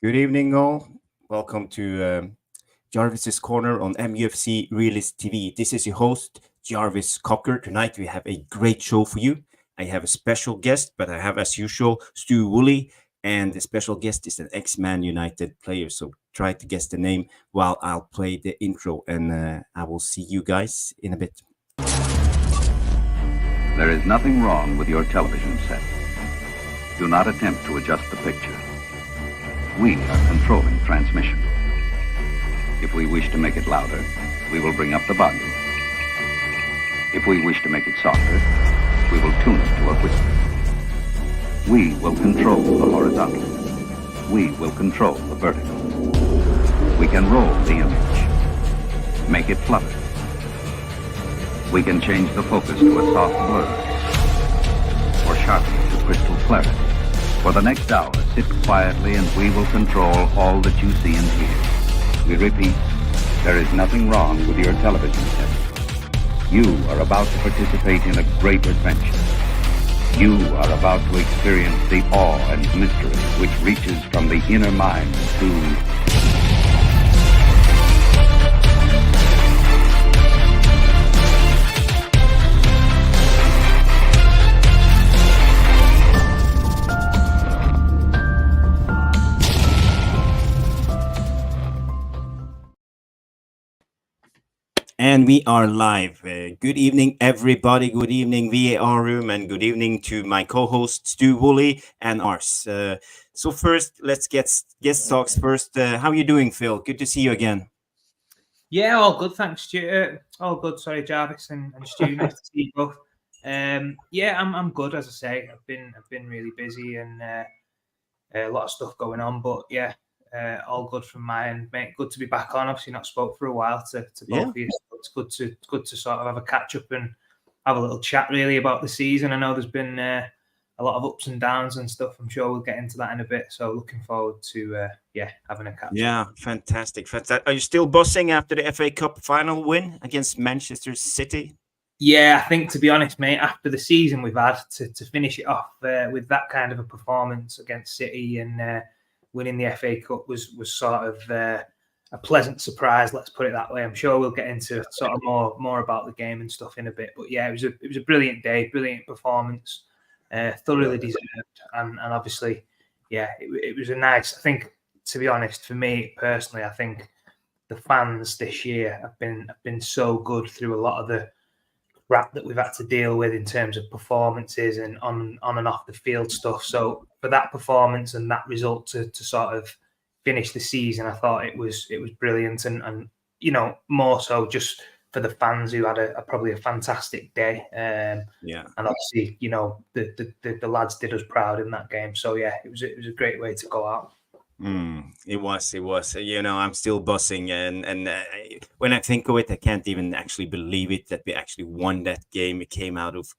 Good evening, all. Welcome to Jarvis's Corner on MUFC Realist TV. This is your host, Jarvis Cocker. Tonight we have a great show for you. I have a special guest, but I have, as usual, Stu Woolley, and the special guest is an ex-Man United player. So try to guess the name while I'll play the intro, and I will see you guys in a bit. There is nothing wrong with your television set. Do not attempt to adjust the picture. We are controlling transmission. If we wish to make it louder, we will bring up the volume. If we wish to make it softer, we will tune it to a whisper. We will control the horizontal. We will control the vertical. We can roll the image, make it flutter. We can change the focus to a soft blur, or sharply to crystal clarity. For the next hour, sit quietly and we will control all that you see and hear. We repeat, there is nothing wrong with your television set. You are about to participate in a great adventure. You are about to experience the awe and mystery which reaches from the inner mind to... And we are live. Good evening, everybody. Good evening, VAR room, and good evening to my co-host Stu Woolley and ours. So first, let's get guest talks first. How are you doing, Phil? Good to see you again. Yeah, all good, thanks, Stu. All good. Sorry, Jarvis and Stu. Nice to see you both. Yeah, I'm good. As I say, I've been really busy and a lot of stuff going on. But yeah, all good from my end, mate. Good to be back on. Obviously, not spoke for a while to both of you. So it's good to sort of have a catch up and have a little chat really about the season. I know there's been a lot of ups and downs and stuff. I'm sure we'll get into that in a bit. So looking forward to having a catch up. Yeah, fantastic. Are you still buzzing after the FA Cup final win against Manchester City? Yeah, I think, to be honest, mate, after the season we've had, to finish it off with that kind of a performance against City and winning the FA Cup was sort of a pleasant surprise. Let's put it that way. I'm sure we'll get into sort of more about the game and stuff in a bit. But yeah, it was a brilliant day, brilliant performance, thoroughly deserved, and obviously, yeah, it was a nice. I think, to be honest, for me personally, I think the fans this year have been so good through a lot of the crap that we've had to deal with in terms of performances and on and off the field stuff. So for that performance and that result to sort of finish the season, I thought it was brilliant, and you know, more so just for the fans who had probably a fantastic day. And obviously, you know, the lads did us proud in that game. So yeah, it was a great way to go out. It was. You know, I'm still buzzing, and when I think of it, I can't even actually believe it that we actually won that game. It came out of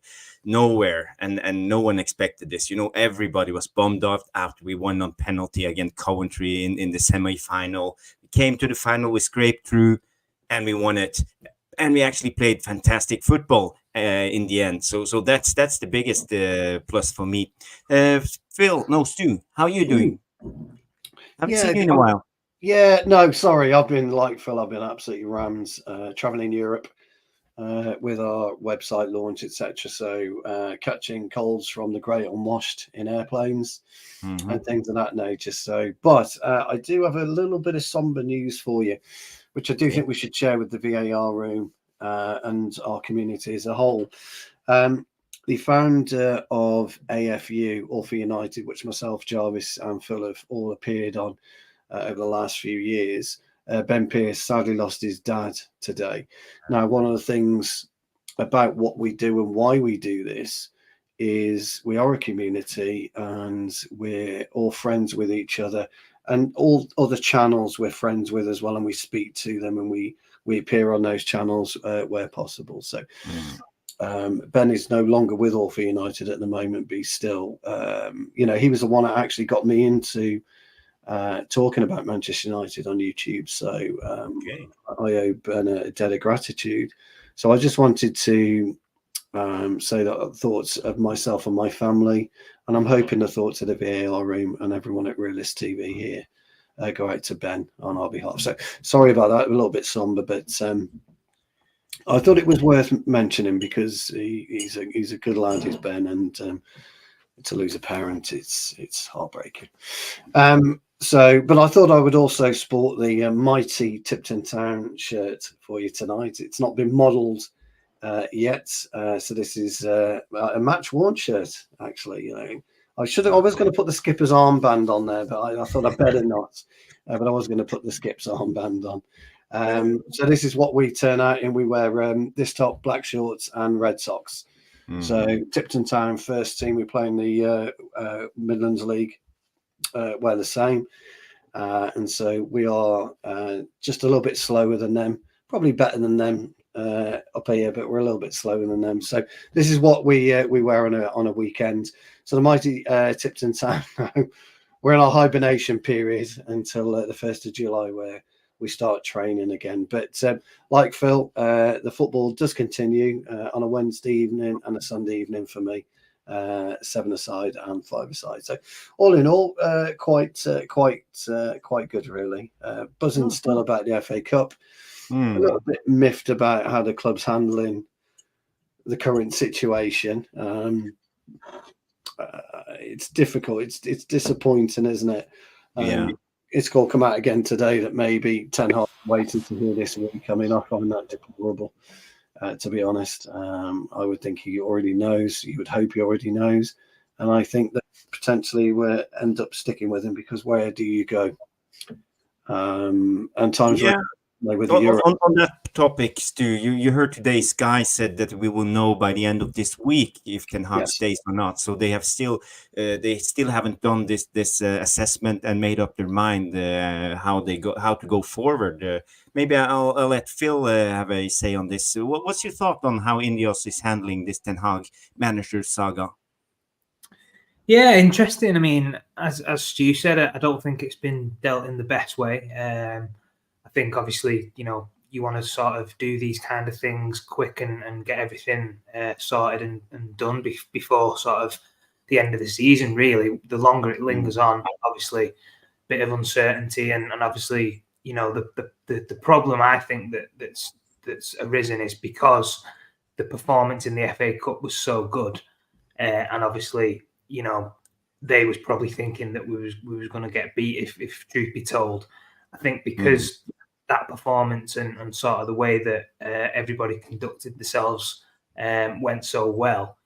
nowhere, and no one expected this. You know, everybody was bummed out after we won on penalty against Coventry in the semi-final. We came to the final, we scraped through, and we won it. And we actually played fantastic football in the end. So that's the biggest plus for me. Stu, how are you doing? Haven't seen you in a while. Yeah, no, sorry. I've been like Phil. I've been absolutely rammed traveling Europe with our website launch, etc. So catching colds from the great unwashed in airplanes and things of that nature. So, but I do have a little bit of somber news for you, which I do think we should share with the VAR room and our community as a whole. The founder of AFU, All for United, which myself, Jarvis, and Phil have all appeared on over the last few years, Ben Pearce sadly lost his dad today. Now, one of the things about what we do and why we do this is we are a community and we're all friends with each other, and all other channels we're friends with as well, and we speak to them and we appear on those channels where possible. So Ben is no longer with All for United at the moment, but he's still, you know, he was the one that actually got me into talking about Manchester United on YouTube. So I owe Ben a debt of gratitude. So I just wanted to say that thoughts of myself and my family, and I'm hoping the thoughts of the VAR room and everyone at Realist TV here go out to Ben on our behalf. So sorry about that, a little bit somber, but I thought it was worth mentioning because he's a good lad, he's Ben, and to lose a parent, it's heartbreaking. But I thought I would also sport the mighty Tipton Town shirt for you tonight. It's not been modelled yet, so this is a match worn shirt. Actually, I was going to put the skipper's armband on there, but I thought I'd better not. But I was going to put the skip's armband on. So this is what we turn out in. We wear this top, black shorts, and red socks. So Tipton Town first team, we play in the Midlands League, wear the same, and so we are just a little bit slower than them, probably better than them up here, but we're a little bit slower than them. So this is what we wear on a weekend. So the mighty Tipton Town, we're in our hibernation period until the 1st of July, where we start training again. But like Phil, the football does continue on a Wednesday evening and a Sunday evening for me, 7-a-side and 5-a-side. So all in all, quite good, really. Buzzing still about the FA Cup. A little bit miffed about how the club's handling the current situation. It's difficult. It's disappointing, isn't it? It's going to come out again today that maybe Ten Hag waited to hear this week. I mean, I find that deplorable, to be honest. I would think he already knows. You would hope he already knows. And I think that potentially we'll end up sticking with him, because where do you go? And times with the Euro. On that topic, Stu, you heard today Sky said that we will know by the end of this week if Ten Hag stays or not. So they have still haven't done this assessment and made up their mind how to go forward. Maybe I'll let Phil have a say on this. What's your thought on how Ineos is handling this Ten Hag manager saga? Yeah, interesting. I mean, as Stu said, I don't think it's been dealt in the best way. I think obviously, you want to sort of do these kind of things quick and get everything sorted and done before sort of the end of the season, really. The longer it lingers on, obviously, a bit of uncertainty and obviously, the problem I think that's arisen is because the performance in the FA Cup was so good, and obviously, they was probably thinking that we was going to get beat if truth be told. I think because that performance and sort of the way that everybody conducted themselves went so well,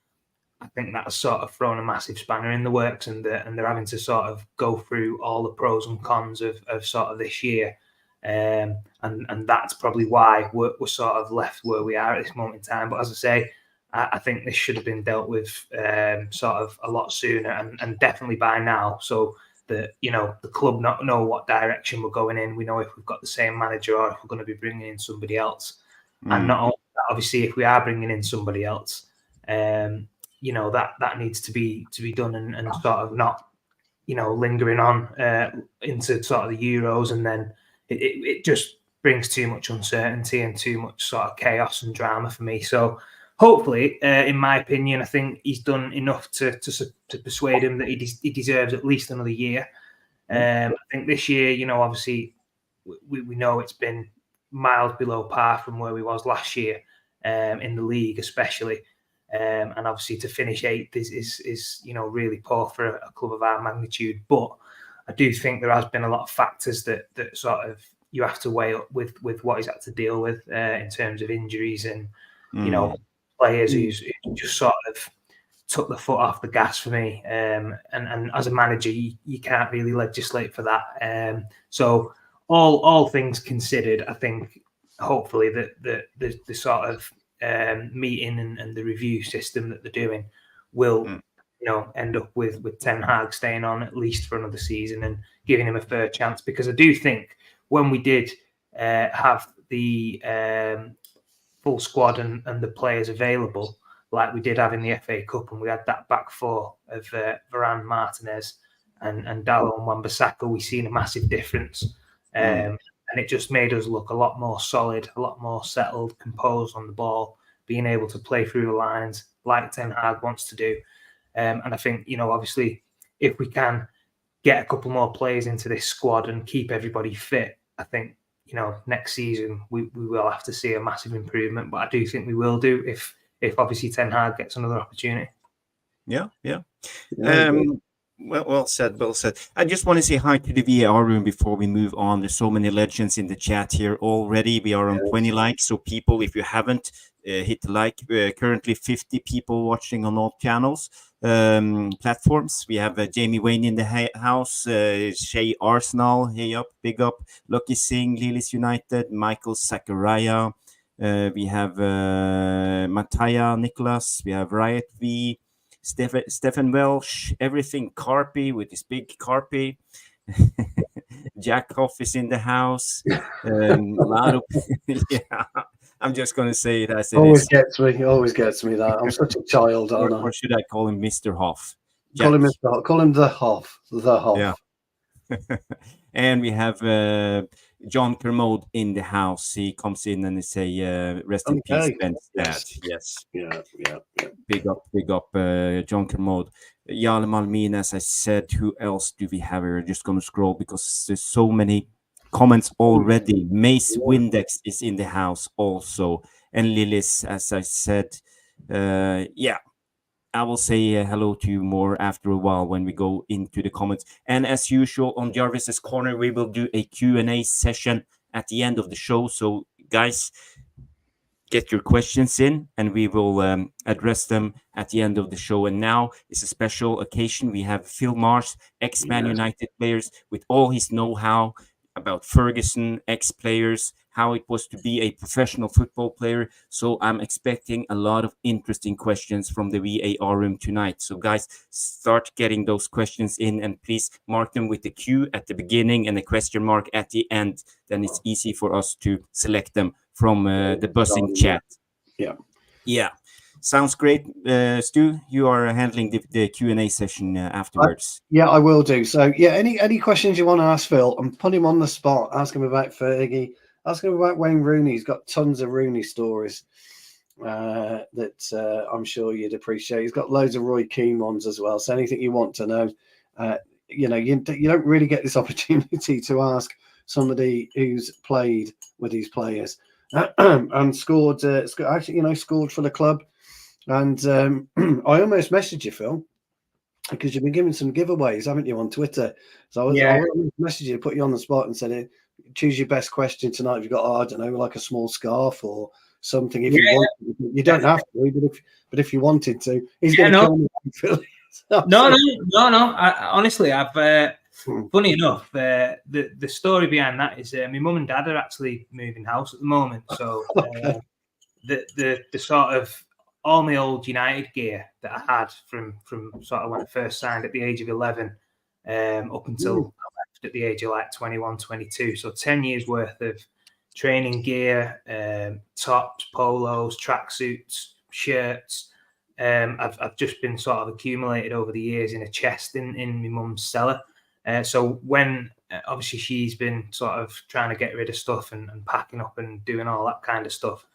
I think that's sort of thrown a massive spanner in the works, and they're having to sort of go through all the pros and cons of sort of this year, and that's probably why we're sort of left where we are at this moment in time. But as I say, I think this should have been dealt with sort of a lot sooner and definitely by now, so that the club not know what direction we're going in. We know if we've got the same manager or if we're going to be bringing in somebody else. And not only that, obviously, if we are bringing in somebody else, that needs to be done and sort of not lingering on into sort of the Euros, and then it just brings too much uncertainty and too much sort of chaos and drama for me. So hopefully, in my opinion, I think he's done enough to persuade him that he deserves at least another year. I think this year, obviously, we know it's been miles below par from where we was last year in the league, especially. And obviously, to finish 8th is really poor for a club of our magnitude. But I do think there has been a lot of factors that sort of you have to weigh up with what he's had to deal with in terms of injuries and players who's just sort of took the foot off the gas for me. And as a manager, you can't really legislate for that. So all things considered, I think hopefully that the sort of meeting and the review system that they're doing will end up with Ten Hag staying on at least for another season and giving him a fair chance. Because I do think when we did have the full squad and the players available, like we did have in the FA Cup, and we had that back four of Varane, Martinez, and Dalot and Wan-Bissaka, we've seen a massive difference. And it just made us look a lot more solid, a lot more settled, composed on the ball, being able to play through the lines like Ten Hag wants to do. And I think, obviously, if we can get a couple more players into this squad and keep everybody fit, I think, next season we will have to see a massive improvement. But I do think we will do if obviously Ten Hag gets another opportunity. Yeah. Well said. I just want to say hi to the VAR room before we move on. There's so many legends in the chat here already. We are on 20 likes. So people, if you haven't, hit the like. Currently 50 people watching on all channels, platforms. We have Jamie Wayne in the house, Shay Arsenal, hey up, big up. Lucky Singh, Lilis United, Michael Zachariah. We have Mataya Nicholas. We have Riot V. Stephen Welsh, everything Carpy with his big Carpy. Jack Hoff is in the house. A lot of yeah. I'm just going to say it as it always is. Always gets me that. I'm such a child, aren't I? Or should I call him Mr. Hoff? Call him Mr. Hoff. Call him the Hoff. The Hoff. Yeah. And we have John Kermode in the house. He comes in and say, rest in peace, Ben's dad. Yes. Yeah. Big up, John Kermode. Jarle Malmin, as I said, who else do we have here? We're just going to scroll because there's so many comments already. Mace Windex is in the house also. And Lilis, as I said, I will say hello to you more after a while when we go into the comments. And as usual, on Jarvis's Corner, we will do a Q&A session at the end of the show. So, guys, get your questions in, and we will address them at the end of the show. And now it's a special occasion. We have Phil Marsh, ex-Man United players, with all his know-how about Ferguson, ex-players, how it was to be a professional football player. So I'm expecting a lot of interesting questions from the VAR room tonight. So guys, start getting those questions in, and please mark them with the Q at the beginning and a question mark at the end. Then it's easy for us to select them from the buzzing chat. Yeah. Sounds great. Stu, you are handling the Q&A session afterwards. I will do. So, any questions you want to ask Phil, and put him on the spot. Ask him about Fergie. Ask him about Wayne Rooney. He's got tons of Rooney stories that I'm sure you'd appreciate. He's got loads of Roy Keane ones as well. So anything you want to know, you don't really get this opportunity to ask somebody who's played with these players and scored for the club. And I almost messaged you, Phil, because you've been giving some giveaways, haven't you, on Twitter? So I messaged you, put you on the spot, and said, choose your best question tonight. If you've got, I don't know, like a small scarf or something. If you want, you don't have to, but if you wanted to, he's going to kill me, Phil. No. Honestly, I've funny enough, the story behind that is my mum and dad are actually moving house at the moment. So the sort of all my old United gear that I had from sort of when I first signed at the age of 11 up until I left at the age of like 21, 22. So 10 years worth of training gear, tops, polos, tracksuits, shirts. I've just been sort of accumulated over the years in a chest in my mum's cellar. So when obviously she's been sort of trying to get rid of stuff and packing up and doing all that kind of stuff,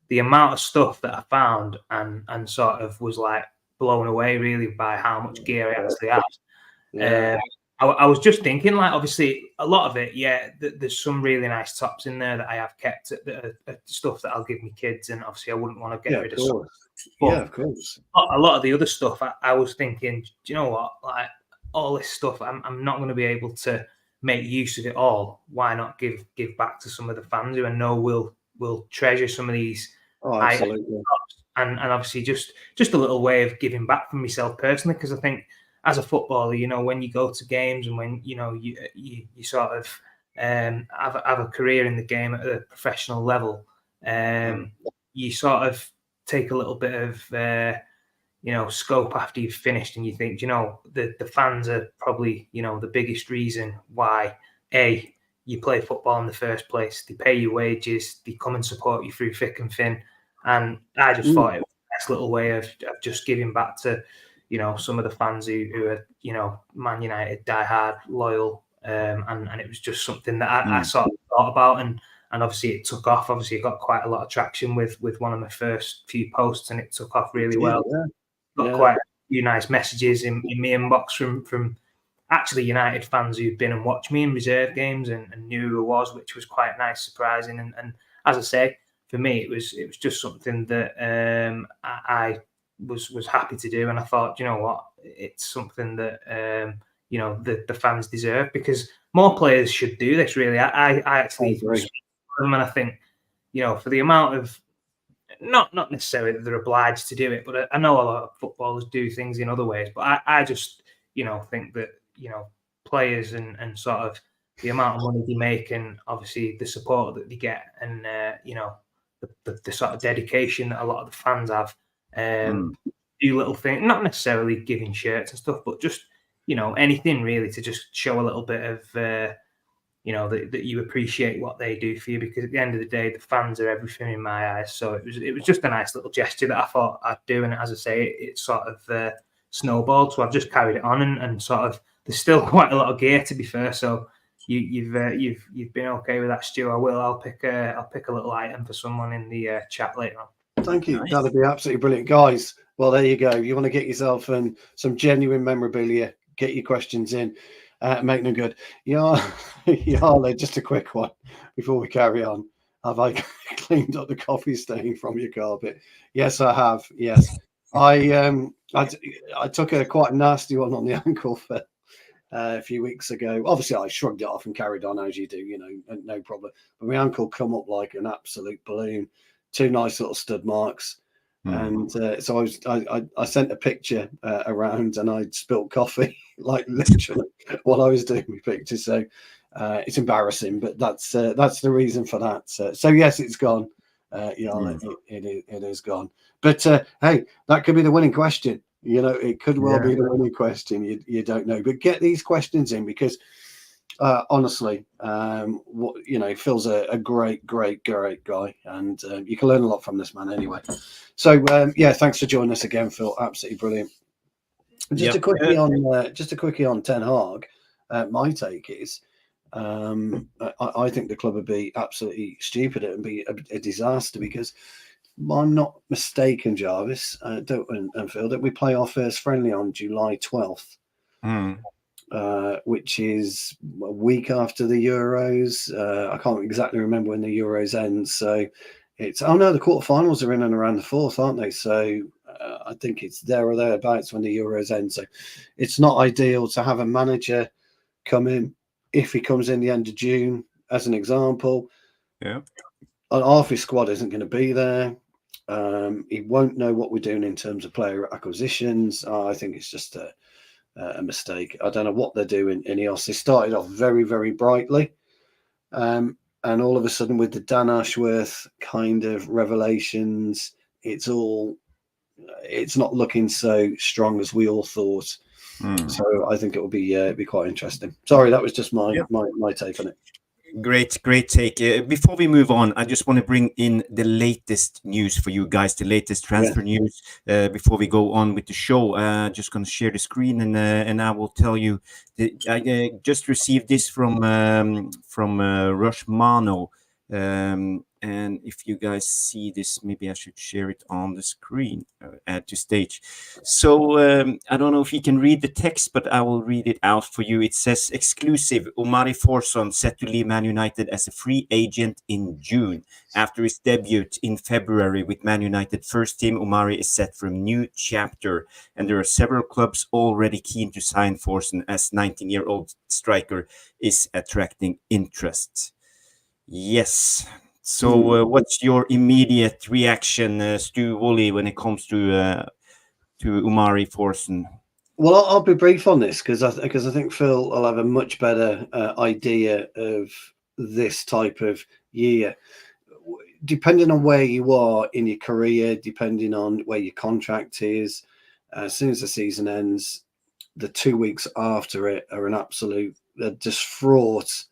the amount of stuff that I found and sort of was like blown away really by how much gear I actually had. I was just thinking, like, obviously a lot of it, there's some really nice tops in there that I have kept that are stuff that I'll give my kids, and obviously I wouldn't want to get rid of stuff. Of course. A lot of the other stuff, I was thinking, do you know what, like all this stuff, I'm not going to be able to make use of it all. Why not give back to some of the fans who I know will treasure some of these. Absolutely. And obviously just a little way of giving back from myself personally, because I think as a footballer, when you go to games and when you sort of have a career in the game at a professional level, you sort of take a little bit of scope after you've finished, and you think, the fans are probably the biggest reason why you play football in the first place. They pay you wages, they come and support you through thick and thin. And I just thought it was a nice little way of just giving back to, some of the fans who are, Man United, diehard, loyal. And it was just something that I sort of thought about. And obviously it took off. Obviously it got quite a lot of traction with one of my first few posts, and it took off really well. Got quite a few nice messages in my inbox from actually United fans who'd been and watched me in reserve games and knew who I was, which was quite nice, surprising. And as I say, for me, it was just something that I was happy to do, and I thought, you know what, it's something that the fans deserve, because more players should do this. Really, I actually agree. And I think, for the amount of not necessarily that they're obliged to do it, but I know a lot of footballers do things in other ways. But I just think that players and sort of the amount of money they make, and obviously the support that they get, and the sort of dedication that a lot of the fans have, do little things, not necessarily giving shirts and stuff, but just anything really to just show a little bit of that you appreciate what they do for you, because at the end of the day, the fans are everything in my eyes. So it was just a nice little gesture that I thought I'd do, and as I say, it sort of snowballed. So I've just carried it on, and sort of there's still quite a lot of gear, to be fair. So you've been okay with that, Stu. I'll pick a little item for someone in the chat later on. Thank you. Nice. That'd be absolutely brilliant, guys. Well, there you go. You want to get yourself some genuine memorabilia? Get your questions in. Make them good. Jarle, just a quick one before we carry on. Have I cleaned up the coffee stain from your carpet? Yes, I have. Yes, I took a quite nasty one on the ankle for a few weeks ago. Obviously, I shrugged it off and carried on as you do. No problem. But my ankle come up like an absolute balloon. 2 nice little stud marks. And so I sent a picture around, and I'd spilled coffee like literally while I was doing my picture. So it's embarrassing, but that's the reason for that. So yes, it's gone. It is gone. But hey, that could be the winning question. It could well be the winning question. You don't know, but get these questions in, because honestly, Phil's a great guy, and you can learn a lot from this man anyway. So thanks for joining us again, Phil. Absolutely brilliant. Just a quickie on Ten Hag. My take is, I think the club would be absolutely stupid and be a disaster, because I'm not mistaken, Jarvis, and Phil, that we play our first friendly on July 12th. Which is a week after the Euros. I can't exactly remember when the Euros end. So the quarterfinals are in and around the 4th, aren't they? So I think it's there or thereabouts when the Euros end. So it's not ideal to have a manager come in, if he comes in the end of June, as an example. Yeah. Half his squad isn't going to be there. He won't know what we're doing in terms of player acquisitions. I think it's just a mistake. I don't know what they're doing in Ineos. They started off very, very brightly, and all of a sudden, with the Dan Ashworth kind of revelations, it's not looking so strong as we all thought. So I think it will be quite interesting. Sorry, that was just my take on it. Great take. Before we move on, I just want to bring in the latest news for you guys, the latest transfer news. Before we go on with the show, just going to share the screen, and I will tell you. I just received this from Romano. And if you guys see this, maybe I should share it on the screen, add to stage. So I don't know if you can read the text, but I will read it out for you. It says, exclusive, Omari Forson set to leave Man United as a free agent in June. After his debut in February with Man United first team, Omari is set for a new chapter. And there are several clubs already keen to sign Forson, as 19-year-old striker is attracting interest. Yes. So what's your immediate reaction, Stu Woolley, when it comes to Omari Forson? Well, I'll be brief on this, because I think Phil will have a much better idea of this type of year. Depending on where you are in your career, depending on where your contract is, as soon as the season ends, the 2 weeks after it are an absolute, just fraught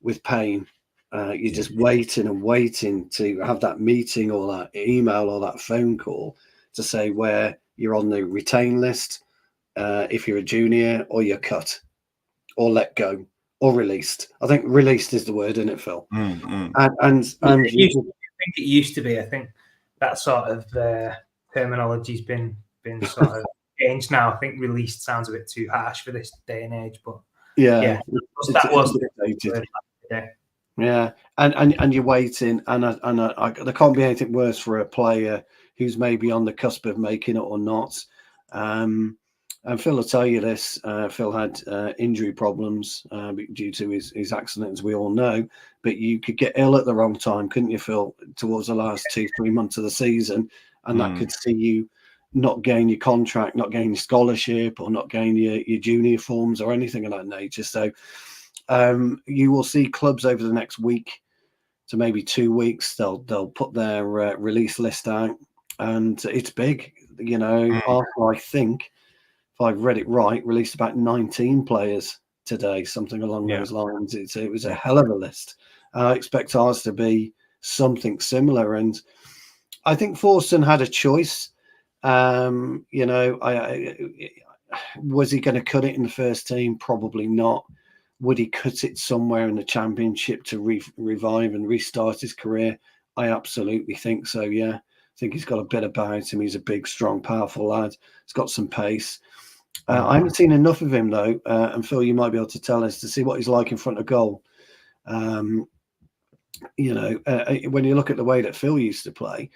with pain. You're just waiting and waiting to have that meeting or that email or that phone call to say where you're on the retain list, if you're a junior, or you're cut, or let go, or released. I think released is the word, isn't it, Phil? And I think it used to be. I think that sort of terminology's been sort of changed now. I think released sounds a bit too harsh for this day and age, but yeah, that was dated. Yeah, and you're waiting, and there can't be anything worse for a player who's maybe on the cusp of making it or not. And Phil will tell you this. Phil had injury problems due to his accident, as we all know. But you could get ill at the wrong time, couldn't you, Phil? Towards the last 2-3 months of the season, and that could see you not gain your contract, not gain your scholarship, or not gain your junior forms or anything of that nature. So you will see clubs over the next week to maybe 2 weeks. They'll put their release list out, and it's big. You know, Arsenal, I think, if I've read it right, released about 19 players today, something along those lines. It was a hell of a list. I expect ours to be something similar, and I think Forson had a choice. You know, was he going to cut it in the first team? Probably not. Would he cut it somewhere in the Championship to revive and restart his career? I absolutely think so, yeah. I think he's got a bit about him. He's a big, strong, powerful lad. He's got some pace. I haven't seen enough of him, though, and Phil, you might be able to tell us to see what he's like in front of goal. You know, when you look at the way that Phil used to play,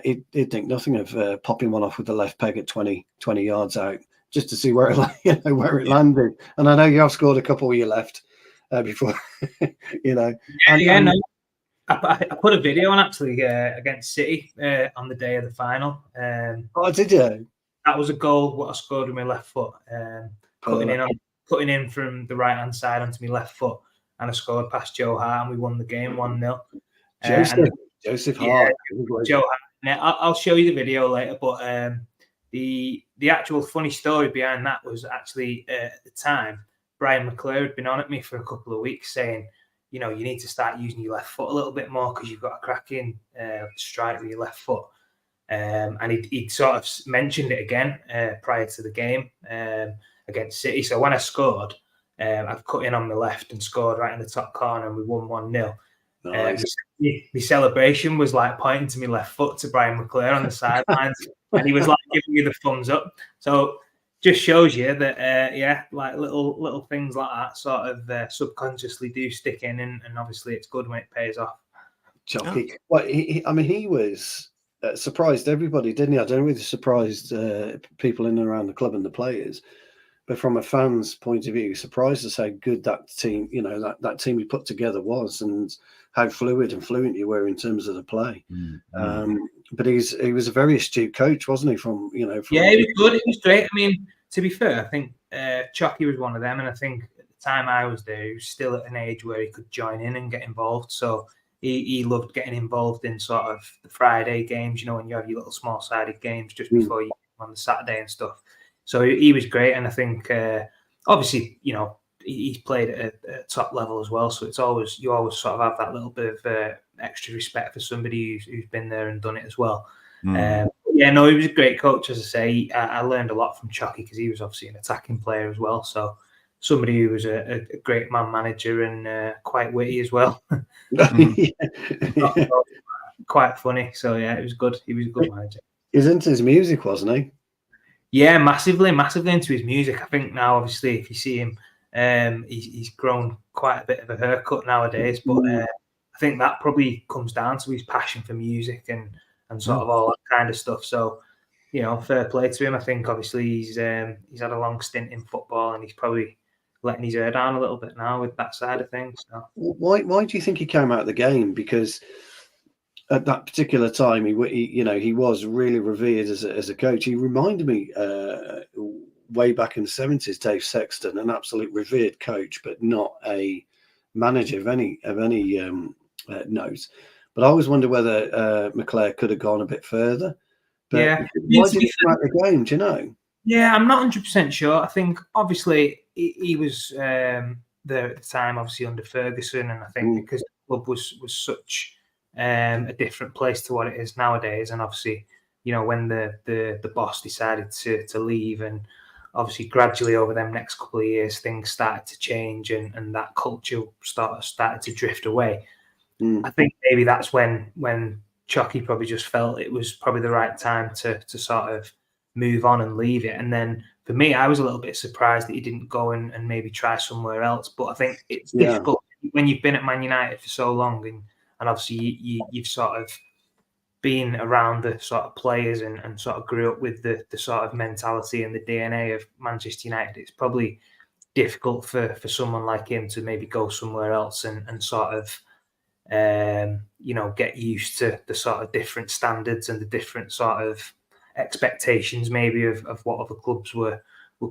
he'd think nothing of popping one off with the left peg at 20 yards out, just to see where it landed. And I know you have scored a couple with your left before, you know. No. I put a video on actually against City on the day of the final. Oh, did you? That was a goal. What I scored with my left foot, cutting in from the right hand side onto my left foot, and I scored past Joe Hart, and we won the game 1-0. Joseph Hart. Joe Hart. Now, I'll show you the video later, but the actual funny story behind that was actually at the time, Brian McClair had been on at me for a couple of weeks saying, you know, you need to start using your left foot a little bit more because you've got a cracking strike with your left foot. And he'd sort of mentioned it again prior to the game against City. So when I scored, I've cut in on my left and scored right in the top corner, and we won 1-0. Nice. My celebration was like pointing to my left foot to Brian McClair on the sidelines, and he was like giving me the thumbs up. So just shows you that, like little things like that sort of subconsciously do stick in, and obviously it's good when it pays off. Chucky. Well, he was surprised everybody, didn't he? I don't know if he surprised people in and around the club and the players, but from a fan's point of view, surprised us how good that team, you know, that team we put together was, and how fluid and fluent you were in terms of the play. But he was a very astute coach, wasn't he? He was good. It was great. I mean, to be fair, I think Chucky was one of them, and I think at the time I was there, he was still at an age where he could join in and get involved. So he loved getting involved in sort of the Friday games, you know, when you have your little small-sided games just before you on the Saturday and stuff. So he was great, and I think obviously, you know, he's played at a top level as well. So you always sort of have that little bit of extra respect for somebody who's been there and done it as well. He was a great coach, as I say. I learned a lot from Chucky because he was obviously an attacking player as well. So somebody who was a great man manager and quite witty as well. Quite funny. So yeah, it was good. He was a good manager. He's into his music, wasn't he? Yeah, massively into his music. I think now, obviously, if you see him, he's grown quite a bit of a haircut nowadays. But I think that probably comes down to his passion for music and sort of all that kind of stuff. So, you know, fair play to him. I think obviously he's had a long stint in football, and he's probably letting his hair down a little bit now with that side of things. So. Why do you think he came out of the game? Because at that particular time, he was really revered as a coach. He reminded me way back in the 70s, Dave Sexton, an absolute revered coach, but not a manager of any note. But I always wonder whether McClair could have gone a bit further. But why did he come out of the game? Do you know? Yeah, I'm not 100% sure. I think obviously he was there at the time, obviously under Ferguson, and I think because the club was such a different place to what it is nowadays, and obviously, you know, when the boss decided to leave, and obviously gradually over them next couple of years things started to change, and that culture started to drift away. I think maybe that's when Chucky probably just felt it was probably the right time to sort of move on and leave it. And then for me, I was a little bit surprised that he didn't go and maybe try somewhere else. But I think it's difficult when you've been at Man United for so long, and obviously you've sort of been around the sort of players and sort of grew up with the sort of mentality and the DNA of Manchester United. It's probably difficult for someone like him to maybe go somewhere else and sort of get used to the sort of different standards and the different sort of expectations maybe of what other clubs were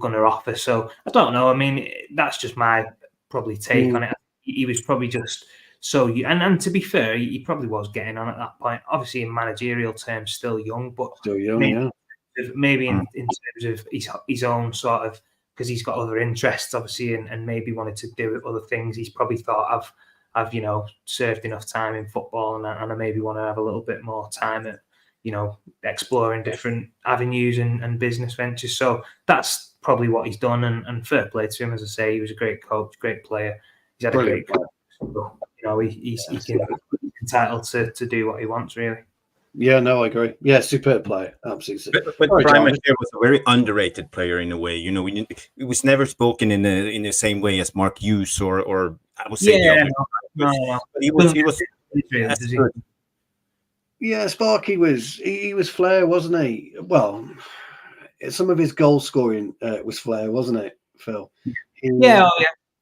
going to offer. So I don't know. I mean, that's just my probably take on it. He was probably just so, and to be fair, he probably was getting on at that point. Obviously, in managerial terms, still young, but still young, maybe in terms of his own sort of, because he's got other interests, obviously, and maybe wanted to do other things. He's probably thought, I've served enough time in football, and I maybe want to have a little bit more time at exploring different avenues and business ventures. So that's probably what he's done, and fair play to him. As I say, he was a great coach, great player. He's had a great career. He's entitled to do what he wants, really. Yeah, no, I agree. Yeah, superb player, absolutely. But Brian McClair was a very underrated player in a way. It was never spoken in the same way as Mark Hughes or I would say no. But he was good. Yeah, Sparky he was flair, wasn't he? Well, some of his goal scoring was flair, wasn't it, Phil? Yeah.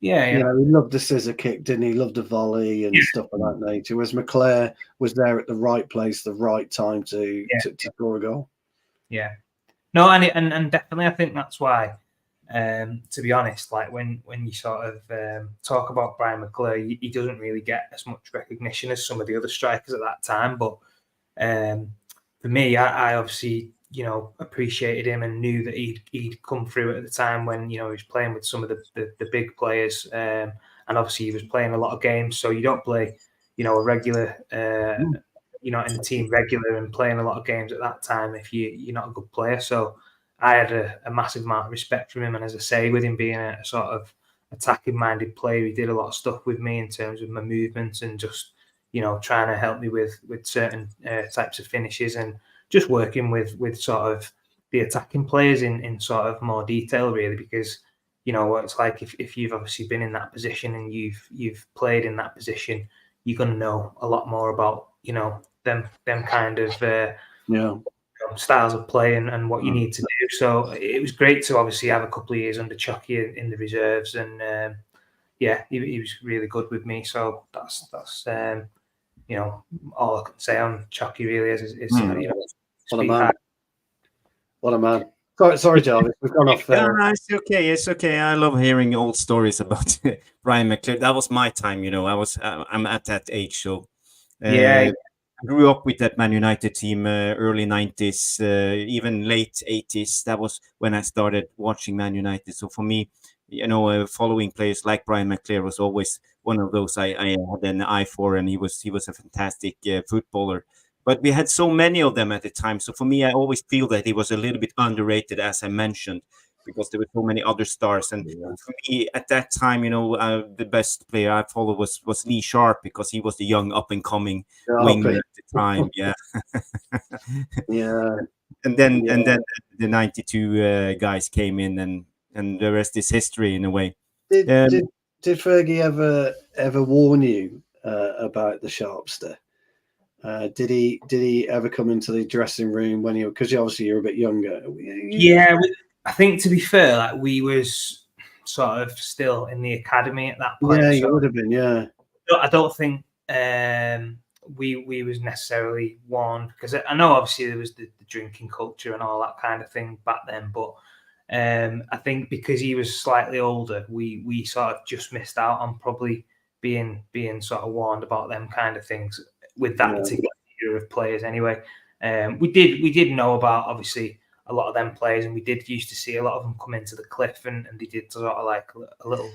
He loved the scissor kick, didn't he? Loved the volley and stuff of that nature. Whereas McClair was there at the right place, the right time to score a goal. Yeah, no, and definitely, I think that's why. To be honest, like when you sort of talk about Brian McClair, he doesn't really get as much recognition as some of the other strikers at that time. But for me, I obviously appreciated him and knew that he'd come through at the time when he was playing with some of the big players, and obviously he was playing a lot of games. So you don't play a regular in the team regular and playing a lot of games at that time if you're not a good player. So I had a massive amount of respect for him, and as I say, with him being a sort of attacking minded player, he did a lot of stuff with me in terms of my movements and just trying to help me with certain types of finishes and just working with sort of the attacking players in sort of more detail, really, because what it's like if you've obviously been in that position and you've played in that position, you're going to know a lot more about them kind of styles of play and what you need to do. So it was great to obviously have a couple of years under Chucky in the reserves, and he was really good with me. So that's all I can say on Chucky really is what a man. Sorry, Jarvis, we've gone off there. No, it's okay. I love hearing old stories about Brian McClair. That was my time, I'm at that age, so I grew up with that Man United team, early 90s, even late 80s. That was when I started watching Man United. So for me, following players like Brian McClair was always one of those I had an eye for, and he was a fantastic footballer. But we had so many of them at the time. So for me, I always feel that he was a little bit underrated, as I mentioned, because there were so many other stars. And for me, at that time, the best player I followed was Lee Sharp, because he was the young up-and-coming winger at the time. Yeah. Yeah. And then the 92 guys came in, and the rest is history in a way. Did Fergie ever warn you about the Sharpster? Did he ever come into the dressing room when because obviously you're a bit younger? Yeah, I think, to be fair, like we was sort of still in the academy at that point. Yeah, you would have been. Yeah, I don't think we was necessarily warned, because I know obviously there was the drinking culture and all that kind of thing back then, but I think because he was slightly older, we sort of just missed out on probably being sort of warned about them kind of things with that particular era of players. Anyway, we did know about obviously a lot of them players, and we did used to see a lot of them come into the Cliff, and they did sort of like a little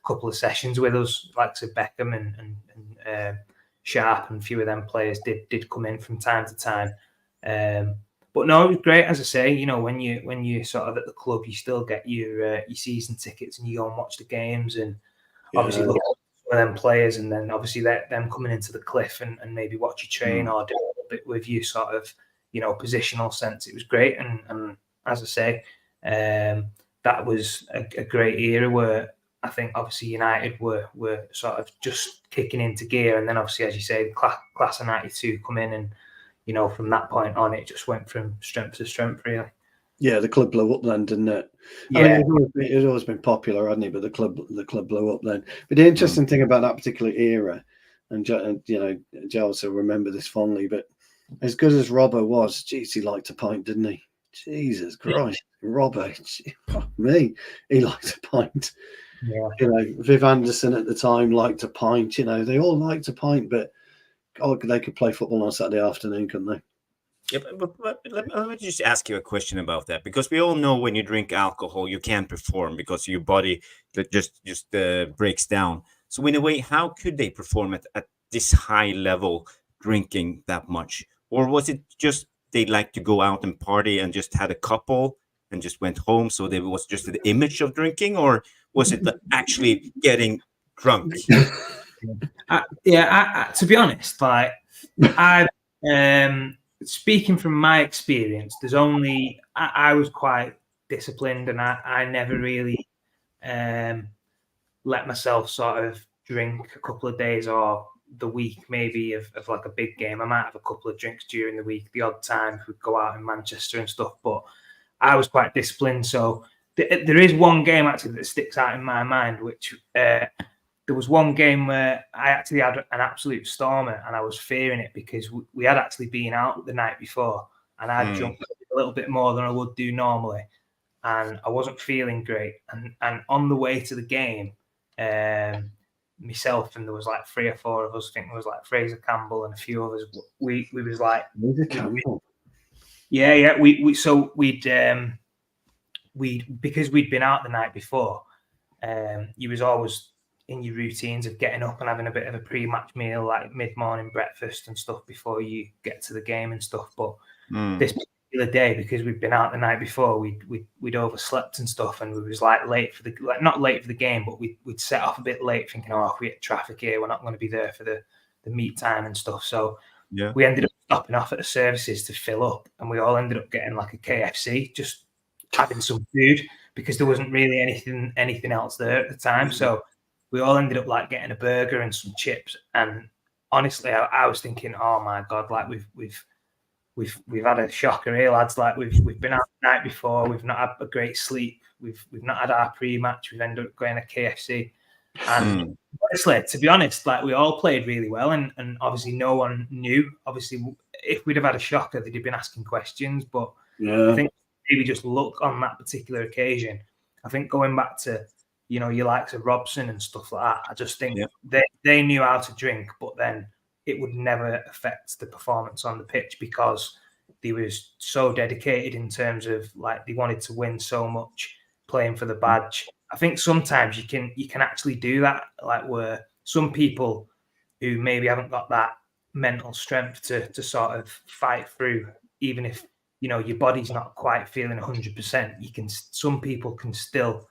couple of sessions with us, like Beckham and Sharp, and a few of them players did come in from time to time. But no, it was great. As I say, when you sort of at the club, you still get your season tickets, and you go and watch the games, and obviously look at some of them players, and then obviously them coming into the Cliff and maybe watch you train or do a little bit with you, sort of positional sense, it was great. And as I say, that was a great era where I think obviously United were sort of just kicking into gear, and then obviously, as you say, the class of '92 come in, and from that point on, it just went from strength to strength, really. Yeah, the club blew up then, didn't it? Yeah. I mean, it's always been popular, hasn't it? But the club blew up then. But the interesting thing about that particular era, and Giles will remember this fondly, but as good as Robbo was, geez, he liked a pint, didn't he? Jesus Christ, Robbo, fuck me, he liked a pint. Yeah. Viv Anderson at the time liked a pint. They all liked a pint, but they could play football on Saturday afternoon, couldn't they? Yeah, but let me just ask you a question about that, because we all know when you drink alcohol, you can't perform because your body just breaks down. So in a way, how could they perform at this high level drinking that much? Or was it just they like to go out and party and just had a couple and just went home? So there was just the image of drinking, or was it actually getting drunk? To be honest, like speaking from my experience, there's only I was quite disciplined, and I never really let myself sort of drink a couple of days or the week maybe of like a big game. I might have a couple of drinks during the week, the odd time we'd go out in Manchester and stuff, but I was quite disciplined. So there is one game actually that sticks out in my mind, which there was one game where I actually had an absolute stormer, and I was fearing it because we had actually been out the night before, and I'd drunk a little bit more than I would do normally, and I wasn't feeling great. And on the way to the game, myself and there was like 3 or 4 of us, I think there was like Fraser Campbell and a few others. We was like, we'd because we'd been out the night before. You was always in your routines of getting up and having a bit of a pre-match meal, like mid-morning breakfast and stuff before you get to the game and stuff. But this particular day, because we'd been out the night before, we'd overslept and stuff, and we was like not late for the game, but we'd set off a bit late, thinking, if we hit traffic here, we're not going to be there for the meet time and stuff. So we ended up stopping off at the services to fill up, and we all ended up getting like a KFC, just having some food, because there wasn't really anything else there at the time. So we all ended up like getting a burger and some chips. And honestly, I was thinking, oh my God, like we've had a shocker here, lads. Like we've been out the night before, we've not had a great sleep, we've not had our pre-match, we've ended up going to KFC. And honestly, to be honest, like we all played really well, and obviously no one knew. Obviously, if we'd have had a shocker, they'd have been asking questions. But I think maybe just look on that particular occasion. I think going back to your likes of Robson and stuff like that, I just think they knew how to drink, but then it would never affect the performance on the pitch because they was so dedicated in terms of like they wanted to win so much, playing for the badge. I think sometimes you can actually do that, like where some people who maybe haven't got that mental strength to sort of fight through, even if your body's not quite feeling 100%, some people can still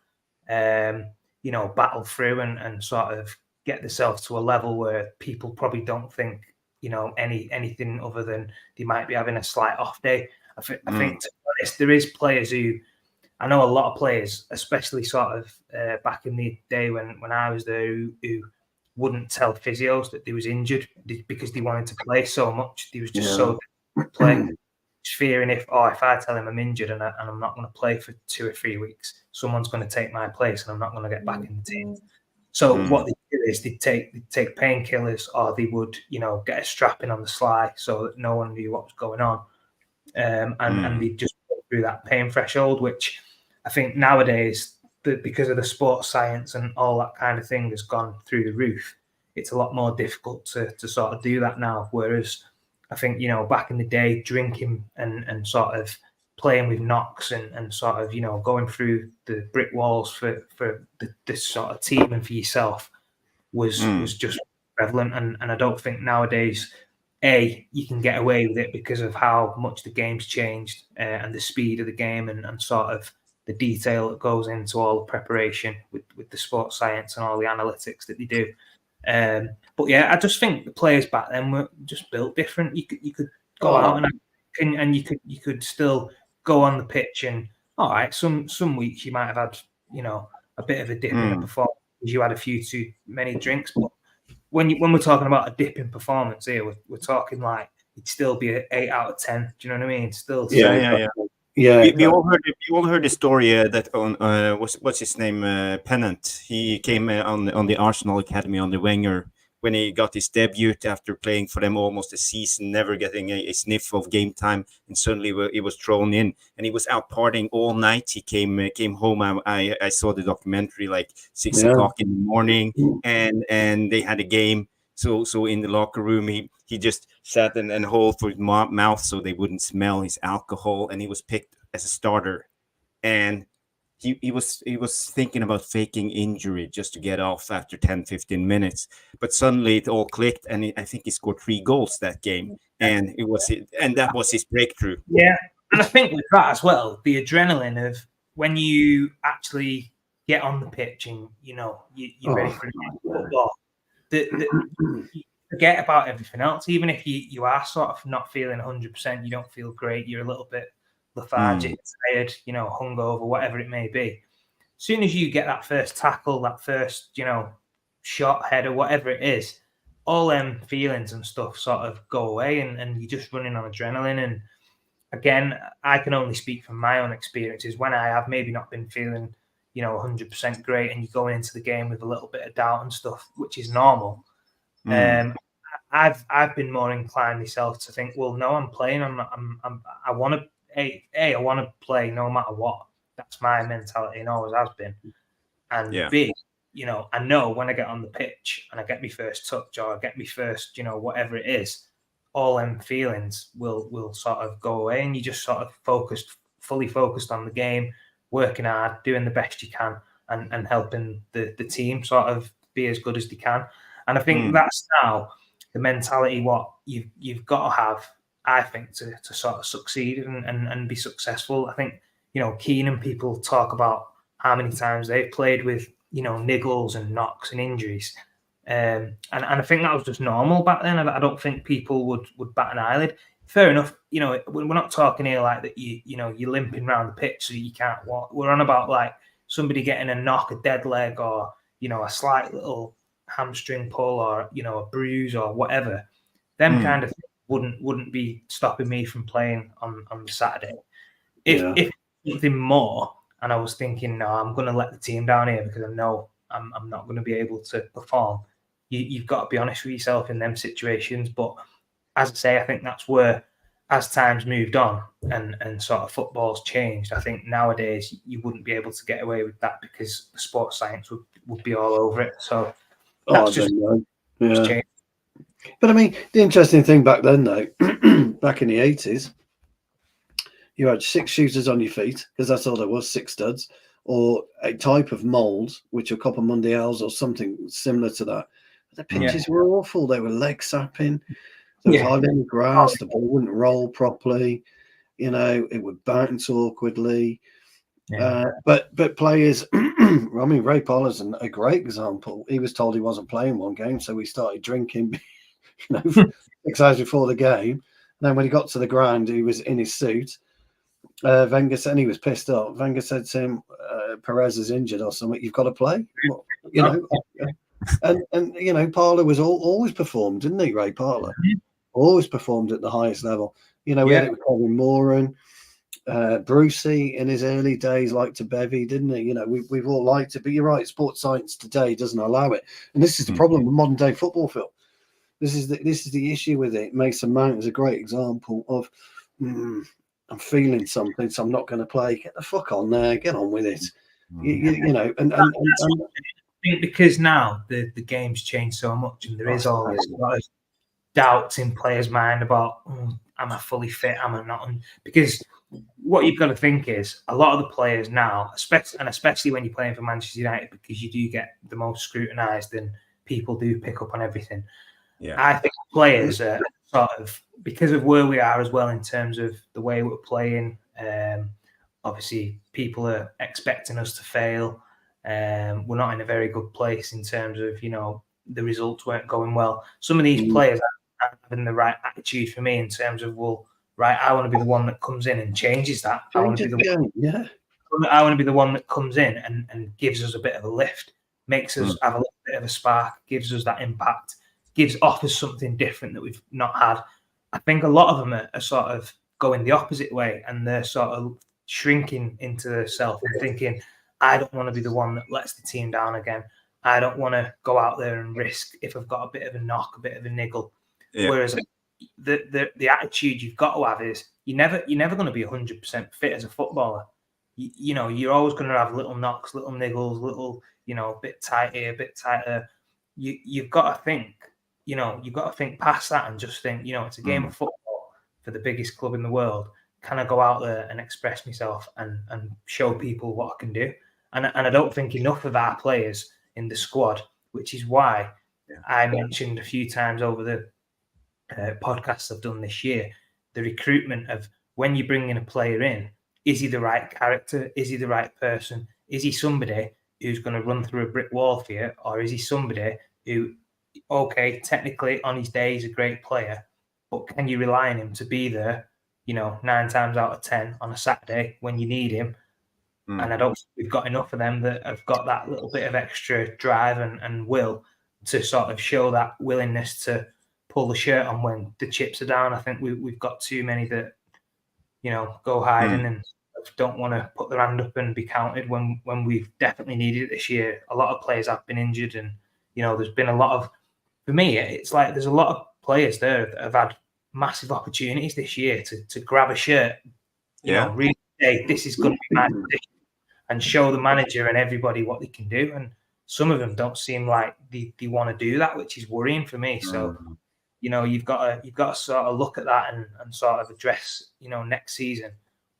battle through and sort of get themselves to a level where people probably don't think anything other than they might be having a slight off day. I think to be honest, there is players who, I know a lot of players, especially sort of back in the day when I was there, who wouldn't tell physios that they was injured because they wanted to play so much. They was just so playing, fearing if I tell him I'm injured and I'm not going to play for 2 or 3 weeks, someone's going to take my place and I'm not going to get back in the team. So what they do is they take painkillers, or they would get a strap in on the sly so that no one knew what was going on, and they just go through that pain threshold, which I think nowadays, because of the sports science and all that kind of thing has gone through the roof, it's a lot more difficult to sort of do that now. Whereas I think, back in the day, drinking and sort of playing with knocks and sort of, going through the brick walls for this sort of team and for yourself was just prevalent. And I don't think nowadays, you can get away with it because of how much the game's changed and the speed of the game and sort of the detail that goes into all the preparation with the sports science and all the analytics that they do. But yeah, I just think the players back then were just built different. You could go out and have you could still go on the pitch, and all right, some weeks you might have had a bit of a dip in the performance because you had a few too many drinks. But when we're talking about a dip in performance here, we're talking like it'd still be an 8 out of 10. Do you know what I mean? Still, yeah. We all heard the story that on what's his name, Pennant. He came on the Arsenal academy on the Wenger when he got his debut after playing for them almost a season, never getting a sniff of game time, and suddenly he was thrown in, and he was out partying all night. He came home. I saw the documentary like 6 o'clock in the morning, and they had a game. So in the locker room, he just sat and hold for his mouth so they wouldn't smell his alcohol, and he was picked as a starter, and he was thinking about faking injury just to get off after 10-15 minutes, but suddenly it all clicked, and I think he scored 3 goals that game, and that was his breakthrough. Yeah, and I think with that as well, the adrenaline of when you actually get on the pitch and you're ready for football. You forget about everything else. Even if you are sort of not feeling 100%, you don't feel great, you're a little bit lethargic, tired, hungover, whatever it may be. As soon as you get that first tackle, that first, shot, header, whatever it is, all them feelings and stuff sort of go away, and you're just running on adrenaline. And again, I can only speak from my own experiences when I have maybe not been feeling 100% great, and you're going into the game with a little bit of doubt and stuff, which is normal. I've been more inclined myself to think, well, no, I'm playing. I want to. I want to play no matter what. That's my mentality and always has been. And B, I know when I get on the pitch and I get my first touch or I get my first, whatever it is, all them feelings will sort of go away, and you just sort of fully focused on the game, working hard, doing the best you can, and helping the team sort of be as good as they can. And I think that's now the mentality what you've got to have, I think, to sort of succeed and be successful. I think, Keenan, people talk about how many times they've played with, niggles and knocks and injuries. And I think that was just normal back then. I don't think people would bat an eyelid. Fair enough. We're not talking here like that you're limping around the pitch so you can't walk. We're on about like somebody getting a knock, a dead leg, or, a slight little hamstring pull, or, a bruise or whatever. Them kind of things wouldn't be stopping me from playing on the Saturday. If something more, and I was thinking, no, I'm going to let the team down here because I know I'm not going to be able to perform. You've got to be honest with yourself in them situations. But as I say, I think that's where, as time's moved on and sort of football's changed, I think nowadays you wouldn't be able to get away with that because the sports science would be all over it. So that's just changed. But I mean, the interesting thing back then, though, back in the 80s, you had 6 shooters on your feet, because that's all there was, 6 studs, or a type of mould, which are Copa Mundials or something similar to that. The pitches were awful. They were leg sapping. There was hardly any grass. The ball wouldn't roll properly. It would bounce awkwardly. But players, I mean, Ray Parler's a great example. He was told he wasn't playing one game, so he started drinking 6 hours before the game. And then when he got to the ground, he was in his suit. Wenger said, and he was pissed off. Wenger said to him, Perez is injured or something, you've got to play. And Parler was always performed, didn't he, Ray Parler? Always performed at the highest level. We had it with Colin Moran. Brucey in his early days liked to bevy, didn't he? We've all liked it, but you're right, sports science today doesn't allow it. And this is the problem with modern day football, Phil. This is the issue with it. Mason Mount is a great example of I'm feeling something, so I'm not going to play. Get the fuck on there, get on with it. And I think because now the game's changed so much, and there is all this doubts in players' mind about am I fully fit, am I not? Because what you've got to think is a lot of the players now, especially when you're playing for Manchester United, because you do get the most scrutinised and people do pick up on everything. I think players are sort of, because of where we are as well in terms of the way we're playing, obviously people are expecting us to fail. We're not in a very good place in terms of, the results weren't going well. Some of these players aren't having the right attitude for me in terms of, well, right, I want to be the one that comes in and changes that. I want to be the one, yeah. I want to be the one that comes in and gives us a bit of a lift, makes us have a little bit of a spark, gives us that impact, offers something different that we've not had. I think a lot of them are sort of going the opposite way, and they're sort of shrinking into themselves and thinking, I don't want to be the one that lets the team down again. I don't want to go out there and risk if I've got a bit of a knock, a bit of a niggle. Yeah. Whereas the attitude you've got to have is you're never going to be 100% fit as a footballer. You know, you're always going to have little knocks, little niggles, little, you know, a bit tight here, a bit tighter. You've got to think, you know, you've got to think past that and just think, you know, it's a game of football for the biggest club in the world. Can I go out there and express myself and show people what I can do? And I don't think enough of our players in the squad, which is why I mentioned a few times over the podcasts I've done this year, the recruitment of when you bring in a player in, is he the right character? Is he the right person? Is he somebody who's going to run through a brick wall for you? Or is he somebody who, okay, technically on his day, he's a great player, but can you rely on him to be there, you know, 9 times out of 10 on a Saturday when you need him? And I don't think we've got enough of them that have got that little bit of extra drive and will to sort of show that willingness to pull the shirt on when the chips are down. I think we've got too many that, you know, go hiding and don't want to put their hand up and be counted when we've definitely needed it this year. A lot of players have been injured, and, you know, there's been a lot of, for me, it's like there's a lot of players there that have had massive opportunities this year to grab a shirt, you know, really say, this is going to be my position, and show the manager and everybody what they can do. And some of them don't seem like they want to do that, which is worrying for me. So, you know, you've got to sort of look at that and sort of address, you know, next season,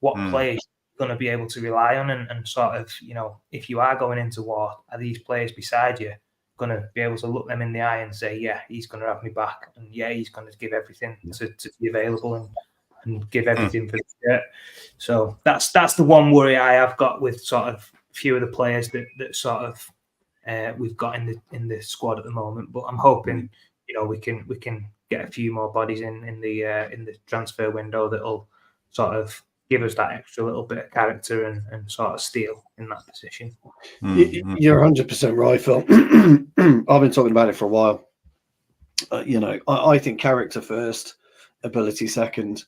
what players you're going to be able to rely on, and sort of, you know, if you are going into war, are these players beside you going to be able to look them in the eye and say, yeah, he's going to have me back, and yeah, he's going to give everything to be available and give everything for the shirt. So that's the one worry I have got with sort of a few of the players that sort of we've got in the squad at the moment. But I'm hoping, you know, we can get a few more bodies in the transfer window that'll sort of give us that extra little bit of character and sort of steal in that position. You're 100% right, Phil. I've been talking about it for a while. You know, I think character first, ability second.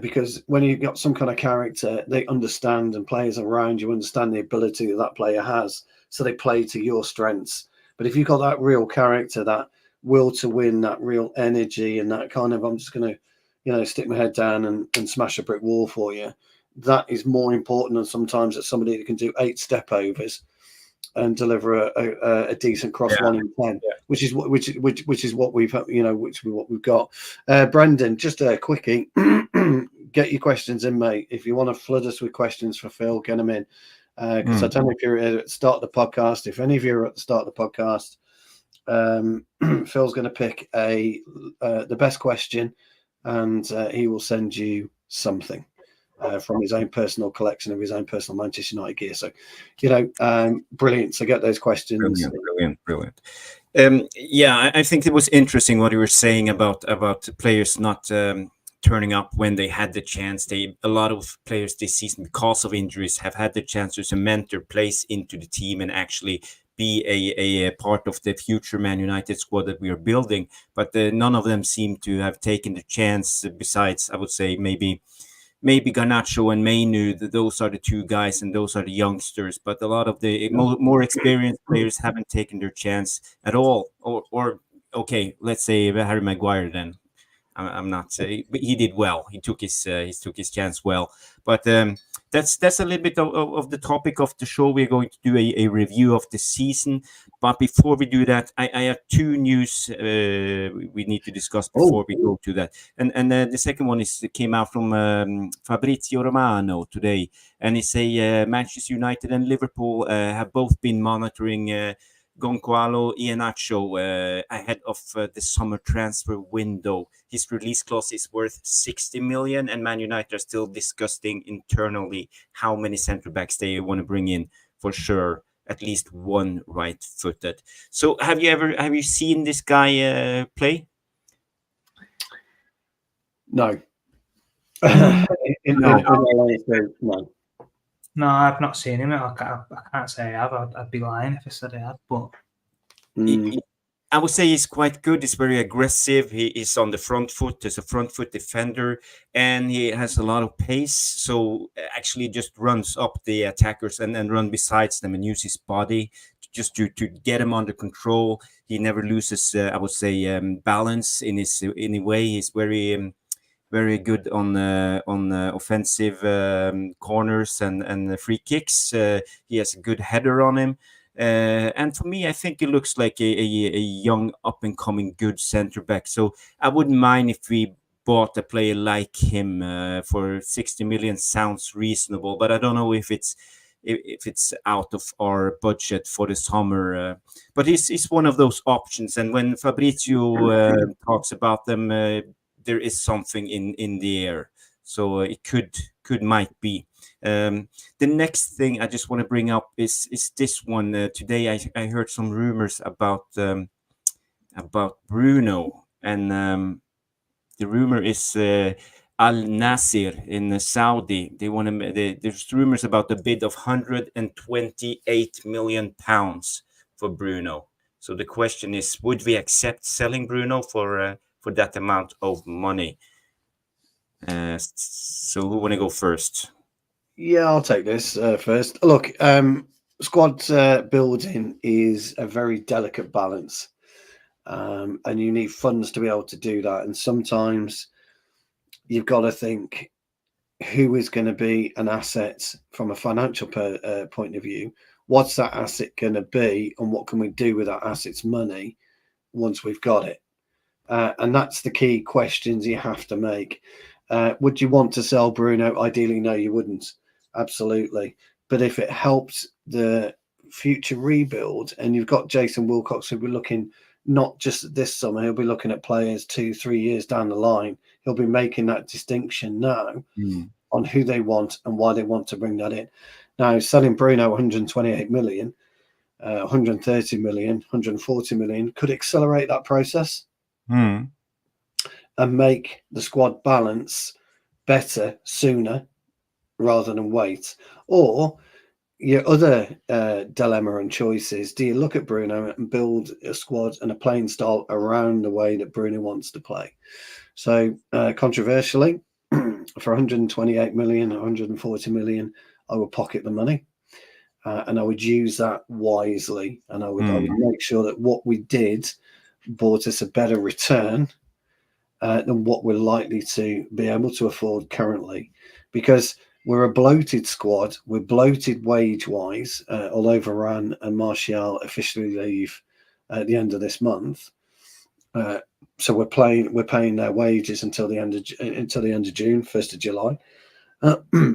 Because when you've got some kind of character, they understand, and players around you understand the ability that player has, so they play to your strengths. But if you've got that real character, that will to win, that real energy, and that kind of, I'm just going to, you know, stick my head down and smash a brick wall for you, that is more important than sometimes that somebody that can do 8 step overs and deliver a decent cross 1 in 10, which is what we've, you know, what we've got. Brendan, just a quickie, get your questions in, mate. If you want to flood us with questions for Phil, get them in. Because I don't know if you're at the start of the podcast. If any of you are at the start of the podcast, Phil's going to pick the best question, and he will send you something. From his own personal collection of his own personal Manchester United gear. So, you know, brilliant. So get those questions. Brilliant. Yeah, I think it was interesting what you were saying about players not turning up when they had the chance. A lot of players this season, because of injuries, have had the chance to cement their place into the team and actually be a part of the future Man United squad that we are building. But none of them seem to have taken the chance, besides, I would say, maybe Garnacho and Mainu. Those are the 2 guys, and those are the youngsters. But a lot of the more experienced players haven't taken their chance at all. Or okay, let's say Harry Maguire. Then I'm not saying, but he did well. He took his chance well. But that's a little bit of the topic of the show. We're going to do a review of the season. But before we do that, I have 2 news we need to discuss before we go to that. And the second one came out from Fabrizio Romano today, and it's Manchester United and Liverpool have both been monitoring Gonçalo Iheanacho ahead of the summer transfer window. His release clause is worth 60 million, and Man United are still discussing internally how many centre backs they want to bring in. For sure, at least one right-footed. So have you seen this guy play? No. Mm, no. No. No, I've not seen him. I can't say I have. I'd be lying if I said I had. But I would say he's quite good. He's very aggressive. He is on the front foot as a front foot defender, and he has a lot of pace. So actually, just runs up the attackers and run besides them and use his body just to get him under control. He never loses, I would say, balance in his in a way. He's very good on offensive corners and free kicks. He has a good header on him. And for me, I think he looks like a young, up and coming, good center back. So I wouldn't mind if we bought a player like him for 60 million. Sounds reasonable, but I don't know if it's out of our budget for the summer. But he's one of those options. And when Fabrizio talks about them, there is something in the air. So it might be. The next thing I just want to bring up is this one. Today I heard some rumors about Bruno, and the rumor is Al Nasir in Saudi. They want to. There's rumors about the bid of 128 million pounds for Bruno. So the question is, would we accept selling Bruno for that amount of money? So who want to go first? Yeah, I'll take this first. Look, squad building is a very delicate balance, and you need funds to be able to do that. And sometimes you've got to think who is going to be an asset from a financial point of view. What's that asset going to be, and what can we do with that asset's money once we've got it? And that's the key questions you have to make. Would you want to sell Bruno? Ideally, no, you wouldn't. Absolutely. But if it helps the future rebuild, and you've got Jason Wilcox, who'll be looking not just this summer, he'll be looking at players 2-3 years down the line. He'll be making that distinction now on who they want and why they want to bring that in. Now, selling Bruno 128 million, 130 million, 140 million could accelerate that process and make the squad balance better sooner rather than wait. Or your other dilemma and choices: do you look at Bruno and build a squad and a playing style around the way that Bruno wants to play? So controversially, for 128 million, 140 million, I would pocket the money and I would use that wisely, and I would make sure that what we did brought us a better return than what we're likely to be able to afford currently, because we're a bloated squad. We're bloated wage-wise, although Varane and Martial officially leave at the end of this month. So we're paying their wages until the end of June, 1st of July.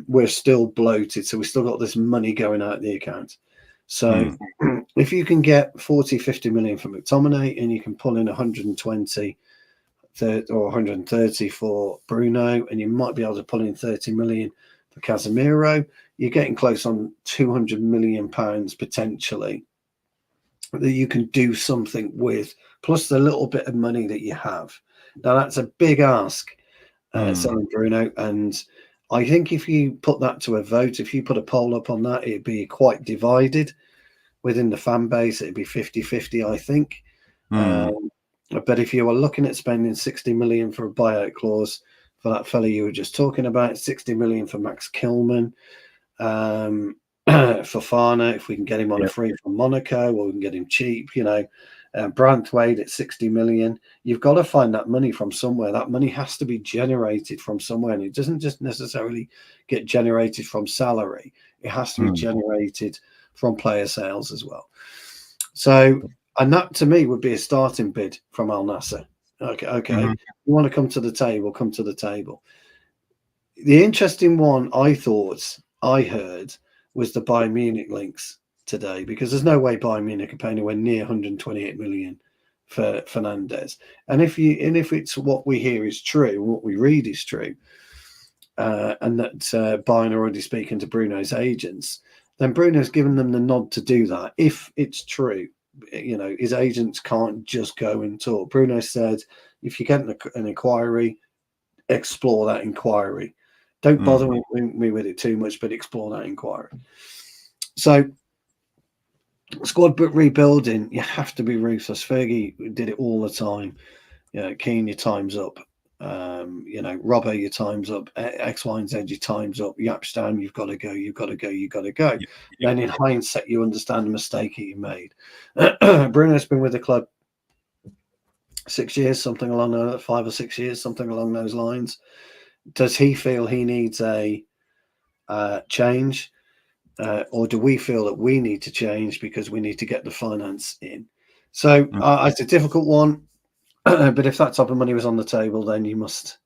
We're still bloated, so we've still got this money going out of the account. So if you can get 40, 50 million from McTominay, and you can pull in 120 or 130 for Bruno, and you might be able to pull in 30 million for Casemiro, you're getting close on 200 million pounds potentially that you can do something with, plus the little bit of money that you have. Now that's a big ask, selling Bruno, and I think if you put that to a vote, if you put a poll up on that, it'd be quite divided within the fan base. It'd be 50-50, I think. But if you were looking at spending 60 million for a buyout clause for that fella you were just talking about, 60 million for Max Kilman, for Fofana, if we can get him on a free from Monaco, or we can get him cheap, Branthwaite at 60 million, you've got to find that money from somewhere. That money has to be generated from somewhere, and it doesn't just necessarily get generated from salary. It has to be generated from player sales as well. So, and that to me would be a starting bid from Al Nassr. Okay. You want to come to the table, come to the table. The interesting one I heard was the Bayern Munich links today, because there's no way Bayern Munich are paying anywhere near 128 million for Fernandes. And if it's what we hear is true, what we read is true, and that Bayern are already speaking to Bruno's agents, then Bruno's given them the nod to do that. If it's true, his agents can't just go and talk. Bruno said, if you get an inquiry, explore that inquiry. Don't bother me with it too much, but explore that inquiry. So, squad rebuilding, you have to be ruthless. Fergie did it all the time. Keane, your time's up. Robbo, your time's up. X, Y, and Z, your time's up. Yapstam, you've got to go. You've got to go. You've got to go. Then in hindsight, you understand the mistake that you made. Bruno's been with the club 6 years, something along 5 or 6 years, something along those lines. Does he feel he needs a change, or do we feel that we need to change because we need to get the finance in? So it's a difficult one, but if that type of money was on the table, then you must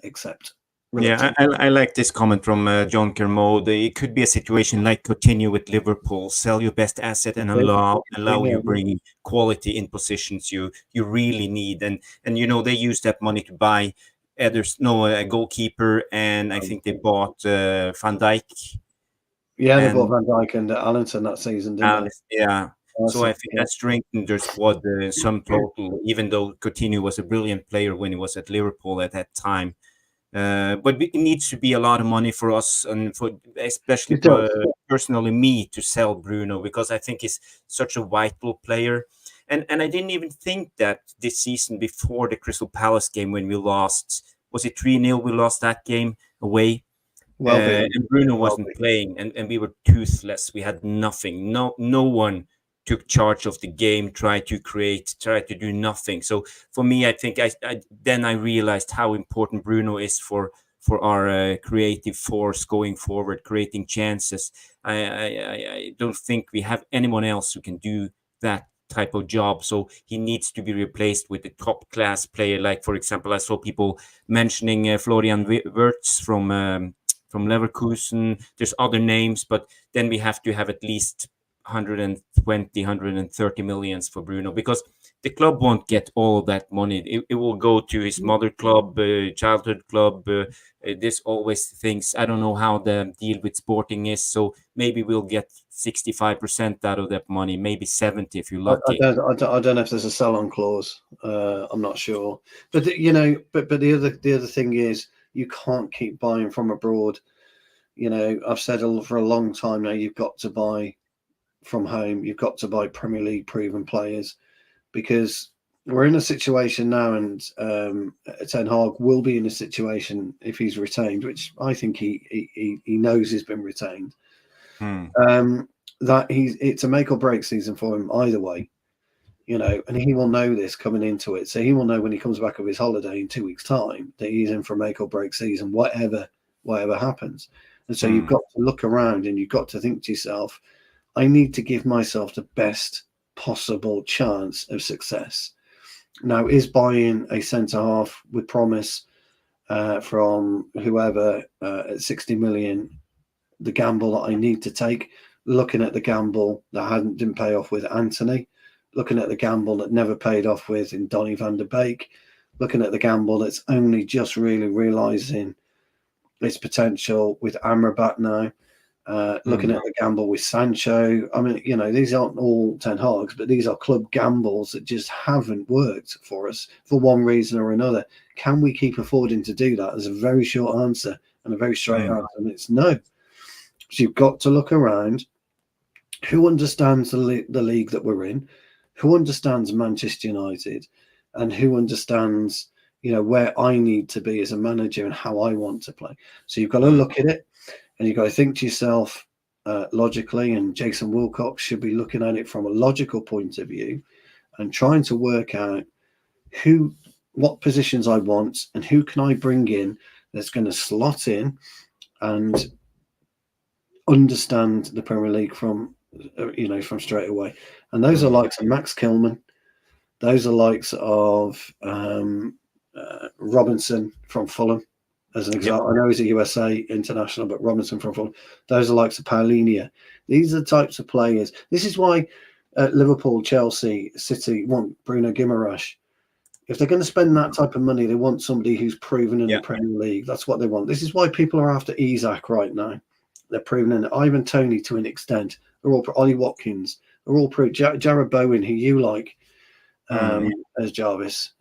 accept. Yeah, I like this comment from John Kermode. It could be a situation like Coutinho with Liverpool: sell your best asset and allow you bring quality in positions you really need, and they use that money to buy a goalkeeper, and I think they bought Van Dijk. Yeah, they bought Van Dijk and Allinson that season, didn't they? Yeah. So I think that strengthened their squad in sum total, even though Coutinho was a brilliant player when he was at Liverpool at that time. But it needs to be a lot of money for us, and especially personally me, to sell Bruno, because I think he's such a vital player. And I didn't even think that this season, before the Crystal Palace game when we lost, was it 3-0? We lost that game away. And Bruno wasn't playing, and we were toothless. We had nothing. No one took charge of the game, tried to do nothing. So for me, I think I realized how important Bruno is for our creative force going forward, creating chances. I don't think we have anyone else who can do that type of job. So he needs to be replaced with a top class player. Like, for example, I saw people mentioning Florian Wirtz from Leverkusen. There's other names, but then we have to have at least 120, 130 millions for Bruno, because the club won't get all of that money. It will go to his mother club, childhood club. There's always things. I don't know how the deal with Sporting is, so maybe we'll get 65% out of that money, maybe 70 if you're lucky. I don't know if there's a sell-on clause. I'm not sure, but but the other thing is, you can't keep buying from abroad. I've said for a long time now, you've got to buy from home. You've got to buy Premier League proven players, because we're in a situation now, and Ten Hag will be in a situation, if he's retained, which I think he knows he's been retained, that it's a make or break season for him either way, and he will know this coming into it. So he will know when he comes back of his holiday in 2 weeks' time that he's in for a make or break season, whatever happens. And so you've got to look around, and you've got to think to yourself, I need to give myself the best possible chance of success. Now, is buying a centre-half with promise from whoever at 60 million the gamble that I need to take? Looking at the gamble that didn't pay off with Anthony, looking at the gamble that never paid off with in Donny van der Beek, looking at the gamble that's only just really realising its potential with Amrabat now, looking at the gamble with Sancho. I mean, these aren't all Ten Hag's, but these are club gambles that just haven't worked for us for one reason or another. Can we keep affording to do that? There's a very short answer and a very straight answer, and it's no. So you've got to look around. Who understands the league that we're in? Who understands Manchester United? And who understands, where I need to be as a manager and how I want to play? So you've got to look at it, and you've got to think to yourself logically, and Jason Wilcox should be looking at it from a logical point of view and trying to work out what positions I want and who can I bring in that's going to slot in and understand the Premier League from straight away. And those are likes of Max Kilman. Those are likes of Robinson from Fulham, as an example. I know he's a USA international, but Robinson from Fulham. Those are likes of Paulinho. These are the types of players. This is why Liverpool, Chelsea, City want Bruno Guimaraes. If they're going to spend that type of money, they want somebody who's proven in the Premier League. That's what they want. This is why people are after Isak right now. They're proven in it. Ivan Toney to an extent. They're all Ollie Watkins. They're all proved. Jared Bowen, who you like as Jarvis.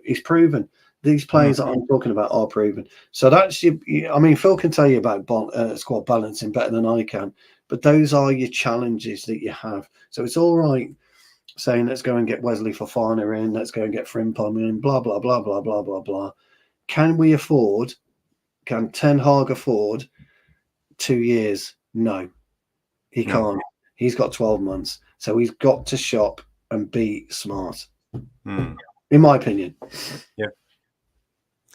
He's proven. These players that I'm talking about are proven. So that's I mean, Phil can tell you about squad balancing better than I can, but those are your challenges that you have. So it's all right saying, let's go and get Wesley Fofana in, let's go and get Frimpong in, blah, blah, blah, blah, blah, blah, blah. Can Ten Hag afford 2 years? No, he can't. He's got 12 months. So he's got to shop and be smart, in my opinion. Yeah.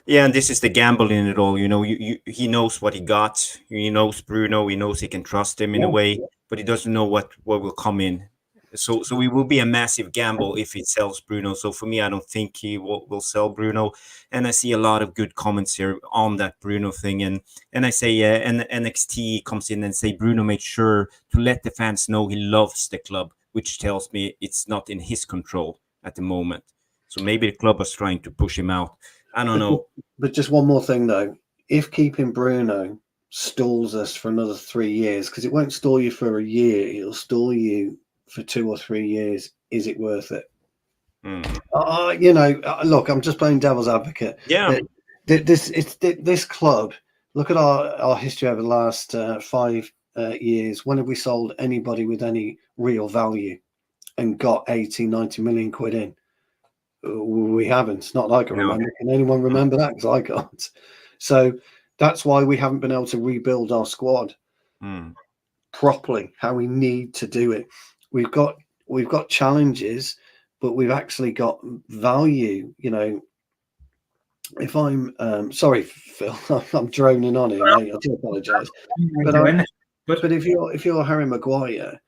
Yeah, and this is the gamble in it all. He knows what he got. He knows Bruno. He knows he can trust him in a way, but he doesn't know what will come in. So it will be a massive gamble if he sells Bruno. So for me, I don't think he will sell Bruno. And I see a lot of good comments here on that Bruno thing. And I say, and NXT comes in and say Bruno made sure to let the fans know he loves the club, which tells me it's not in his control at the moment. So maybe the club was trying to push him out. I don't know. But just one more thing, though. If keeping Bruno stalls us for another 3 years, because it won't stall you for a year, it'll stall you for 2 or 3 years. Is it worth it? Look, I'm just playing devil's advocate. Yeah. This club, look at our history over the last 5 years. When have we sold anybody with any real value and got 80, 90 million quid in? We haven't. Not like I remember. Can anyone remember that? Because I can't. So that's why we haven't been able to rebuild our squad properly, how we need to do it. We've got challenges, but we've actually got value. If I'm sorry, Phil, I'm droning on here, mate. I do apologise. But if you're Harry Maguire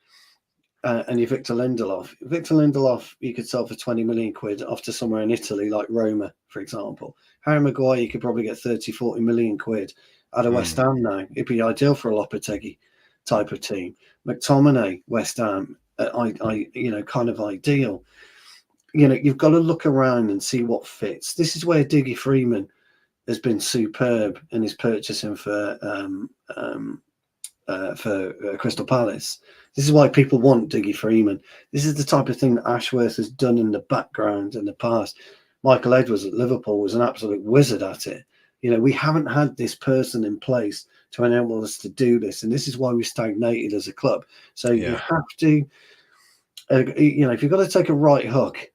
and you're Victor Lindelof, you could sell for 20 million quid off to somewhere in Italy like Roma, for example. Harry Maguire, you could probably get 30, 40 million quid out of West Ham now. It'd be ideal for a Lopetegui type of team. McTominay, West Ham, kind of ideal. You've got to look around and see what fits. This is where Diggy Freeman has been superb in his purchasing for Crystal Palace. This is why people want Diggy Freeman. This is the type of thing that Ashworth has done in the background in the past. Michael Edwards at Liverpool was an absolute wizard at it. We haven't had this person in place to enable us to do this, and this is why we stagnated as a club. So you have to, if you've got to take a right hook,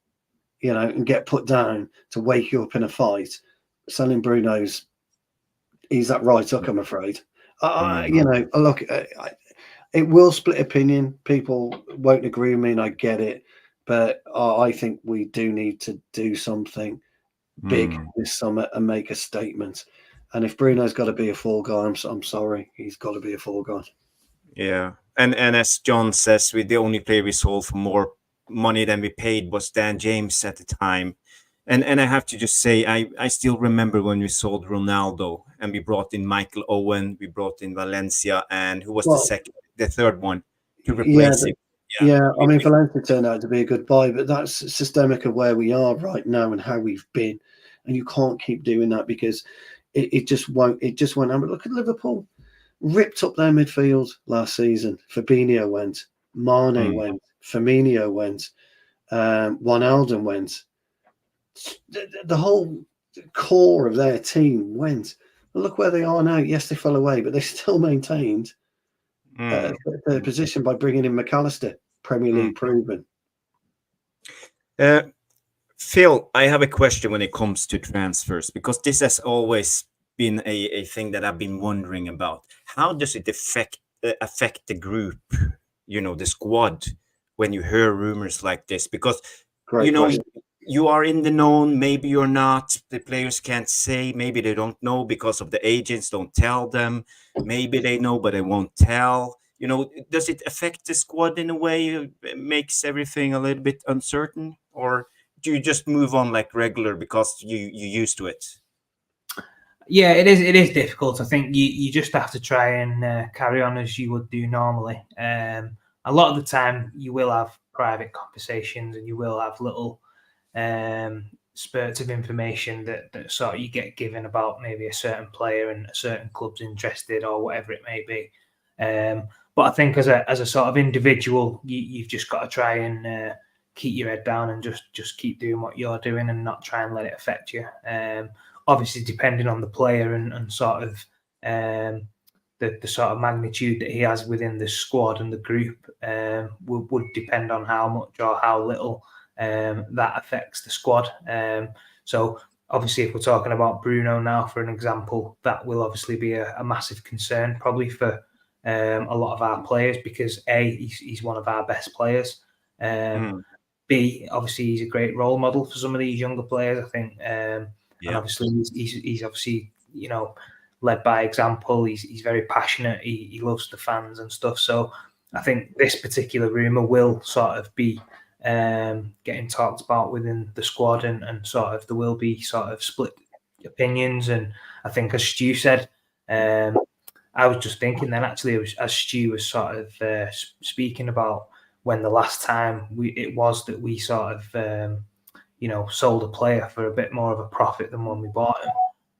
and get put down to wake you up in a fight, selling Bruno's, he's that right hook, I'm afraid. Look, it will split opinion. People won't agree with me, and I get it. But I think we do need to do something big this summer and make a statement. And if Bruno's got to be a fall guy, I'm sorry, he's got to be a fall guy. Yeah, and as John says, the only player we sold for more money than we paid was Dan James at the time. And I have to just say, I still remember when we sold Ronaldo and we brought in Michael Owen, we brought in Valencia, and who was the third one to replace him. I mean, Valencia turned out to be a good buy, but that's systemic of where we are right now and how we've been. And you can't keep doing that because it just won't happen. Look at Liverpool. Ripped up their midfield last season. Fabinho went. Mane went. Firmino went. Wijnaldum went. The whole core of their team went. But look where they are now. Yes, they fell away, but they still maintained their position by bringing in McAllister, Premier League proven. Phil, I have a question when it comes to transfers, because this has always been a thing that I've been wondering about. How does it affect the group, the squad, when you hear rumors like this? Because, you are in the known, maybe you're not. The players can't say, maybe they don't know because of the agents don't tell them. Maybe they know, but they won't tell. Does it affect the squad in a way? It makes everything a little bit uncertain? Or do you just move on like regular because you used to it? Yeah, it is difficult. I think you just have to try and carry on as you would do normally. A lot of the time you will have private conversations and you will have little spurts of information that sort of you get given about maybe a certain player and a certain club's interested or whatever it may be. But I think as a sort of individual, you've just got to try and keep your head down and just keep doing what you're doing and not try and let it affect you. Obviously, depending on the player and sort of the sort of magnitude that he has within the squad and the group would depend on how much or how little that affects the squad. So obviously, if we're talking about Bruno now, for an example, that will obviously be a massive concern probably for a lot of our players, because A, he's one of our best players. B, obviously he's a great role model for some of these younger players, I think. And obviously he's obviously, you know, led by example. He's very passionate. He loves the fans and stuff. So I think this particular rumour will sort of be getting talked about within the squad, and sort of there will be sort of split opinions. And I think, as Stu said, I was just thinking then actually, as Stu was sort of speaking about when the last time it was that we sort of you know, sold a player for a bit more of a profit than when we bought him.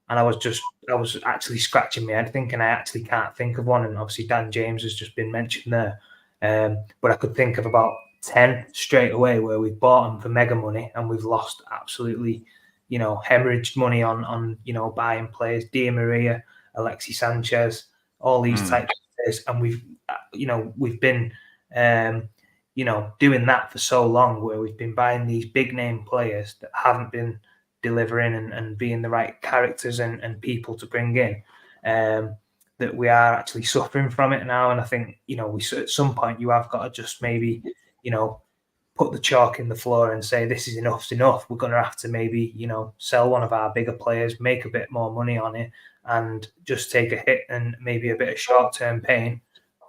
And I was actually scratching my head thinking I actually can't think of one. And obviously Dan James has just been mentioned there. But I could think of about 10 straight away where we've bought them for mega money and we've lost absolutely, you know, hemorrhaged money on you know, buying players, Di Maria, Alexis Sanchez, all these types of players. And we've been you know, doing that for so long, where we've been buying these big name players that haven't been delivering and being the right characters and people to bring in, that we are actually suffering from it now. And I think, you know, at some point you have got to just maybe, you know, put the chalk in the floor and say, this is enough's enough. We're going to have to maybe, you know, sell one of our bigger players, make a bit more money on it, and just take a hit and maybe a bit of short-term pain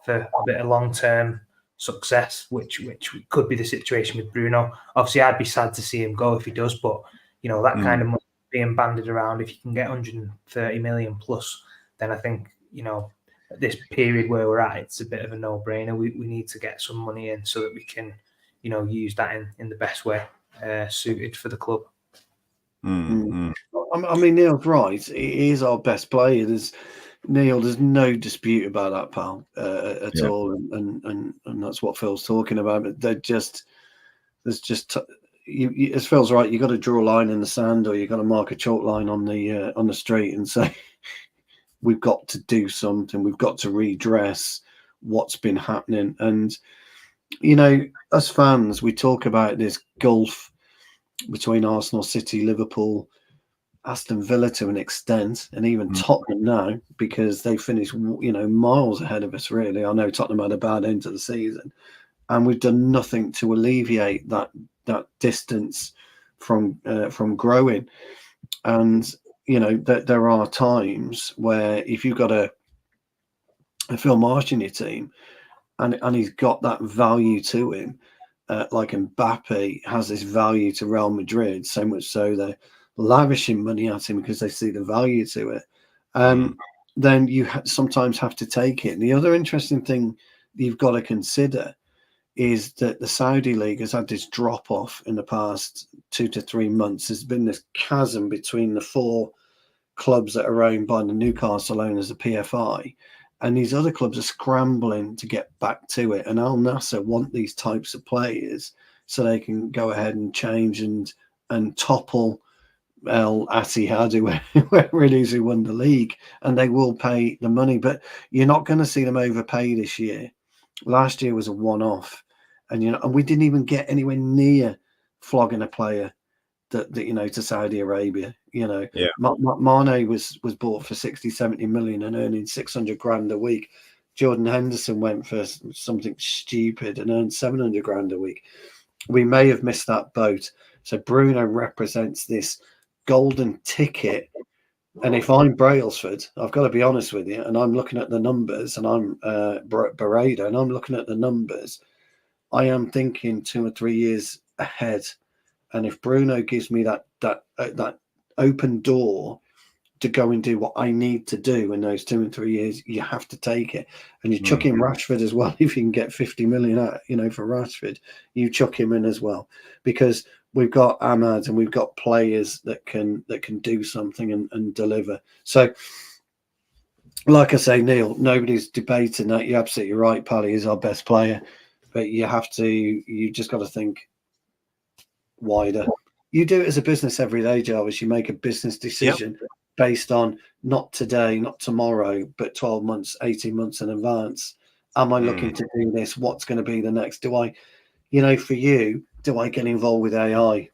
for a bit of long-term success, which could be the situation with Bruno. Obviously, I'd be sad to see him go if he does, but you know, that kind of money being banded around, if you can get 130 million plus, then I think, you know, at this period where we're at, it's a bit of a no-brainer. We need to get some money in so that we can, you know, use that in the best way suited for the club. I mean, Neil's right. He is our best player. There's no dispute about that, pal, at all, and that's what Phil's talking about. But there's just as Phil's right, you got to draw a line in the sand, or you got to mark a chalk line on the street and say we've got to do something. We've got to redress what's been happening. And you know, as fans, we talk about this gulf between Arsenal, City, Liverpool, Aston Villa to an extent, and even Tottenham now, because they finished, you know, miles ahead of us, really. I know Tottenham had a bad end to the season, and we've done nothing to alleviate that distance from growing. And you know, there are times where if you've got a Phil Marsh in your team, and he's got that value to him, like Mbappe has this value to Real Madrid, so much so they're lavishing money at him because they see the value to it, then you sometimes have to take it. And the other interesting thing you've got to consider is that the Saudi League has had this drop off in the past 2 to 3 months. There's been this chasm between the 4 clubs that are owned by the Newcastle owners, the PFI, and these other clubs are scrambling to get back to it. And Al Nassr want these types of players so they can go ahead and change and topple El Attihad, whoever it is who won the league, and they will pay the money. But you're not going to see them overpay this year. Last year was a one-off, and you know, and we didn't even get anywhere near flogging a player that you know, to Saudi Arabia. You know, Mane was bought for 60-70 million and earning 600 grand a week. Jordan Henderson went for something stupid and earned 700 grand a week. We may have missed that boat. So Bruno represents this golden ticket. And if I'm Brailsford, I've got to be honest with you, and I'm looking at the numbers, and I'm Barada, and I'm looking at the numbers, I am thinking 2 or 3 years ahead. And if Bruno gives me that open door to go and do what I need to do in those 2 and 3 years, you have to take it. And you chuck in Rashford as well. If you can get 50 million out, you know, for Rashford, you chuck him in as well, because we've got Ahmad and we've got players that can do something and deliver. So, like I say, Neil, nobody's debating that. You're absolutely right. Pally is our best player, but you just got to think wider. You do it as a business every day, Jarvis. You make a business decision based on not today, not tomorrow, but 12 months, 18 months in advance. Am I looking to do this? What's going to be the next? Do I, for you, do I get involved with AI?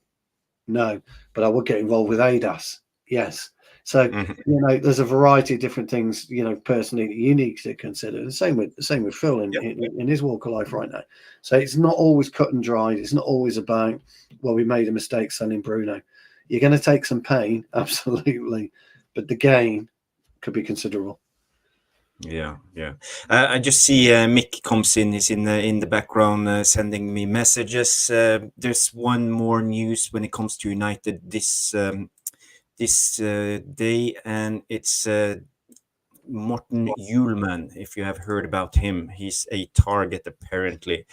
No, but I would get involved with ADAS. Yes. So, there's a variety of different things, personally that you need to consider. The same with Phil in his walk of life right now. So it's not always cut and dried. It's not always about, well, we made a mistake selling Bruno. You're going to take some pain, absolutely, but the gain could be considerable. Yeah. I just see Mick comes in. He's in the background sending me messages. There's one more news when it comes to United this day, and it's Morten Hjulman. If you have heard about him, he's a target apparently.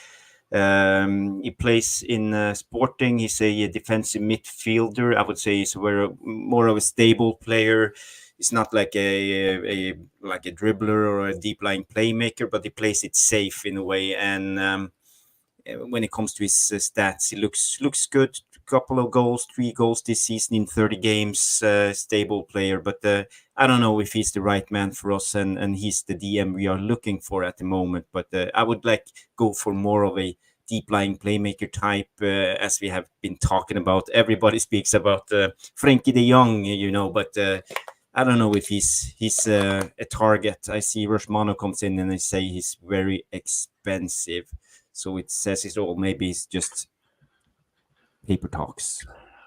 He plays in Sporting. He's a defensive midfielder. I would say he's more of a stable player. He's not like a dribbler or a deep lying playmaker, but he plays it safe in a way. And when it comes to his stats, he looks good. Couple of goals, 3 goals this season in 30 games. Stable player, but I don't know if he's the right man for us, and he's the DM we are looking for at the moment. But I would go for more of a deep lying playmaker type, as we have been talking about. Everybody speaks about Frankie de Jong, but I don't know if he's a target. I see Romano comes in and they say he's very expensive, so it says it all. Maybe it's just paper talks.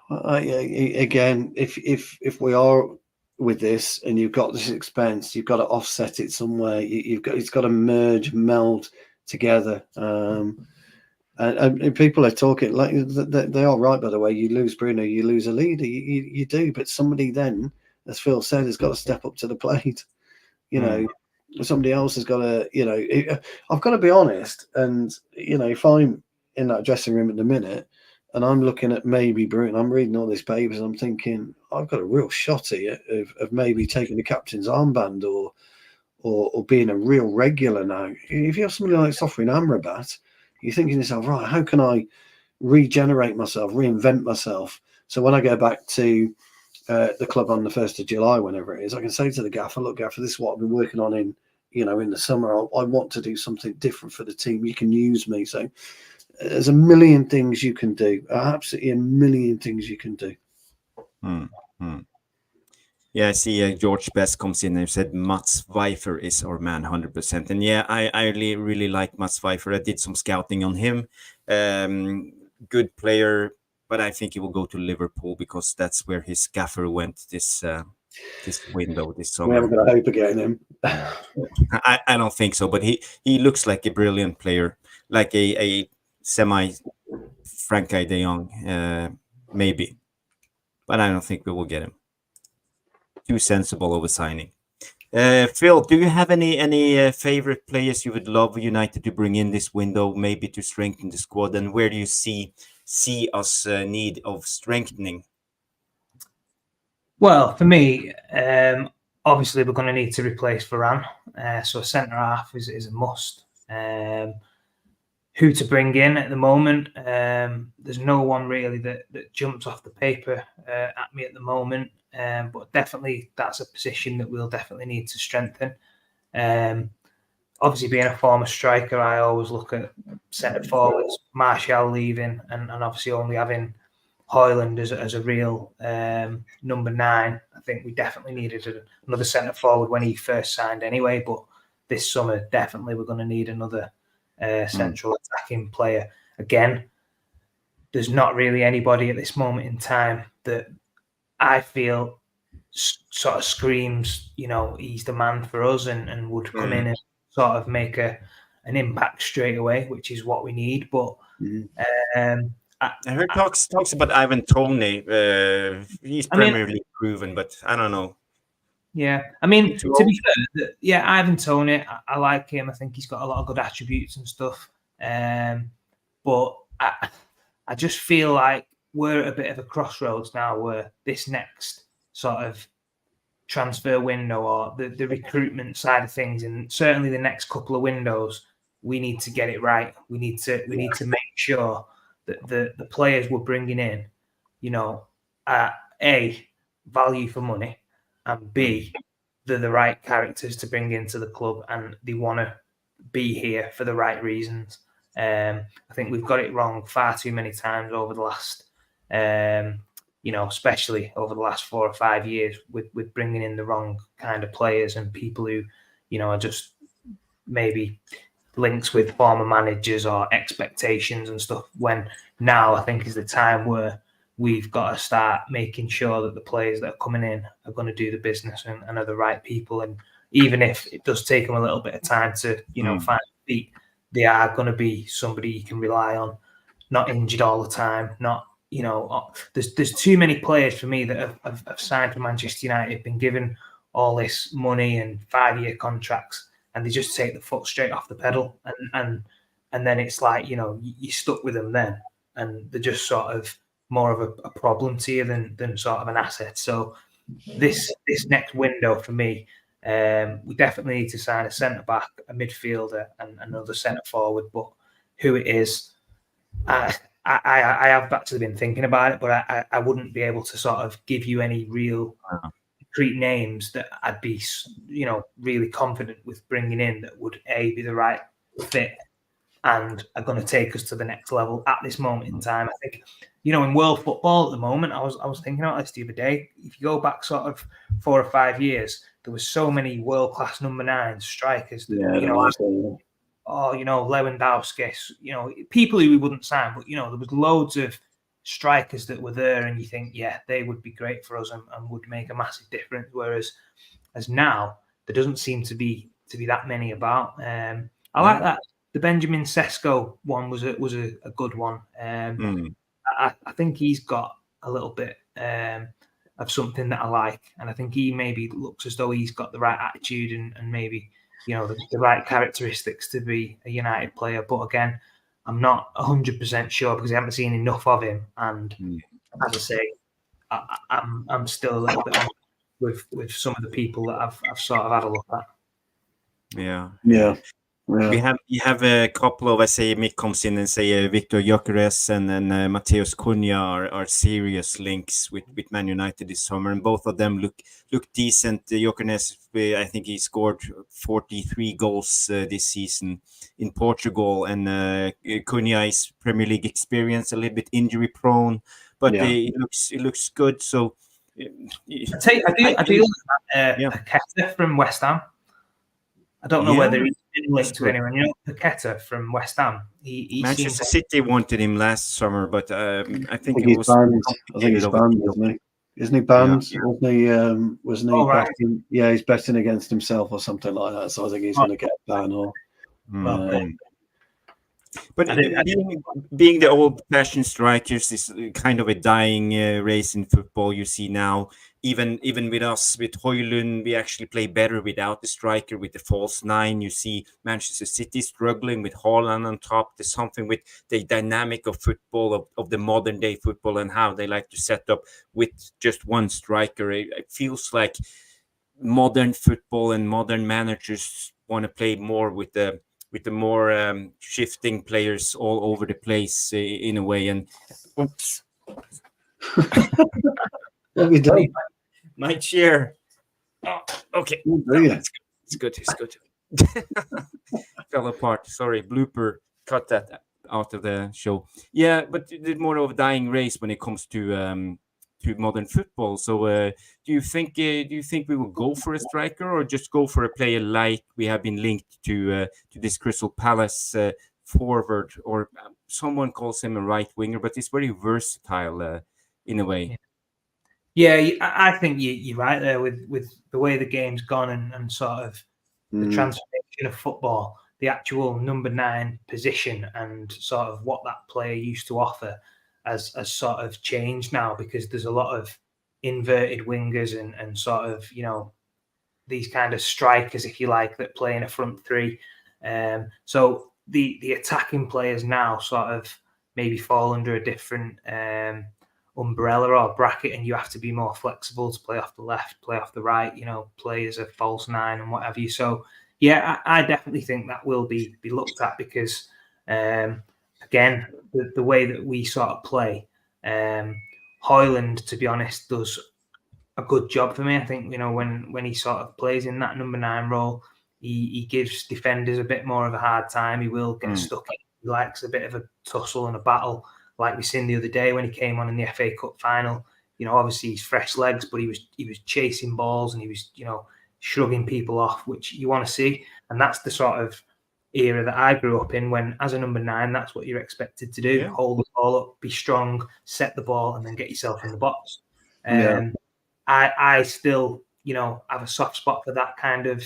Again, if we are with this and you've got this expense, you've got to offset it somewhere. It's got to meld together. And people are talking like they are right. By the way, you lose Bruno, you lose a leader. You do, but somebody then, as Phil said, has got to step up to the plate. Somebody else has got to. I've got to be honest, and if I'm in that dressing room at the minute, and I'm looking at maybe Bruno, I'm reading all these papers, and I'm thinking I've got a real shot here of maybe taking the captain's armband or being a real regular now. If you have somebody like Sofyan Amrabat, you're thinking to yourself, right, how can I regenerate myself, reinvent myself? So when I go back to the club on the 1st of July, whenever it is, I can say to the gaffer, look, gaffer, this is what I've been working on in the summer. I want to do something different for the team. You can use me. So there's a million things you can do. Absolutely a million things you can do. Yeah, I see George Best comes in and said Mats Pfeiffer is our man 100%. And yeah, I really like Mats Pfeiffer. I did some scouting on him. Good player, but I think he will go to Liverpool because that's where his gaffer went this window this summer. We haven't got a hope of getting him. I don't think so, but he looks like a brilliant player, like a semi Frankie de Jong, maybe. But I don't think we will get him. Too sensible of a signing. Phil, do you have any favorite players you would love United to bring in this window, maybe to strengthen the squad? And where do you see us need of strengthening? Well, for me, obviously we're going to need to replace Varane, so centre half is a must. Who to bring in at the moment? There's no one really that jumps off the paper at me at the moment. But definitely that's a position that we'll definitely need to strengthen. Obviously, being a former striker, I always look at centre forwards, Martial leaving, and obviously only having Hojlund as a real number 9. I think we definitely needed another centre forward when he first signed anyway, but this summer definitely we're going to need another central attacking player. Again, there's not really anybody at this moment in time that I feel sort of screams, he's the man for us and would come in and sort of make an impact straight away, which is what we need. But I heard talks about Ivan Toney. He's Premier League proven, but I don't know. Yeah, I mean, to be fair, Ivan Toney, I like him. I think he's got a lot of good attributes and stuff. But I just feel like we're at a bit of a crossroads now where this next sort of transfer window or the recruitment side of things, and certainly the next couple of windows, we need to get it right. We need to make sure that the players we're bringing in, are A, value for money, and B, they're the right characters to bring into the club, and they want to be here for the right reasons. I think we've got it wrong far too many times over the last, especially over the last 4 or 5 years, with bringing in the wrong kind of players and people who, are just maybe links with former managers or expectations and stuff. When now I think is the time where we've got to start making sure that the players that are coming in are going to do the business and are the right people. And even if it does take them a little bit of time to, find feet, they are going to be somebody you can rely on, not injured all the time. Not, there's too many players for me that have signed for Manchester United, been given all this money and 5-year contracts, and they just take the foot straight off the pedal. And then it's like, you're stuck with them then, and they're just sort of more of a problem to you than sort of an asset. So this next window for me, we definitely need to sign a centre-back, a midfielder, and another centre-forward. But who it is, I have actually been thinking about it, but I wouldn't be able to sort of give you any real concrete names that I'd be, really confident with bringing in that would be the right fit and are going to take us to the next level at this moment in time. I think, in world football at the moment, I was thinking about this the other day. If you go back sort of 4 or 5 years, there was so many world-class number 9 strikers that, Lewandowski, people who we wouldn't sign, but, there was loads of strikers that were there, and you think, they would be great for us and would make a massive difference. Whereas as now, there doesn't seem to be that many about. I like that. The Benjamin Sesko one was a good one. I think he's got a little bit of something that I like, and I think he maybe looks as though he's got the right attitude and maybe the right characteristics to be a United player. But again, I'm not 100% sure because I haven't seen enough of him. And as I say, I'm still a little bit on with some of the people that I've sort of had a look at. Yeah. Yeah. You have a couple of, I say, Mick comes in and say Victor Gyökeres and then Matheus Cunha are serious links with Man United this summer, and both of them look decent. Gyökeres, I think he scored 43 goals this season in Portugal, and Cunha is Premier League experience, a little bit injury prone, but it looks good. So I do like Paqueta from West Ham. I don't know whether he's been linked to anyone. Paqueta from West Ham. He Manchester City wanted him last summer, but I think he's banned. I think he's banned, isn't he? Isn't he banned? Yeah. Wasn't he betting? Yeah, he's betting against himself or something like that. So I think he's going to get banned. But being the old-fashioned strikers is kind of a dying race in football. You see now, even with us, with Hojlund, we actually play better without the striker, with the false 9. You see Manchester City struggling with Hojlund on top. There's something with the dynamic of football, of the modern-day football, and how they like to set up with just one striker. It feels like modern football and modern managers want to play more with the more shifting players all over the place in a way. And oops. What have you done? My chair. Oh, okay. It's good. Fell apart. Sorry, blooper. Cut that out of the show. Yeah, but it's more of a dying race when it comes to modern football. So do you think we will go for a striker, or just go for a player like we have been linked to this Crystal Palace forward, or someone calls him a right winger, but it's very versatile in a way. Yeah, I think you're right there with the way the game's gone and sort of the transformation of football, the actual number 9 position and sort of what that player used to offer has sort of changed now, because there's a lot of inverted wingers and sort of, these kind of strikers, if you like, that play in a front 3. So the attacking players now sort of maybe fall under a different umbrella or bracket, and you have to be more flexible to play off the left, play off the right, play as a false 9 and what have you. So yeah, I definitely think that will be looked at, because again, the way that we sort of play, Hojlund, to be honest, does a good job for me. I think, when he sort of plays in that number 9 role, he gives defenders a bit more of a hard time. He will get stuck in. He likes a bit of a tussle and a battle, like we seen the other day when he came on in the FA Cup final. Obviously he's fresh legs, but he was chasing balls and he was, shrugging people off, which you want to see. And that's the sort of era that I grew up in, when as a number 9, that's what you're expected to do. Yeah. Hold the ball up, be strong, set the ball, and then get yourself in the box. I still, have a soft spot for that kind of,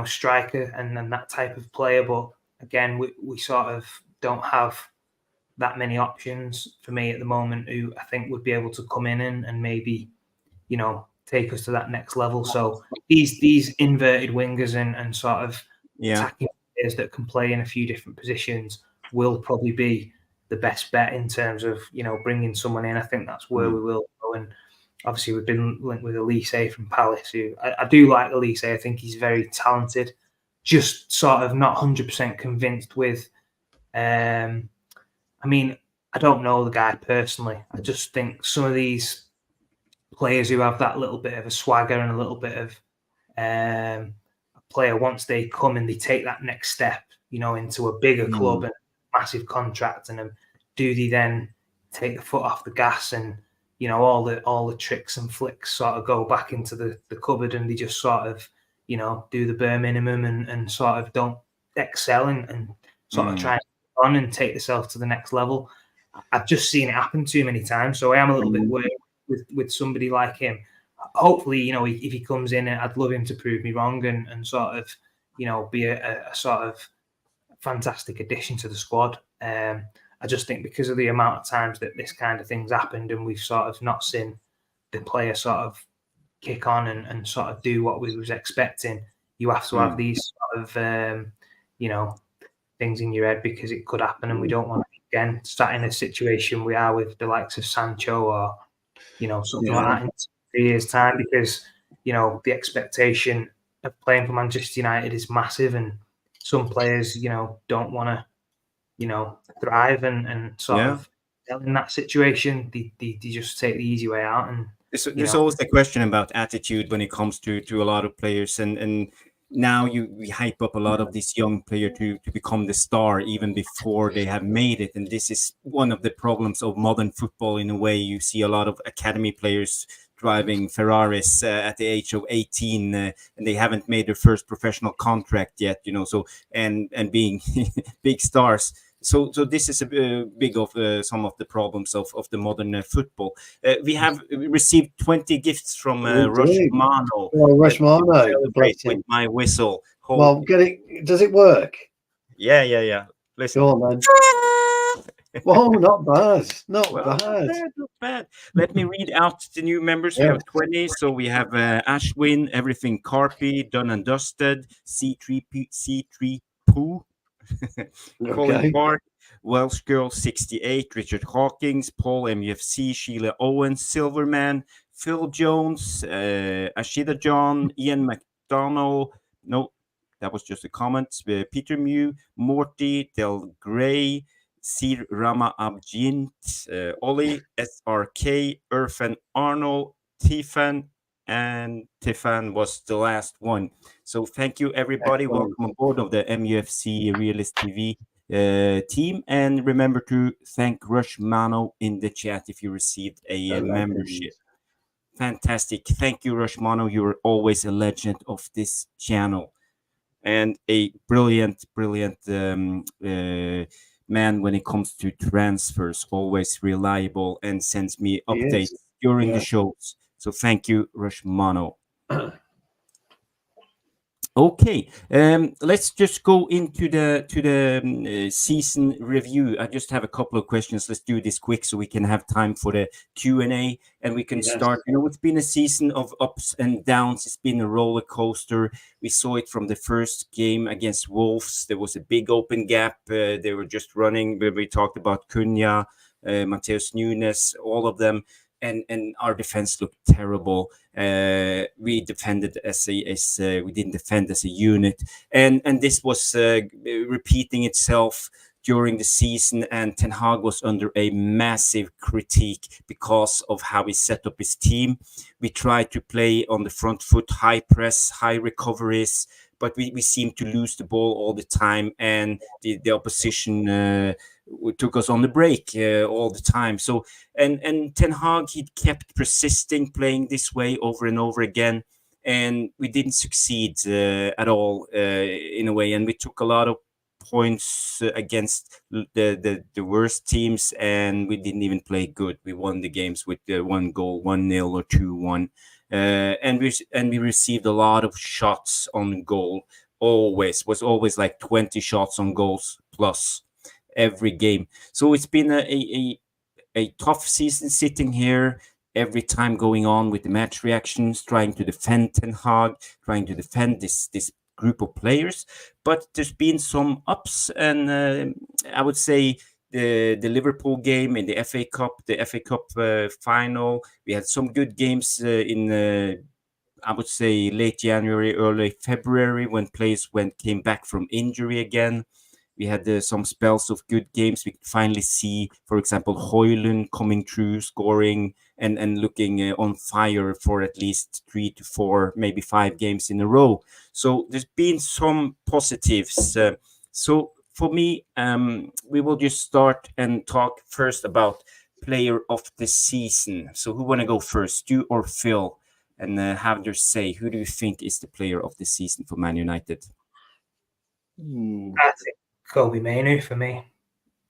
striker and that type of player. But again, we sort of don't have that many options for me at the moment who I think would be able to come in and maybe, take us to that next level. So these inverted wingers and sort of attacking players that can play in a few different positions will probably be the best bet in terms of, bringing someone in. I think that's where we will go. And obviously we've been linked with Elise from Palace, who I do like Elise. I think he's very talented, just sort of not 100% convinced with, I don't know the guy personally. I just think some of these players who have that little bit of a swagger and a little bit of a player, once they come and they take that next step, into a bigger club and massive contract, and do they then take the foot off the gas and, all the tricks and flicks sort of go back into the cupboard, and they just sort of, do the bare minimum and sort of don't excel and sort of try on and take themselves to the next level. I've just seen it happen too many times, so I am a little bit worried with somebody like him. Hopefully, if he comes in, I'd love him to prove me wrong and sort of, be a sort of fantastic addition to the squad. I just think because of the amount of times that this kind of thing's happened and we've sort of not seen the player sort of kick on and sort of do what we was expecting, you have to have these sort of, things in your head, because it could happen, and we don't want to, again, start in a situation we are with the likes of Sancho or, something like that in 3 years' time, because, the expectation of playing for Manchester United is massive, and some players, don't want to, thrive and sort of in that situation. They just take the easy way out. And there's always the question about attitude when it comes to a lot of players, and now we hype up a lot of these young players to become the star even before they have made it. And this is one of the problems of modern football. In a way, you see a lot of academy players driving Ferraris at the age of 18, and they haven't made their first professional contract yet, so and being big stars. So this is a big of some of the problems of the modern football. We have received 20 gifts from Romano. Well, Romano, with my whistle. Well, does it work? Yeah. Listen. Go on, then. Oh, not bad. Not bad. Let me read out the new members. We have 20. So we have Ashwin, Everything Carpy, Done and Dusted, C3 Poo. Colin Park, Welsh Girl 68, Richard Hawkins, Paul MUFC, Sheila Owens, Silverman, Phil Jones, Ashida John, Ian McDonald. No, that was just a comment. Peter Mew, Morty, Del Gray, Sir Rama Abjint, Ollie, SRK, Irfan Arnold, Tifan, and Tifan was the last one. So thank you, everybody. Excellent. Welcome aboard of the MUFC Realist TV team. And remember to thank Romano in the chat if you received a membership. Fantastic. Thank you, Romano. You're always a legend of this channel. And a brilliant man when it comes to transfers. Always reliable and sends me updates during the shows. So thank you, Romano. Okay, let's just go into the season review. I just have a couple of questions. Let's do this quick so we can have time for the Q&A, and we can start. It's been a season of ups and downs. It's been a roller coaster. We saw it from the first game against Wolves. There was a big open gap. They were just running. We talked about Cunha, Mateus Nunes, all of them. And our defense looked terrible. We defended we didn't defend as a unit, and this was repeating itself during the season, and Ten Hag was under a massive critique because of how he set up his team. We tried to play on the front foot, high press, high recoveries, but we seemed to lose the ball all the time, and the opposition took us on the break all the time. So and Ten Hag, he kept persisting playing this way over and over again, and we didn't succeed at all in a way, and we took a lot of points against the worst teams, and we didn't even play good. We won the games with 1 goal, 1-0 or 2-1, and we received a lot of shots on goal. Was always like 20 shots on goals plus every game. So it's been a tough season sitting here, every time going on with the match reactions, trying to defend Ten Hag, trying to defend this group of players. But there's been some ups, and I would say the Liverpool game in the FA Cup final, we had some good games in I would say late January, early February, when players came back from injury again. We had some spells of good games. We could finally see, for example, Hojlund coming through, scoring and looking on fire for at least 3 to 4, maybe 5 games in a row. So there's been some positives. So for me, we will just start and talk first about player of the season. So who want to go first, you or Phil? And have their say. Who do you think is the player of the season for Man United? I think Kobbie Mainoo for me.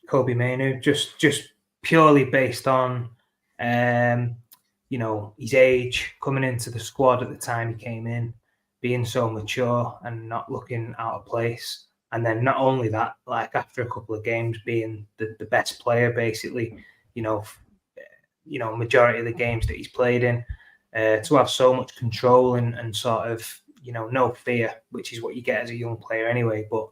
Kobbie Mainoo, just purely based on his age, coming into the squad at the time he came in, being so mature and not looking out of place. And then not only that, like after a couple of games being the best player, basically, majority of the games that he's played in, to have so much control and sort of, no fear, which is what you get as a young player anyway. But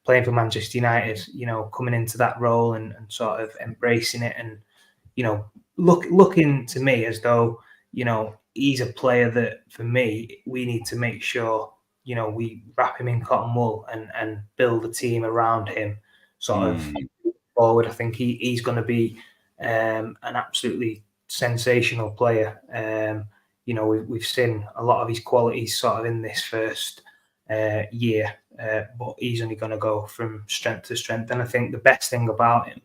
playing for Manchester United, coming into that role and sort of embracing it, and, looking to me as though, he's a player that, for me, we need to make sure, we wrap him in cotton wool and build a team around him sort of forward. I think he's going to be an absolutely sensational player. We've seen a lot of his qualities sort of in this first year, but he's only going to go from strength to strength. And I think the best thing about him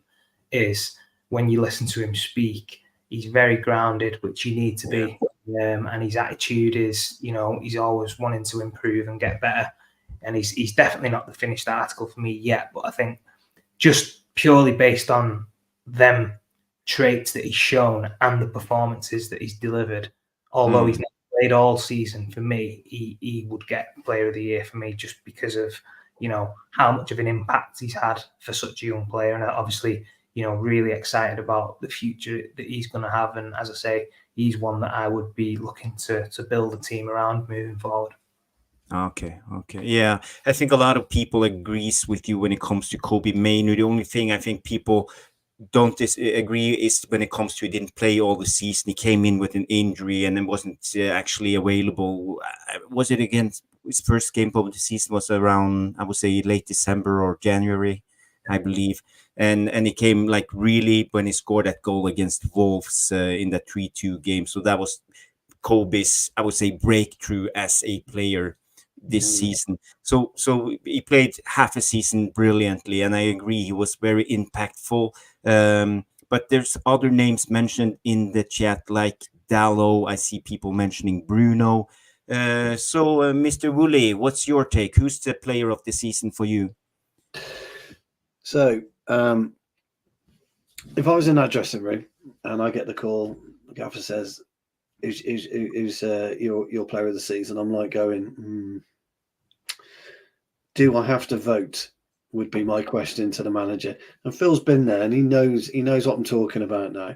is when you listen to him speak, he's very grounded, which you need to be. And his attitude is, he's always wanting to improve and get better. And he's definitely not the finished article for me yet. But I think just purely based on them traits that he's shown and the performances that he's delivered, although he's not played all season, for me, he would get Player of the Year for me, just because of, how much of an impact he's had for such a young player. And obviously, really excited about the future that he's going to have. And as I say, he's one that I would be looking to build a team around moving forward. Okay. Yeah, I think a lot of people agrees with you when it comes to Kobbie Mainoo. The only thing I think people don't agree is when it comes to he didn't play all the season. He came in with an injury and then wasn't actually available. Was it against his first game of the season was around, I would say, late December or January, I believe. And he came like really when he scored that goal against Wolves in that 3-2 game. So that was Kobbie's, I would say, breakthrough as a player this season. So he played half a season brilliantly, and I agree he was very impactful. But there's other names mentioned in the chat like Dallo. I see people mentioning Bruno. So Mr. Woolley, what's your take? Who's the player of the season for you? So if I was in that dressing room and I get the call, the gaffer says, who's your player of the season? I'm like going, do I have to vote? Would be my question to the manager. And Phil's been there, and he knows what I'm talking about now.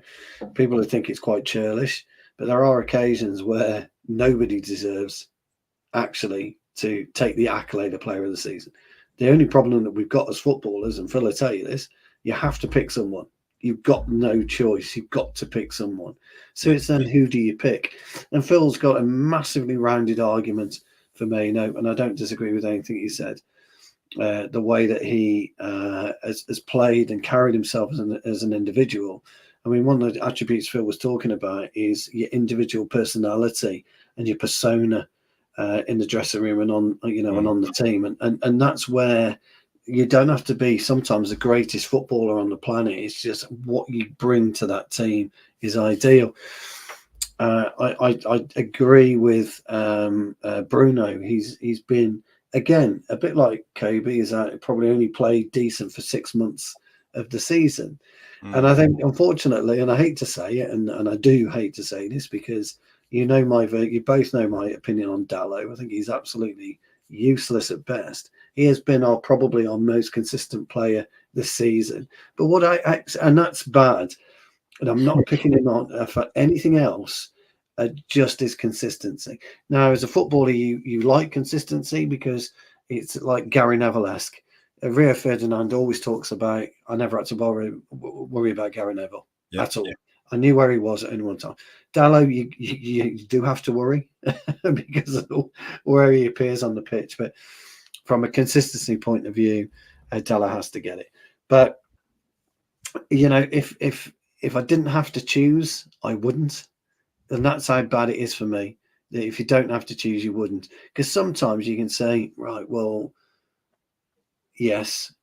People would think it's quite churlish, but there are occasions where nobody deserves actually to take the accolade of player of the season. The only problem that we've got as footballers, and Phil will tell you this, you have to pick someone. You've got no choice. You've got to pick someone. So it's then, who do you pick? And Phil's got a massively rounded argument for Mainoo, and I don't disagree with anything he said. the way that he has played and carried himself as an individual. I mean, one of the attributes Phil was talking about is your individual personality and your persona in the dressing room and on, and on the team. And that's where you don't have to be sometimes the greatest footballer on the planet. It's just what you bring to that team is ideal. I agree with Bruno. He's been, again, a bit like Kobe, is that probably only played decent for 6 months of the season. And I think, unfortunately, and I hate to say it, and I do hate to say this, because you both know my opinion on Dalot. I think he's absolutely useless at best. He has been probably our most consistent player this season. But and that's bad. And I'm not picking him on for anything else, just his consistency. Now, as a footballer, you like consistency because it's like Gary Neville-esque. Rio Ferdinand always talks about, I never had to worry about Gary Neville at all. I knew where he was at any one time. Dalot, you do have to worry because of where he appears on the pitch. But from a consistency point of view, Dalot has to get it. But, if I didn't have to choose, I wouldn't. And that's how bad it is for me. That if you don't have to choose, you wouldn't. Because sometimes you can say, right, well, yes.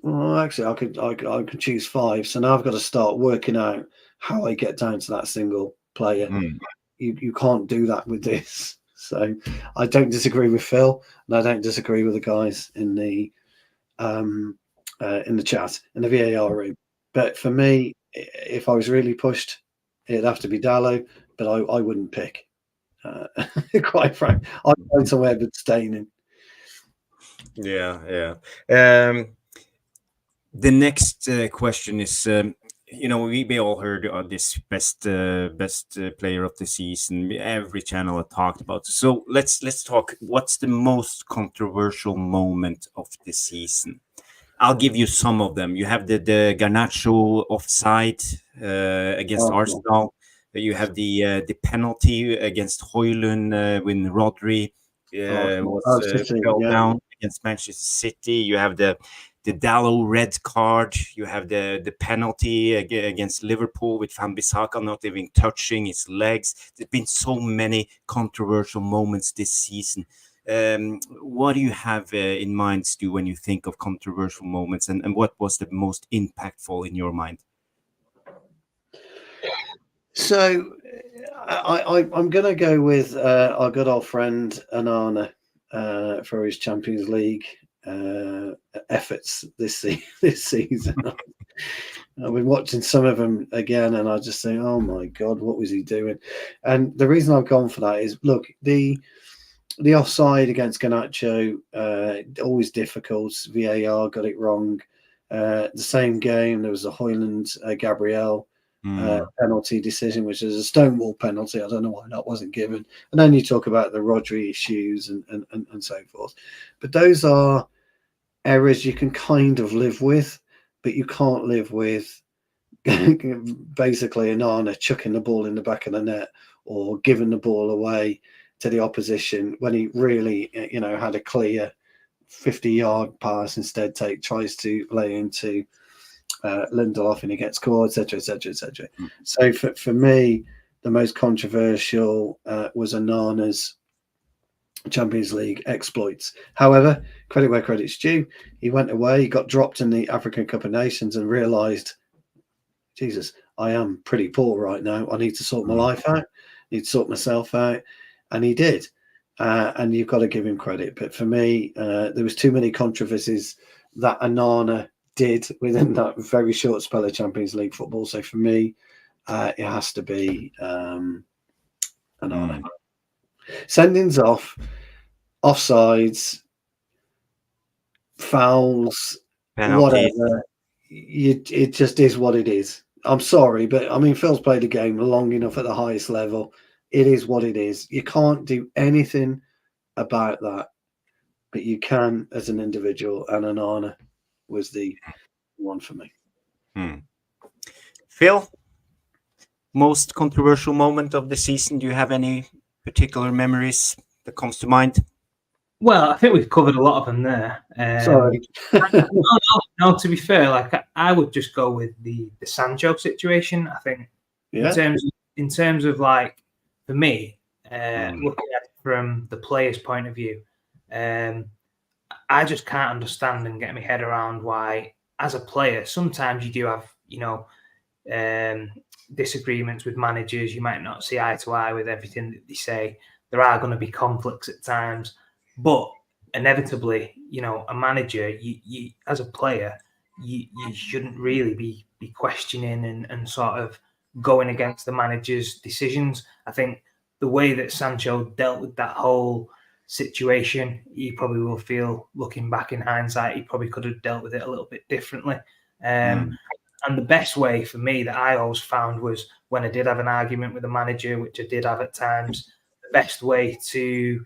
Well, actually, I could choose 5. So now I've got to start working out how I get down to that single player. You can't do that with this. So I don't disagree with Phil, and I don't disagree with the guys in the chat in the VAR room. But for me, if I was really pushed, it'd have to be Dalot, but I wouldn't pick. Quite frankly, I'd find somewhere but staying. Yeah. The next question is, we all heard this best player of the season. Every channel had talked about it. So let's talk. What's the most controversial moment of the season? I'll give you some of them. You have the Garnacho offside against Arsenal. You have the penalty against Hojlund when Rodri fell down against Manchester City. You have the Dalot red card. You have the penalty against Liverpool with Wan-Bissaka not even touching his legs. There's been so many controversial moments this season. What do you have in mind, Stu, when you think of controversial moments, and what was the most impactful in your mind? So I'm going to go with our good old friend Onana for his Champions League efforts this season. I've been watching some of them again, and I just think, oh my God, what was he doing? And the reason I've gone for that is, look, the offside against Garnacho, always difficult. VAR got it wrong. The same game, there was a Hojlund Gabriel penalty decision, which is a stonewall penalty. I don't know why that wasn't given. And then you talk about the Rodri issues and so forth. But those are errors you can kind of live with, but you can't live with basically Onana chucking the ball in the back of the net or giving the ball away to the opposition when he really, had a clear 50-yard pass. Instead, tries to lay into Lindelof and he gets caught, etc., etc., etc. So for me, the most controversial was Onana's Champions League exploits. However, credit where credit's due. He went away, he got dropped in the African Cup of Nations and realised, Jesus, I am pretty poor right now. I need to sort my life out. I need to sort myself out. And he did. And you've got to give him credit. But for me, there was too many controversies that Onana did within that very short spell of Champions League football. So for me, it has to be Onana. Sendings off, offsides, fouls, Penalties. whatever. It just is what it is. I'm sorry, but I mean, Phil's played the game long enough at the highest level. It is what it is. You can't do anything about that, but you can as an individual, and Onana was the one for me. Phil, most controversial moment of the season? Do you have any particular memories that comes to mind? Well, I think we've covered a lot of them there. Sorry. No, to be fair, like I would just go with the Sancho situation. I think Yeah. in terms of like for me, looking at it from the player's point of view, I just can't understand and get my head around why, as a player, sometimes you do have, disagreements with managers. You might not see eye to eye with everything that they say. There are going to be conflicts at times, but inevitably, a manager, you as a player, you shouldn't really be questioning and sort of going against the manager's decisions. I think the way that Sancho dealt with that whole situation, he probably will feel, looking back in hindsight, he probably could have dealt with it a little bit differently. And the best way for me that I always found was when I did have an argument with a manager, which I did have at times, the best way to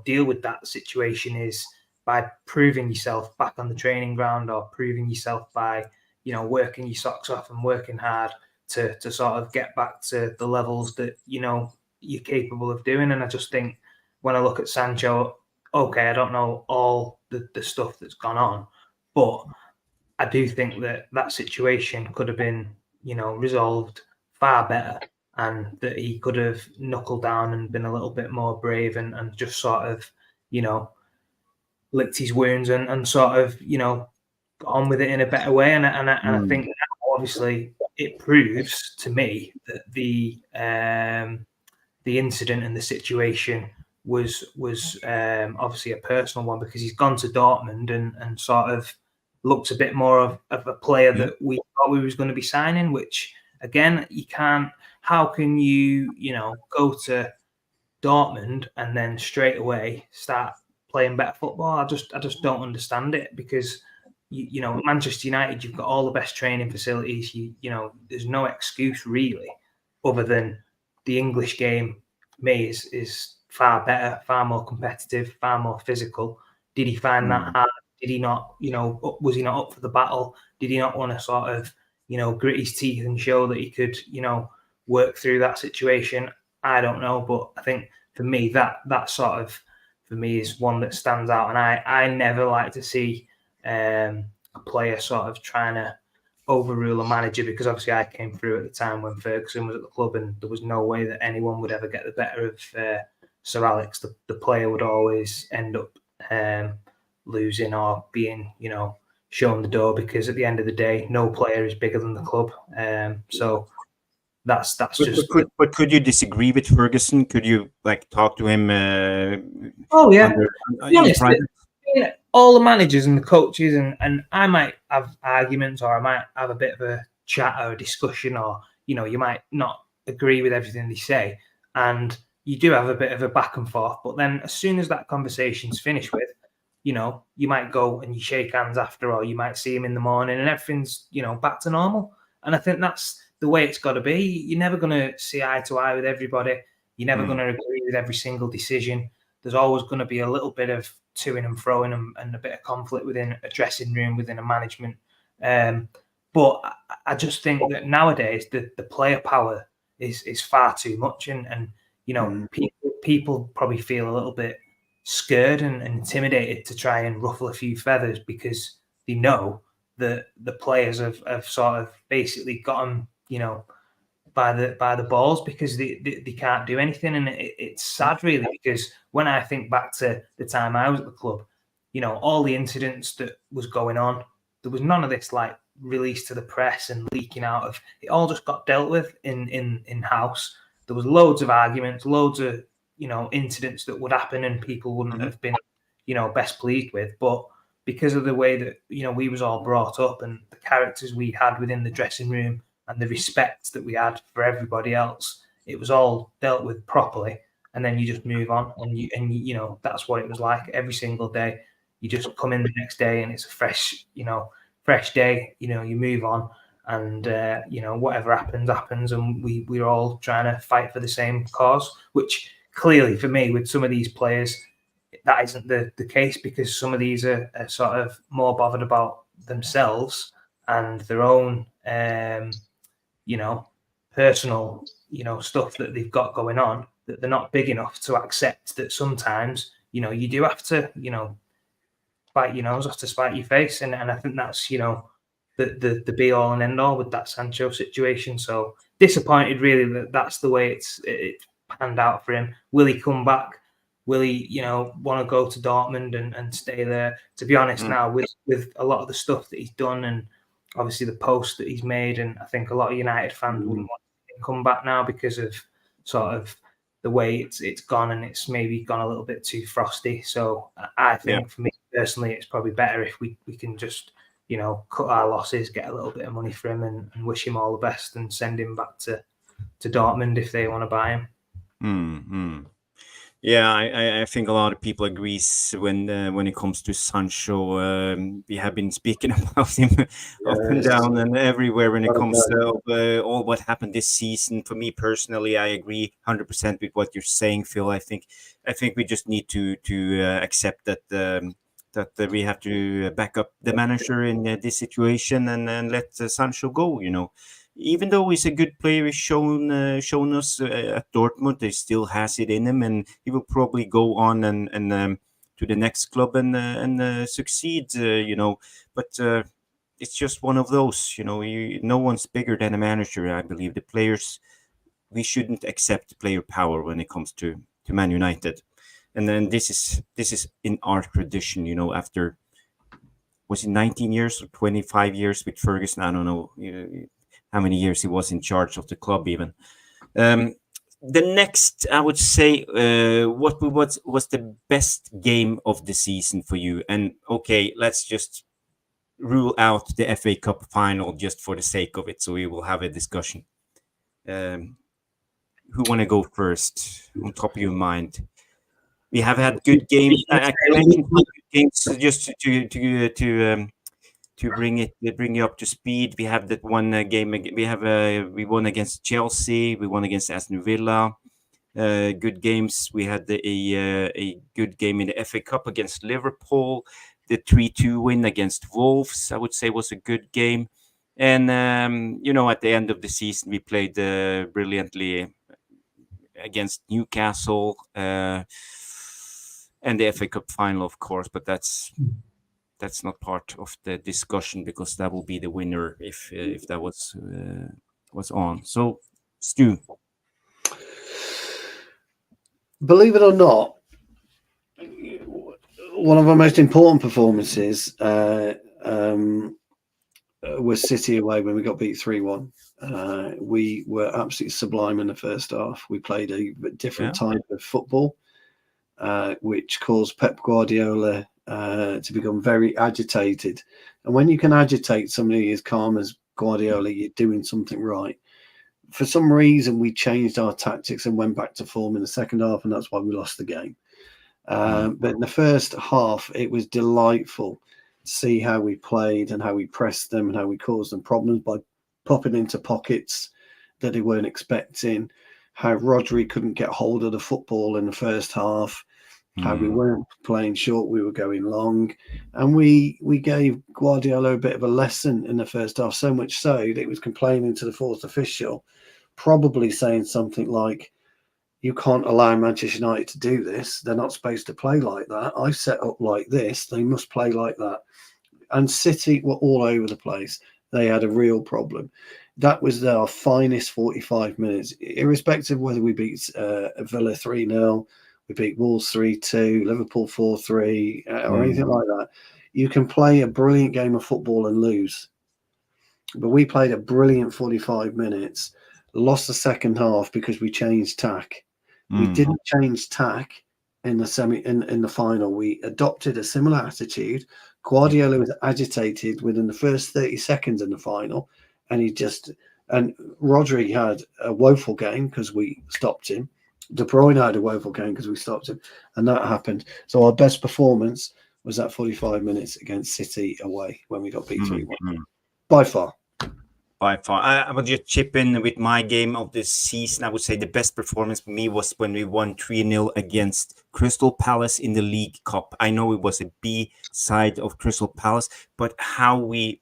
deal with that situation is by proving yourself back on the training ground, or proving yourself by working your socks off and working hard to sort of get back to the levels that you're capable of doing. And I just think when I look at Sancho, okay, I don't know all the stuff that's gone on, but I do think that situation could have been resolved far better, and that he could have knuckled down and been a little bit more brave and just sort of, licked his wounds and sort of, got on with it in a better way. And I think now, obviously, it proves to me that the incident and the situation was obviously a personal one, because he's gone to Dortmund and sort of looks a bit more of a player that we thought we was going to be signing, which again, you can't. How can you, go to Dortmund and then straight away start playing better football? I just don't understand it, because at Manchester United, you've got all the best training facilities. There's no excuse really, other than the English game. For me, is far better, far more competitive, far more physical. Did he find that hard? Did he not, was he not up for the battle? Did he not want to sort of, grit his teeth and show that he could, work through that situation? I don't know. But I think for me, that sort of, for me, is one that stands out. And I never like to see a player sort of trying to overrule a manager, because obviously I came through at the time when Ferguson was at the club, and there was no way that anyone would ever get the better of Sir Alex. The player would always end up losing or being, shown the door, because at the end of the day, no player is bigger than the club. So that's just. But could you disagree with Ferguson? Could you talk to him? Oh yeah. All the managers and the coaches, and I might have arguments, or I might have a bit of a chat or a discussion, or you might not agree with everything they say, and you do have a bit of a back and forth. But then as soon as that conversation's finished with, you might go and you shake hands after, or you might see him in the morning and everything's, back to normal. And I think that's the way it's got to be. You're never going to see eye to eye with everybody. You're never going to agree with every single decision. There's always going to be a little bit of toing and froing and a bit of conflict within a dressing room, within a management. But I just think that nowadays the player power is far too much. And people probably feel a little bit scared and intimidated to try and ruffle a few feathers, because they know that the players have sort of basically got them, by the balls, because they can't do anything. And it's sad really, because when I think back to the time I was at the club, all the incidents that was going on, there was none of this released to the press and leaking out of it. All just got dealt with in house. There was loads of arguments, loads of incidents that would happen, and people wouldn't have been best pleased with. But because of the way that we was all brought up, and the characters we had within the dressing room, and the respect that we had for everybody else, it was all dealt with properly. And then you just move on, and that's what it was like every single day. You just come in the next day, and it's a fresh day. You move on, and whatever happens, and we're all trying to fight for the same cause. Which clearly, for me, with some of these players, that isn't the case, because some of these are sort of more bothered about themselves and their own personal stuff that they've got going on, that they're not big enough to accept that sometimes you do have to, bite your nose off to spite your face, and I think that's the be all and end all with that Sancho situation. So disappointed really that that's the way it's panned out for him. Will he come back? Will he want to go to Dortmund and stay there? To be honest, now with a lot of the stuff that he's done, and obviously the post that he's made, and I think a lot of United fans wouldn't want him to come back now because of sort of the way it's gone, and it's maybe gone a little bit too frosty. So I think for me personally, it's probably better if we can just cut our losses, get a little bit of money for him, and wish him all the best, and send him back to Dortmund if they want to buy him. Mm-hmm. Yeah, I think a lot of people agree when it comes to Sancho. We have been speaking about him up and down and everywhere when it comes to all what happened this season. For me personally, I agree 100% with what you're saying, Phil. I think we just need to accept that that we have to back up the manager in this situation and let Sancho go. Even though he's a good player, he's shown us at Dortmund, he still has it in him, and he will probably go on and to the next club and succeed. But it's just one of those. No one's bigger than a manager. I believe the players, we shouldn't accept player power when it comes to Man United, and then this is in our tradition. After was it 19 years or 25 years with Ferguson? I don't know. How many years he was in charge of the club even. The next, I would say, what was the best game of the season for you? And okay, let's just rule out the FA Cup final just for the sake of it, so we will have a discussion. Who want to go first on top of your mind? We have had good games. I mentioned good games just to bring you up to speed. We have that one game. We won against Chelsea. We won against Aston Villa. Good games. We had a good game in the FA Cup against Liverpool. The 3-2 win against Wolves, I would say, was a good game. And at the end of the season, we played brilliantly against Newcastle and the FA Cup final, of course. But that's not part of the discussion because that will be the winner if that was on. So, Stu. Believe it or not, one of our most important performances was City away when we got beat 3-1. We were absolutely sublime in the first half. We played a different type of football, which caused Pep Guardiola to become very agitated. And when you can agitate somebody as calm as Guardiola, you're doing something right. For some reason, we changed our tactics and went back to form in the second half, and that's why we lost the game. But in the first half, it was delightful to see how we played and how we pressed them and how we caused them problems by popping into pockets that they weren't expecting, how Rodri couldn't get hold of the football in the first half, how we weren't playing short, we were going long. And we gave Guardiola a bit of a lesson in the first half, so much so that he was complaining to the fourth official, probably saying something like, you can't allow Manchester United to do this. They're not supposed to play like that. I set up like this. They must play like that. And City were all over the place. They had a real problem. That was our finest 45 minutes, irrespective of whether we beat Villa 3-0, we beat Wolves 3-2, Liverpool 4-3, or anything like that. You can play a brilliant game of football and lose. But we played a brilliant 45 minutes, lost the second half because we changed tack. We didn't change tack in the in the final. We adopted a similar attitude. Guardiola was agitated within the first 30 seconds in the final, and Rodri had a woeful game because we stopped him. De Bruyne had a woeful game because we stopped him, and that happened. So our best performance was that 45 minutes against City away when we got beat 3-1. By far. I would just chip in with my game of this season. I would say the best performance for me was when we won 3-0 against Crystal Palace in the League Cup. I know it was a B side of Crystal Palace, but how we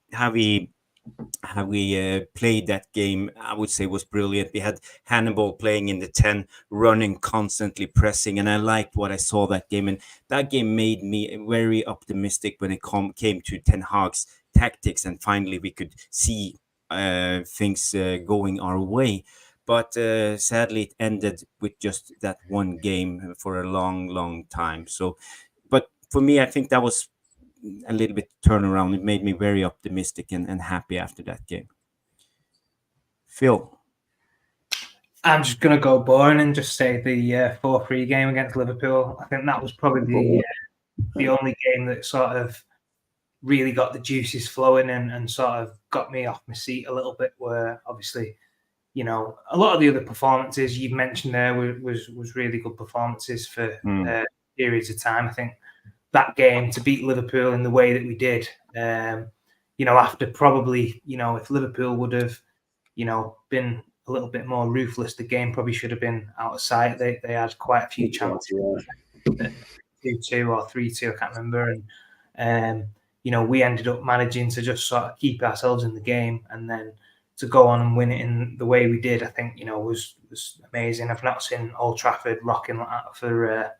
played that game, I would say, was brilliant. We had Hannibal playing in the 10, running constantly, pressing, and I liked what I saw that game. And that game made me very optimistic when it came to Ten Hag's tactics, and finally we could see things going our way. But sadly, it ended with just that one game for a long, long time. So, but for me, I think that was a little bit turnaround. It made me very optimistic and happy after that game. Phil. I'm just going to go boring and just say the 4-3 game against Liverpool. I think that was probably the only game that sort of really got the juices flowing and sort of got me off my seat a little bit, where obviously, you know, a lot of the other performances you've mentioned there was really good performances for periods of time. I think that game, to beat Liverpool in the way that we did, you know, after probably, you know, if Liverpool would have, you know, been a little bit more ruthless, the game probably should have been out of sight. They had quite a few chances, 2-2 or 3-2, I can't remember. And, you know, we ended up managing to just sort of keep ourselves in the game, and then to go on and win it in the way we did, I think, you know, was amazing. I've not seen Old Trafford rocking like that for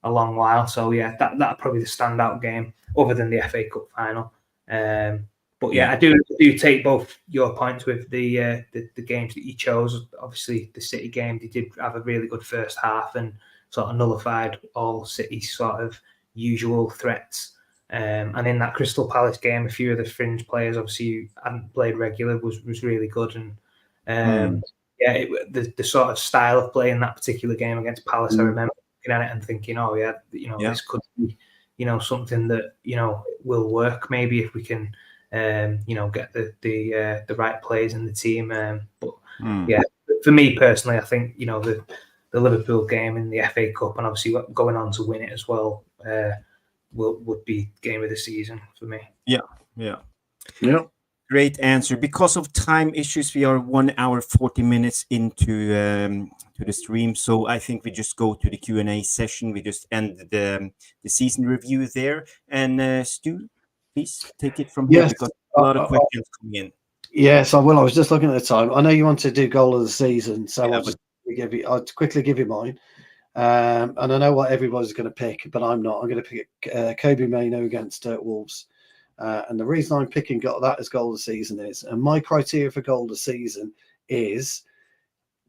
a long while. So yeah, that probably the standout game, other than the FA Cup final. But yeah, I do take both your points with the games that you chose. Obviously, the City game, they did have a really good first half and sort of nullified all City's sort of usual threats. And in that Crystal Palace game, a few of the fringe players, obviously, who hadn't played regular, was really good. And yeah, the sort of style of play in that particular game against Palace, I remember looking at it and thinking, oh yeah, you know, this could be, you know, something that, you know, will work maybe if we can, you know, get the right players in the team. But yeah, for me personally, I think, you know, the Liverpool game in the FA Cup, and obviously going on to win it as well, would be game of the season for me. Yeah. Great answer. Because of time issues, we are 1 hour 40 minutes into to the stream, so I think we just go to the Q&A session. We just end the season review there, and Stu, please take it from here, because a lot of questions coming in. Yes, I will. I was just looking at the time. I know you want to do goal of the season, so I'll quickly give you mine. And I know what everybody's going to pick, but I'm not. I'm going to pick Kobe Mainoo against Wolves. And the reason I'm picking that as goal of the season is, and my criteria for goal of the season is,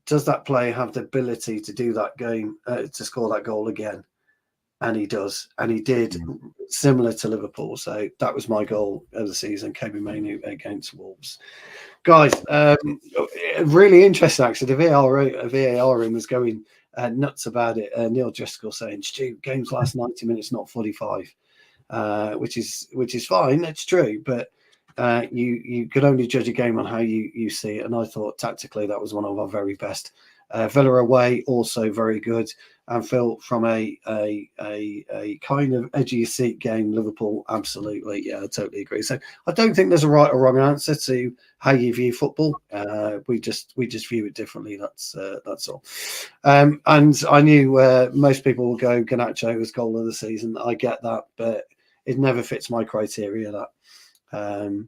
does that player have the ability to do that game, to score that goal again? And he does. And he did, similar to Liverpool. So that was my goal of the season, Kobe Mainoo against Wolves. Guys, really interesting, actually. The VAR room was going nuts about it. Neil Driscoll saying, Stu, games last 90 minutes, not 45. Which is fine. It's true, but you could only judge a game on how you see it. And I thought tactically that was one of our very best. Villa away also very good, and Phil, from a kind of edge of your seat game, Liverpool, absolutely, yeah, I totally agree. So I don't think there's a right or wrong answer to how you view football. We just view it differently. That's all. And I knew most people will go Garnacho as goal of the season. I get that, but it never fits my criteria. That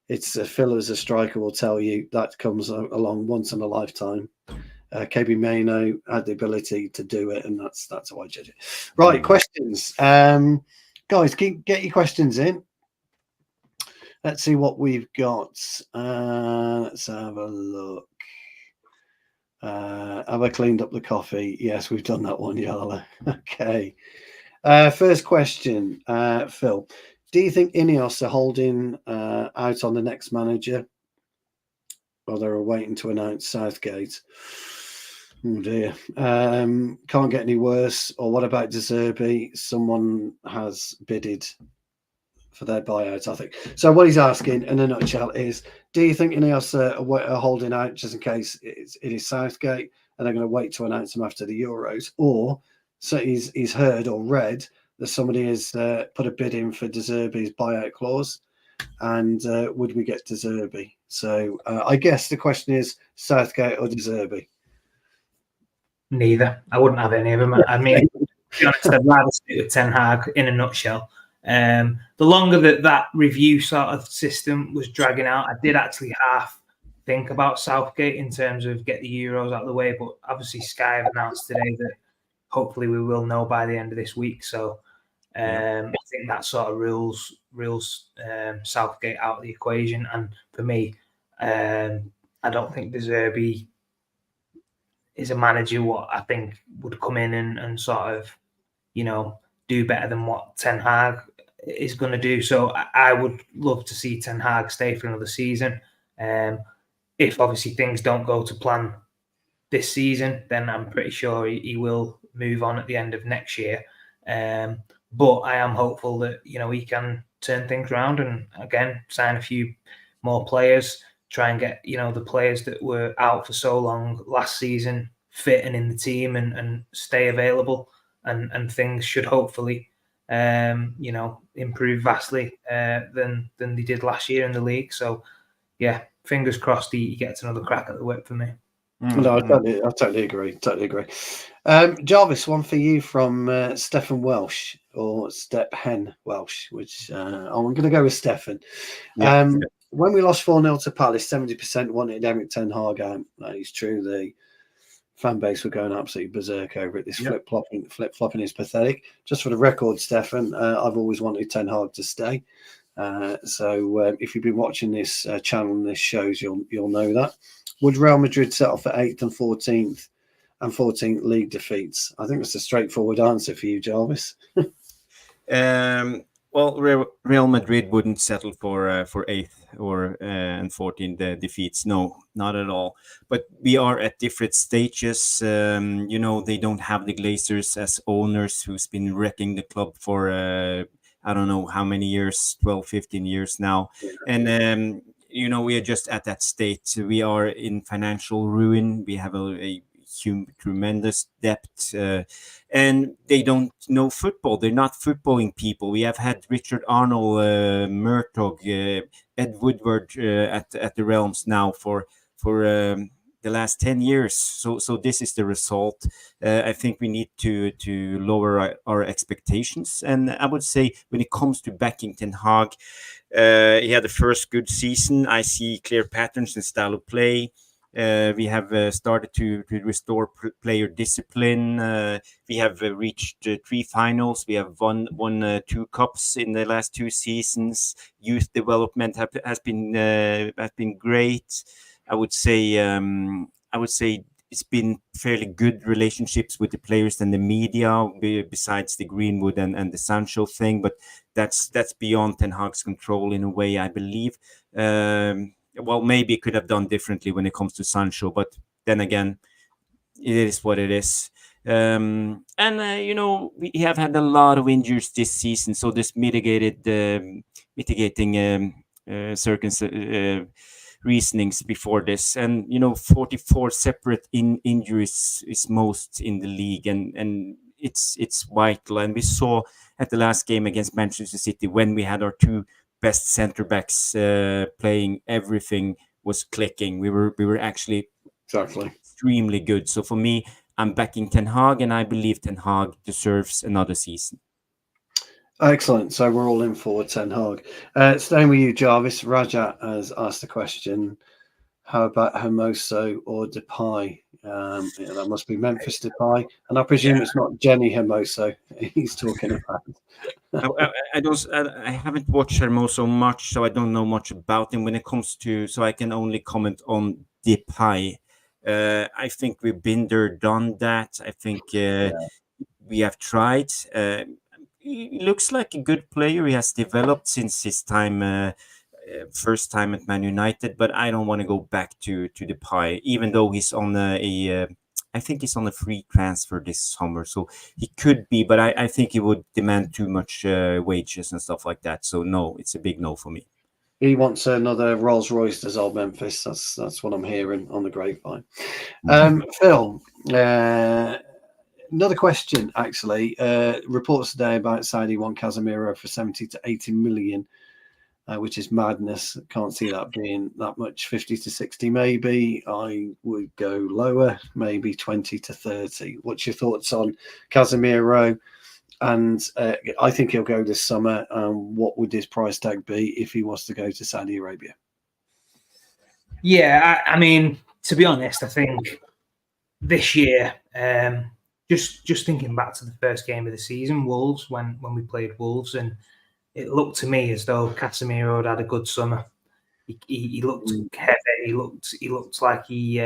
it's Phil as a striker will tell you that comes along once in a lifetime. KB Mainoo had the ability to do it, and that's how I judge it. Right, questions. Guys, get your questions in. Let's see what we've got. Let's have a look. Have I cleaned up the coffee? Yes, we've done that one, Yala. Okay. First question, Phil. Do you think Ineos are holding out on the next manager, or they're waiting to announce Southgate? Oh dear. Can't get any worse. Or what about De Zerbi? Someone has bidded for their buyout, I think. So what he's asking in a nutshell is, do you think Ineos are holding out just in case it is Southgate and they're going to wait to announce him after the Euros? Or so he's heard or read that somebody has put a bid in for De Zerbi's buyout clause, and would we get De Zerbi? So I guess the question is Southgate or De Zerbi? Neither. I wouldn't have any of them. I mean, to be honest, I'd rather stick with Ten Hag in a nutshell. The longer that review sort of system was dragging out, I did actually half think about Southgate in terms of get the Euros out of the way. But obviously Sky have announced today that hopefully we will know by the end of this week. So I think that sort of rules Southgate out of the equation. And for me, I don't think De Zerbi is a manager what I think would come in and sort of, do better than what Ten Hag is going to do. So I would love to see Ten Hag stay for another season. If obviously things don't go to plan this season, then I'm pretty sure he will move on at the end of next year. But I am hopeful that, he can turn things around and, again, sign a few more players, try and get, the players that were out for so long last season fit and in the team and stay available. And things should hopefully, improve vastly than they did last year in the league. So, yeah, fingers crossed he gets another crack at the whip for me. No, I totally agree. Jarvis, one for you from Stefan Welsh or Step Hen Welsh, which I'm going to go with Stefan. When we lost 4-0 to Palace, 70% wanted Eric Ten Hag out. That is true. The fan base were going absolutely berserk over it. This flip-flopping is pathetic. Just for the record, Stefan, I've always wanted Ten Hag to stay. So if you've been watching this channel and this shows, you'll know that. Would Real Madrid settle for 8th and 14th and 14th league defeats? I think that's a straightforward answer for you, Jarvis. Well, Real Madrid wouldn't settle for 8th or and 14th defeats. No, not at all. But we are at different stages. They don't have the Glazers as owners who's been wrecking the club for I don't know how many years, 12, 15 years now. And we are just at that state. We are in financial ruin. We have a tremendous debt, and they don't know football. They're not footballing people. We have had Richard Arnold, Murtog, Ed Woodward at the Realms now for the last 10 years. So this is the result. I think we need to lower our expectations. And I would say when it comes to backing Ten Hag, he had the first good season. I see clear patterns in style of play. We have started to restore player discipline. We have reached 3 finals. We have won 2 cups in the last 2 seasons. Youth development has been great. I would say it's been fairly good relationships with the players and the media, besides the Greenwood and the Sancho thing. But that's beyond Ten Hag's control in a way, I believe. Well, maybe it could have done differently when it comes to Sancho, but then again, it is what it is. We have had a lot of injuries this season, so this mitigating reasonings before this, and 44 separate injuries is most in the league, and it's vital. And we saw at the last game against Manchester City, when we had our 2 best center backs playing, everything was clicking. We were actually extremely good. So for me, I'm backing Ten Hag, and I believe Ten Hag deserves another season. Excellent. So we're all in for Ten Hag. Staying with you, Jarvis, Rajat has asked the question, how about Hermoso or Depay? That must be Memphis Depay. And I presume it's not Jenny Hermoso he's talking about. I haven't watched Hermoso much, so I don't know much about him when it comes to, so I can only comment on Depay. I think we've been there, done that. I think we have tried. He looks like a good player. He has developed since his time, first time at Man United, but I don't want to go back to Depay, even though he's on I think he's on a free transfer this summer, so he could be, but I think he would demand too much wages and stuff like that. So no, it's a big no for me. He wants another Rolls Royce, does old Memphis. That's what I'm hearing on the grapevine. Phil, another question, actually. Reports today about Saudi want Casemiro for 70 to 80 million, which is madness. Can't see that being that much. 50 to 60 maybe. I would go lower, maybe 20 to 30. What's your thoughts on Casemiro? And I think he'll go this summer. What would his price tag be if he was to go to Saudi Arabia? Yeah, I mean, to be honest, I think this year, just thinking back to the first game of the season, Wolves, when we played Wolves, and it looked to me as though Casemiro had a good summer. He looked heavy. He looked like he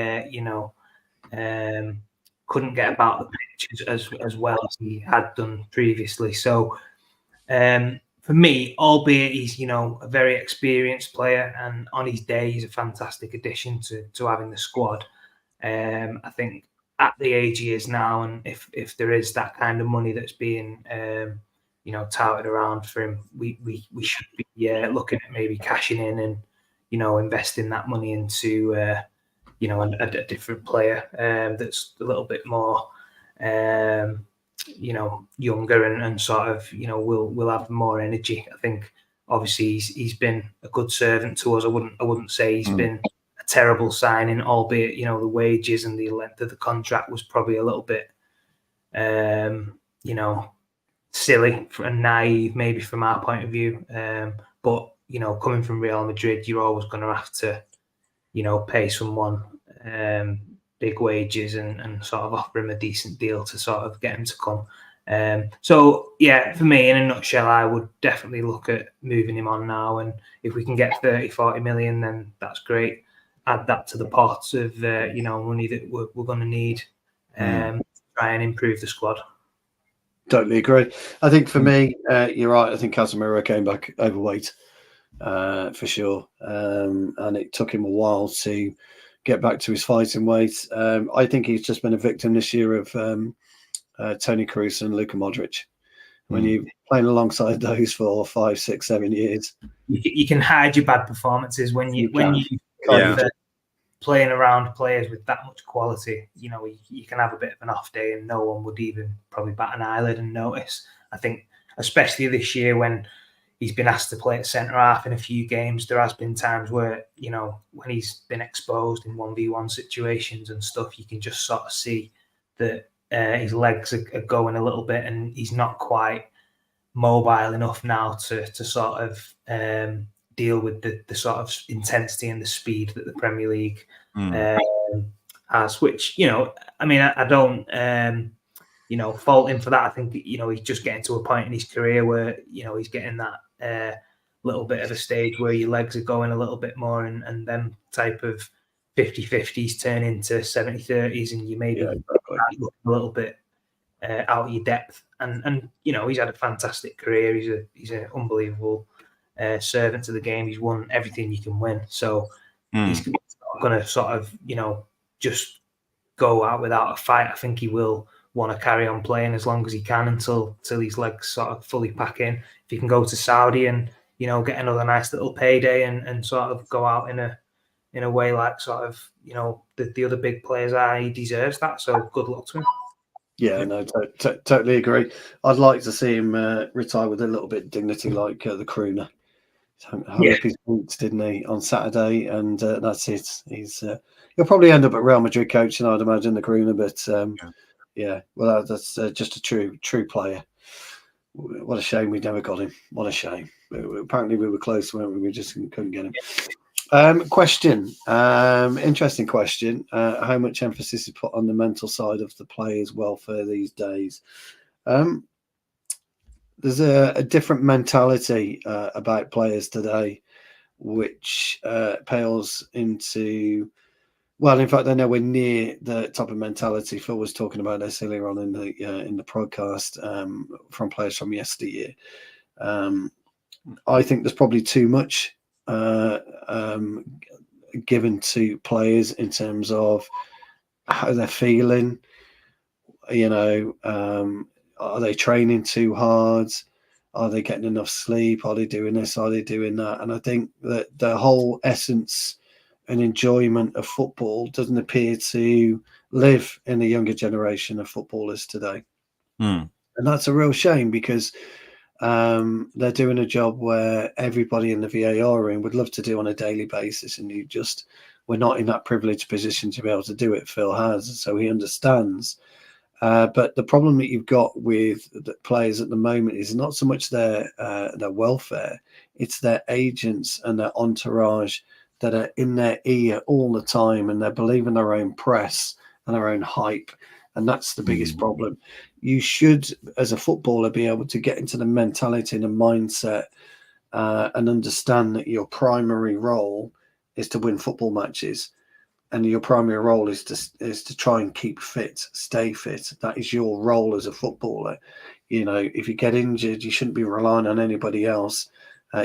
couldn't get about the pitch as well as he had done previously. So for me, albeit he's a very experienced player, and on his day he's a fantastic addition to having the squad. I think at the age he is now, and if there is that kind of money that's being touted around for him, we should be looking at maybe cashing in and investing that money into a different player that's a little bit more younger and sort of will have more energy. I think obviously he's been a good servant to us. I wouldn't say he's been a terrible signing, albeit the wages and the length of the contract was probably a little bit silly and naive maybe from our point of view. But coming from Real Madrid, you're always going to have to pay someone big wages and sort of offer him a decent deal to sort of get him to come. So yeah, for me, in a nutshell, I would definitely look at moving him on now, and if we can get 30-40 million, then that's great. Add that to the pot of money that we're going to need to try and improve the squad. Totally agree. I think for me, you're right. I think Casemiro came back overweight for sure, and it took him a while to get back to his fighting weight. I think he's just been a victim this year of Toni Kroos and Luka Modric. When you're playing alongside those for 5, 6, 7 years, you can hide your bad performances when you playing around players with that much quality. You can have a bit of an off day, and no one would even probably bat an eyelid and notice. I think, especially this year when he's been asked to play at centre half in a few games, there has been times where when he's been exposed in 1v1 situations and stuff, you can just sort of see that his legs are going a little bit, and he's not quite mobile enough now to sort of deal with the sort of intensity and the speed that the Premier League has. Which I don't fault him for that. I think he's just getting to a point in his career where he's getting that little bit of a stage where your legs are going a little bit more, and then type of 50-50s turn into 70-30s, and you maybe look a little bit out of your depth. And he's had a fantastic career. He's an unbelievable servant to the game. He's won everything you can win. So he's not going to sort of just go out without a fight. I think he will want to carry on playing as long as he can until his legs sort of fully pack in. If he can go to Saudi and get another nice little payday and sort of go out in a way like sort of the other big players are, he deserves that. So good luck to him. Yeah, no, totally agree. I'd like to see him retire with a little bit of dignity, like the crooner. Hung up his boots, didn't he, on Saturday? And that's it. He'll probably end up at Real Madrid coaching, I'd imagine, the crooner. But well, that's just a true player. What a shame we never got him. What a shame. Apparently we were close, weren't we? We just couldn't get him. Question. Interesting question. How much emphasis is put on the mental side of the players' welfare these days? There's a different mentality about players today, which pales into, well, in fact, they're nowhere near the type of mentality Phil was talking about this earlier on in the podcast from players from yesteryear. I think there's probably too much given to players in terms of how they're feeling. Are they training too hard? Are they getting enough sleep? Are they doing this? Are they doing that? And I think that the whole essence and enjoyment of football doesn't appear to live in the younger generation of footballers today. And that's a real shame, because they're doing a job where everybody in the VAR room would love to do on a daily basis, and we're not in that privileged position to be able to do it. Phil has, so he understands. But the problem that you've got with the players at the moment is not so much their welfare; it's their agents and their entourage that are in their ear all the time, and they're believing their own press and their own hype, and that's the biggest problem. You should, as a footballer, be able to get into the mentality and the mindset and understand that your primary role is to win football matches. And your primary role is to try and keep fit, stay fit. That is your role as a footballer. You know, if you get injured, you shouldn't be relying on anybody else.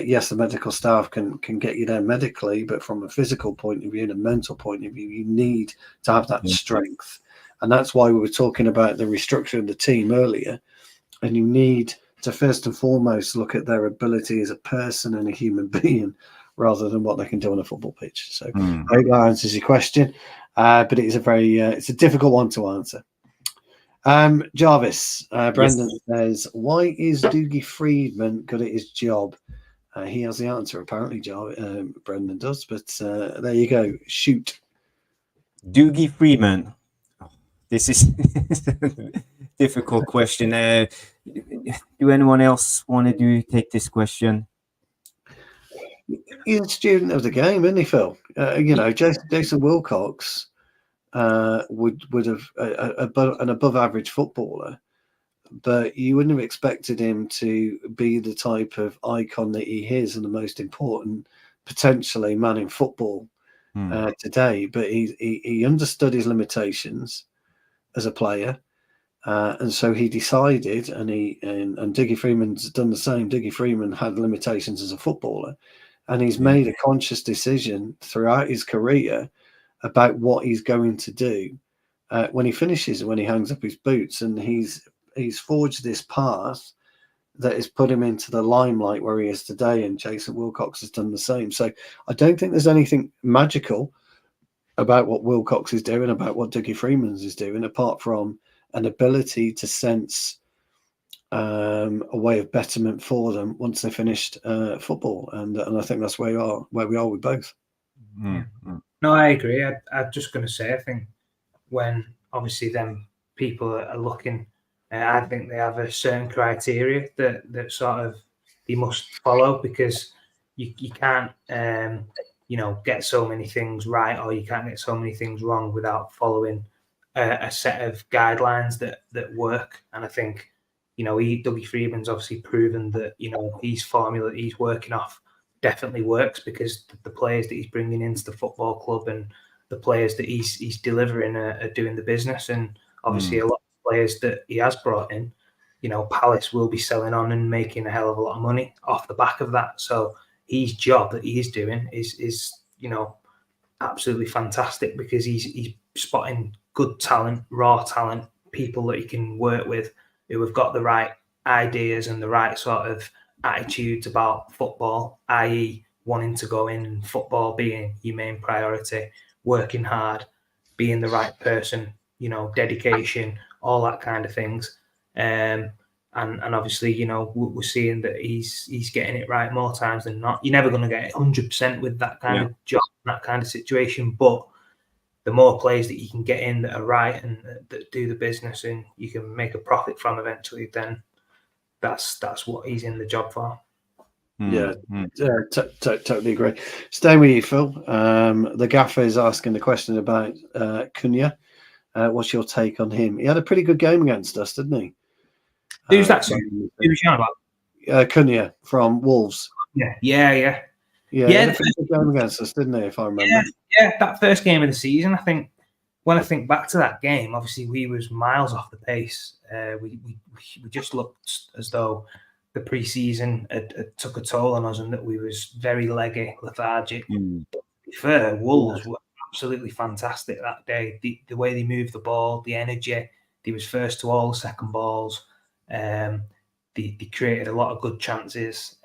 Yes, the medical staff can get you there medically, but from a physical point of view and a mental point of view, you need to have that strength. And that's why we were talking about the restructuring of the team earlier. And you need to first and foremost look at their ability as a person and a human being, rather than what they can do on a football pitch. So I hope that answers your question, but it is it's a difficult one to answer. Jarvis, Brendan says, why is Dougie Freedman good at his job? He has the answer, apparently, Brendan does, but there you go. Shoot. Dougie Freedman. This is a difficult question. Do anyone else want to take this question? He's a student of the game, isn't he, Phil? You know, Jason Wilcox would have an above average footballer, but you wouldn't have expected him to be the type of icon that he is and the most important, potentially, man in football today. But he understood his limitations as a player. And so he decided, and Dougie Freeman's done the same. Dougie Freeman had limitations as a footballer, and he's made a conscious decision throughout his career about what he's going to do when he finishes and when he hangs up his boots. And he's forged this path that has put him into the limelight where he is today. And Jason Wilcox has done the same. So I don't think there's anything magical about what Wilcox is doing, about what Dougie Freeman's is doing, apart from an ability to sense a way of betterment for them once they finished football, and I think that's where we are with both. No, I agree. I'm just going to say, I think when obviously them people are looking, I think they have a certain criteria that sort of you must follow, because you can't get so many things right, or you can't get so many things wrong without following a set of guidelines that work. And I think, Dougie Freeman's obviously proven that, his formula that he's working off definitely works, because the players that he's bringing into the football club and the players that he's delivering are doing the business. And obviously a lot of players that he has brought in, Palace will be selling on and making a hell of a lot of money off the back of that. So his job that he is doing is absolutely fantastic, because he's spotting good talent, raw talent, people that he can work with who have got the right ideas and the right sort of attitudes about football, i.e. wanting to go in and football being your main priority, working hard, being the right person, dedication, all that kind of things. And obviously, we're seeing that he's getting it right more times than not. You're never going to get it 100% with that kind of job, that kind of situation, but the more players that you can get in that are right and that do the business and you can make a profit from eventually, then that's what he's in the job for. Totally agree. Staying with you, Phil. The gaffer is asking the question about Cunha. What's your take on him? He had a pretty good game against us, didn't he? Who's that? Who was you on about? Cunha from Wolves. Yeah. He had a pretty good game against us, didn't he? If I remember. Yeah, that first game of the season. I think when I think back to that game, obviously we was miles off the pace. We just looked as though the pre-season had took a toll on us, and that we was very leggy, lethargic. To be fair, Wolves were absolutely fantastic that day. The way they moved the ball, the energy. They was first to all the second balls. They created a lot of good chances.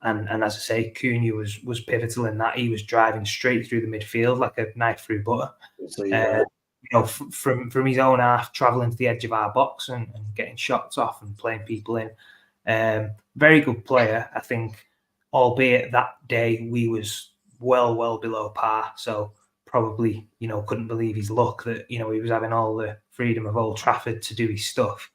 And as I say, Cunha was pivotal in that. He was driving straight through the midfield like a knife through butter. So, from his own half, travelling to the edge of our box and getting shots off and playing people in. Very good player, I think, albeit that day we was well below par. So probably, couldn't believe his luck that, he was having all the freedom of Old Trafford to do his stuff.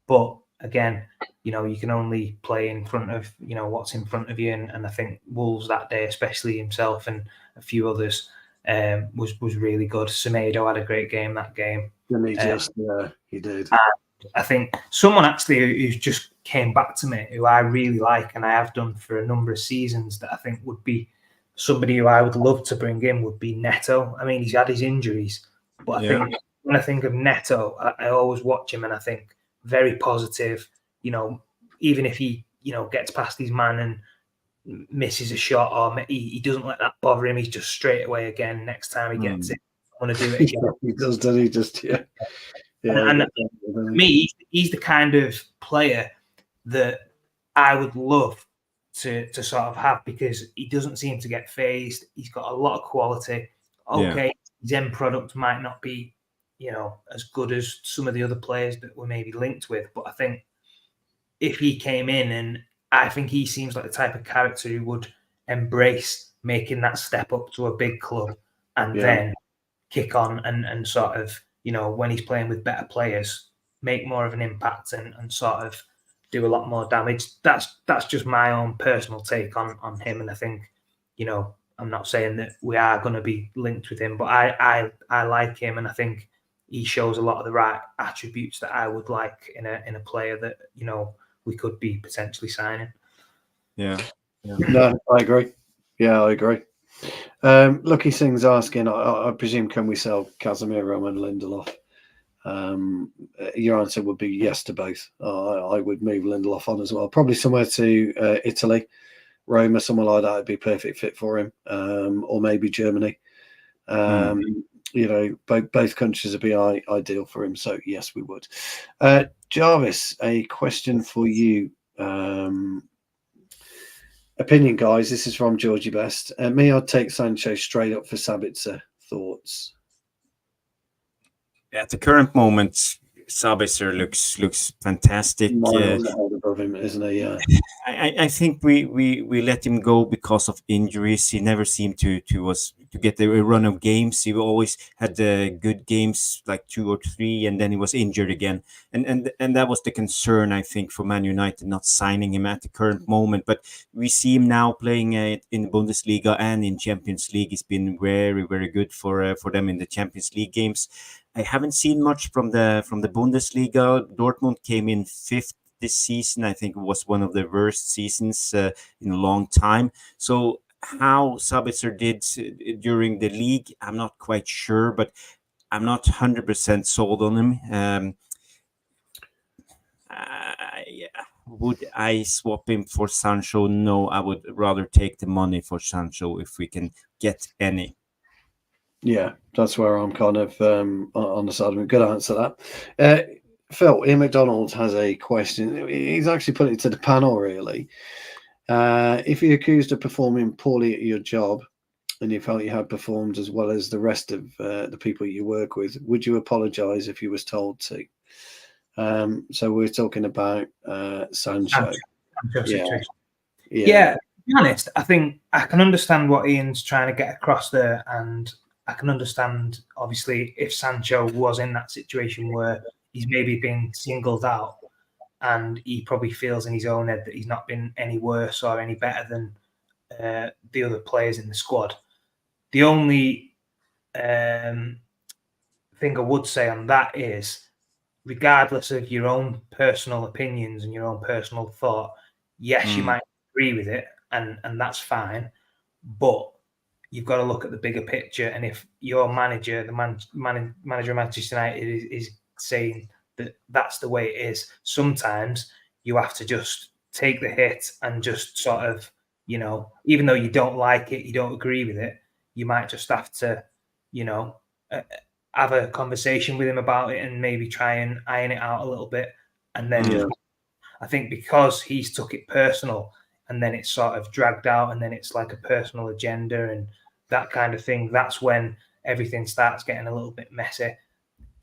But again, you can only play in front of, what's in front of you. And I think Wolves that day, especially himself and a few others, was really good. Semedo had a great game that game. He did. I think someone actually who's just came back to me, who I really like, and I have done for a number of seasons, that I think would be somebody who I would love to bring in, would be Neto. I mean, he's had his injuries, but I think when I think of Neto, I always watch him and I think very positive. Even if he, gets past his man and misses a shot, or he doesn't let that bother him. He's just straight away again. Next time he gets it, I want to do it again. He does, doesn't he? Just And for me, he's the kind of player that I would love to sort of have, because he doesn't seem to get phased. He's got a lot of quality. Okay, his end product might not be, as good as some of the other players that we're maybe linked with, but I think if he came in, and I think he seems like the type of character who would embrace making that step up to a big club and then kick on and sort of, when he's playing with better players, make more of an impact and sort of do a lot more damage. That's just my own personal take on him. And I think, I'm not saying that we are going to be linked with him, but I like him, and I think he shows a lot of the right attributes that I would like in a player that, we could be potentially signing. Yeah. No, I agree. Yeah, I agree. Lucky Singh's asking, I presume, can we sell Casemiro and Lindelof? Your answer would be yes to both. I would move Lindelof on as well, probably somewhere to Italy, Roma, somewhere like that would be perfect fit for him, or maybe Germany. Both countries would be ideal for him. So yes, we would. Jarvis, a question for you. Opinion, guys. This is from Georgie Best. Me, I'd take Sancho straight up for Sabitzer. Thoughts? At the current moment, Sabitzer looks fantastic. Above him, isn't he? Yeah. I think we let him go because of injuries. He never seemed to get a run of games. He always had good games, like 2 or 3, and then he was injured again. And that was the concern, I think, for Man United not signing him at the current moment. But we see him now playing in the Bundesliga and in Champions League. He's been very, very good for them in the Champions League games. I haven't seen much from the Bundesliga. Dortmund came in 5th this season. I think it was one of the worst seasons in a long time. So how Sabitzer did during the league, I'm not quite sure, but I'm not 100% sold on him. Would I swap him for Sancho? No, I would rather take the money for Sancho if we can get any. Yeah, that's where I'm kind of on the side of him. Good answer that. Phil, Ian McDonald has a question. He's actually put it to the panel, really. If you're accused of performing poorly at your job and you felt you had performed as well as the rest of the people you work with, would you apologise if you was told to? So we're talking about Sancho. Yeah, to be honest, I think I can understand what Ian's trying to get across there, and I can understand, obviously, if Sancho was in that situation where he's maybe been singled out and he probably feels in his own head that he's not been any worse or any better than the other players in the squad. The only thing I would say on that is, regardless of your own personal opinions and your own personal thought, yes, you might agree with it, and that's fine, but you've got to look at the bigger picture. And if your manager, the manager of Manchester United, is saying that that's the way it is, sometimes you have to just take the hit and just sort of, even though you don't like it, you don't agree with it, you might just have to, have a conversation with him about it and maybe try and iron it out a little bit. And then I think because he's took it personal and then it's sort of dragged out and then it's like a personal agenda and that kind of thing, that's when everything starts getting a little bit messy.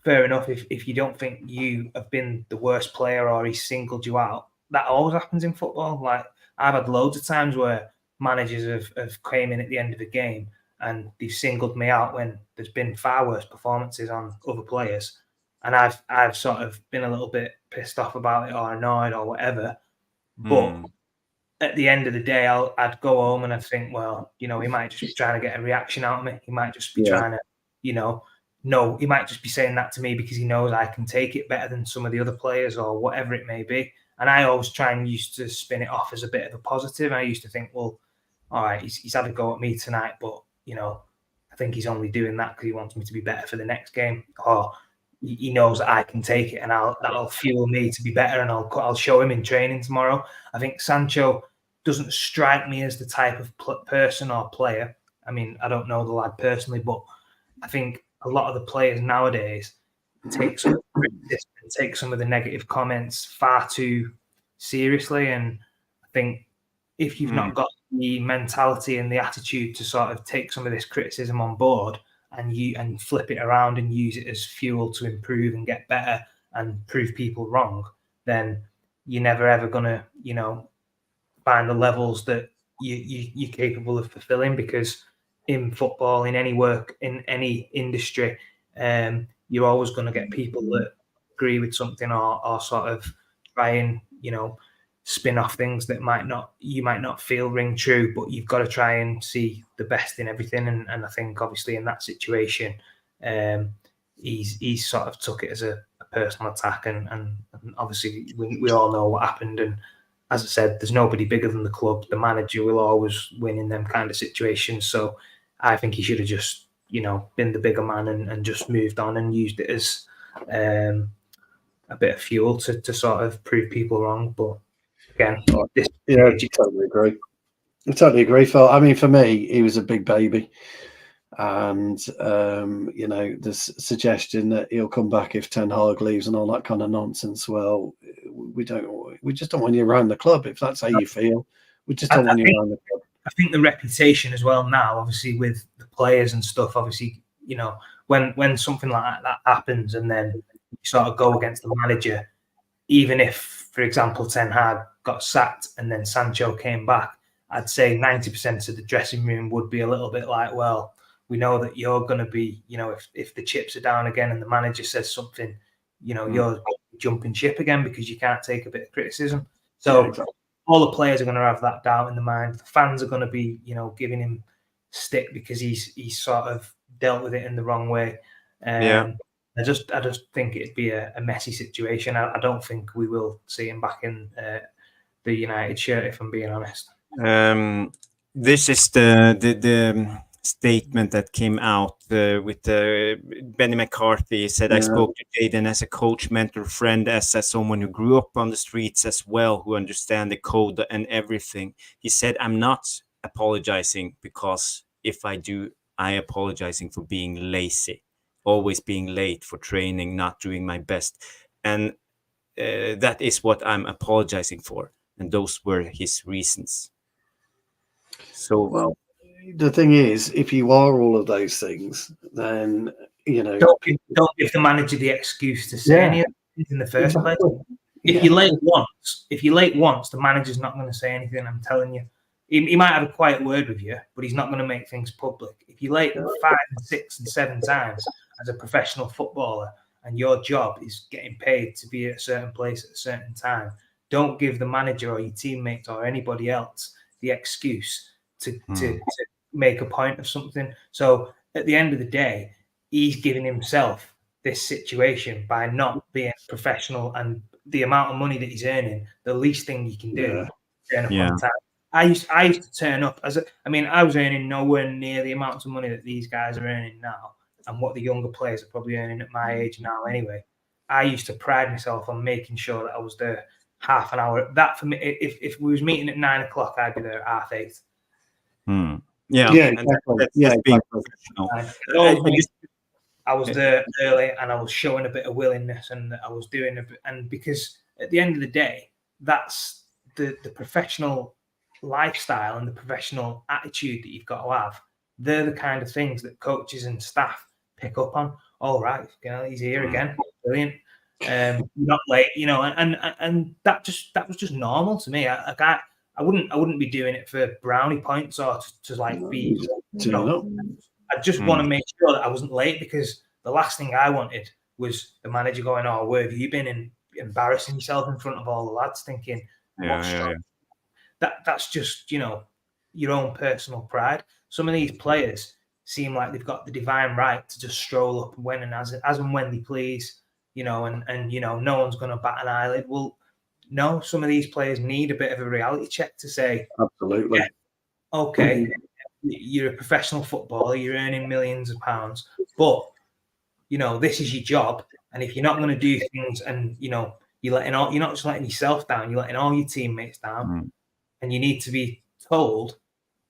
Fair enough, if you don't think you have been the worst player or he singled you out, that always happens in football. Like, I've had loads of times where managers have came in at the end of the game and they've singled me out when there's been far worse performances on other players, and I've sort of been a little bit pissed off about it or annoyed or whatever. But at the end of the day, I'd go home and I'd think, well, he might just be trying to get a reaction out of me. He might just be trying to, no, he might just be saying that to me because he knows I can take it better than some of the other players or whatever it may be. And I always try and used to spin it off as a bit of a positive. I used to think, well, all right, he's had a go at me tonight, but, I think he's only doing that because he wants me to be better for the next game. Or he knows that I can take it and that'll fuel me to be better, and I'll show him in training tomorrow. I think Sancho doesn't strike me as the type of person or player. I mean, I don't know the lad personally, but I think a lot of the players nowadays take some of the negative comments far too seriously. And I think if you've not got the mentality and the attitude to sort of take some of this criticism on board and flip it around and use it as fuel to improve and get better and prove people wrong, then you're never ever gonna, find the levels that you're capable of fulfilling. Because in football, in any work, in any industry, you're always going to get people that agree with something or sort of try and spin off things that you might not feel ring true, but you've got to try and see the best in everything. And I think obviously in that situation, he's sort of took it as a personal attack, and obviously we all know what happened. And as I said, there's nobody bigger than the club. The manager will always win in them kind of situations. So I think he should have just, been the bigger man and just moved on and used it as a bit of fuel to sort of prove people wrong. But again, I totally agree, Phil. I mean, for me, he was a big baby. And, the suggestion that he'll come back if Ten Hag leaves and all that kind of nonsense. Well, we just don't want you around the club. If that's how you feel, we just don't want you around the club. I think the reputation as well now, obviously with the players and stuff, obviously, when something like that happens and then you sort of go against the manager, even if, for example, Ten Hag got sacked and then Sancho came back, I'd say 90% of the dressing room would be a little bit like, well, we know that you're going to be, if the chips are down again and the manager says something, you're jumping ship again because you can't take a bit of criticism. So all the players are going to have that doubt in the mind. The fans are going to be, giving him stick because he's sort of dealt with it in the wrong way. I just think it'd be a messy situation. I don't think we will see him back in the United shirt, if I'm being honest. This is the statement that came out with Benny McCarthy. He said, I spoke to Jayden as a coach, mentor, friend, as someone who grew up on the streets as well, who understand the code and everything. He said, I'm not apologizing because if I do, I apologizing for being lazy, always being late for training, not doing my best. And that is what I'm apologizing for. And those were his reasons. So, well, the thing is, if you are all of those things, then don't give the manager the excuse to say anything in the first place. If you're late once, the manager's not going to say anything. I'm telling you, he might have a quiet word with you, but he's not going to make things public. If you're late 5 and 6 and 7 times as a professional footballer, and your job is getting paid to be at a certain place at a certain time, don't give the manager or your teammates or anybody else the excuse to make a point of something. So at the end of the day, he's giving himself this situation by not being professional, and the amount of money that he's earning, the least thing you can do is turn up on time. I used to turn up I was earning nowhere near the amounts of money that these guys are earning now, and what the younger players are probably earning at my age now anyway. I used to pride myself on making sure that I was there half an hour. That for me, if we was meeting at 9 o'clock, I'd be there at 8:30. Being professional. I was there early, and I was showing a bit of willingness, and I was doing a bit. And because at the end of the day, that's the professional lifestyle and the professional attitude that you've got to have. They're the kind of things that coaches and staff pick up on. All right, he's here again, brilliant. Not late, and that was just normal to me. I wouldn't be doing it for brownie points or to like be. I just want to make sure that I wasn't late, because the last thing I wanted was the manager going, "Oh, where have you been?" and embarrassing yourself in front of all the lads, thinking, That's just, your own personal pride. Some of these players seem like they've got the divine right to just stroll up when and as and when they please, and no one's going to bat an eyelid. Well, no, some of these players need a bit of a reality check to say, absolutely, yeah, okay, you're a professional footballer, you're earning millions of pounds, but this is your job, and if you're not going to do things, and you're not just letting yourself down, you're letting all your teammates down, and you need to be told.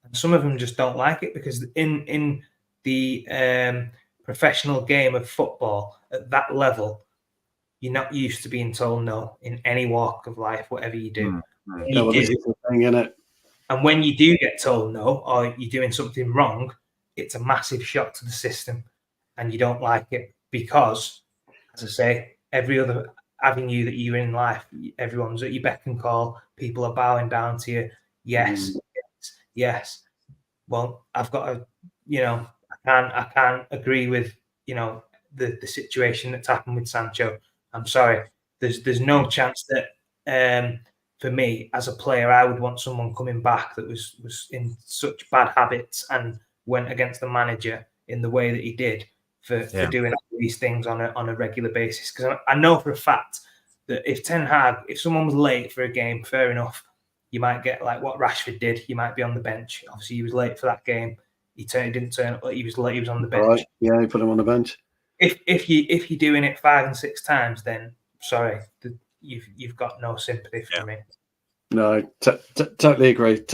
And some of them just don't like it, because in the professional game of football at that level, you're not used to being told no in any walk of life, whatever you do. And when you do get told no, or you're doing something wrong, it's a massive shock to the system, and you don't like it, because, as I say, every other avenue that you're in life, everyone's at your beck and call. People are bowing down to you. Yes. Well, I've got to, I can't agree with, the situation that's happened with Sancho. I'm sorry. There's no chance that for me as a player, I would want someone coming back that was in such bad habits and went against the manager in the way that he did for doing all these things on a regular basis. Because I know for a fact that if Ten Hag, if someone was late for a game, fair enough, you might get like what Rashford did. You might be on the bench. Obviously, he was late for that game. He didn't turn up. He was late. He was on the bench. Right. Yeah, he put him on the bench. If you're doing it 5 and 6 times, then sorry, you've got no sympathy for me. No, totally agree.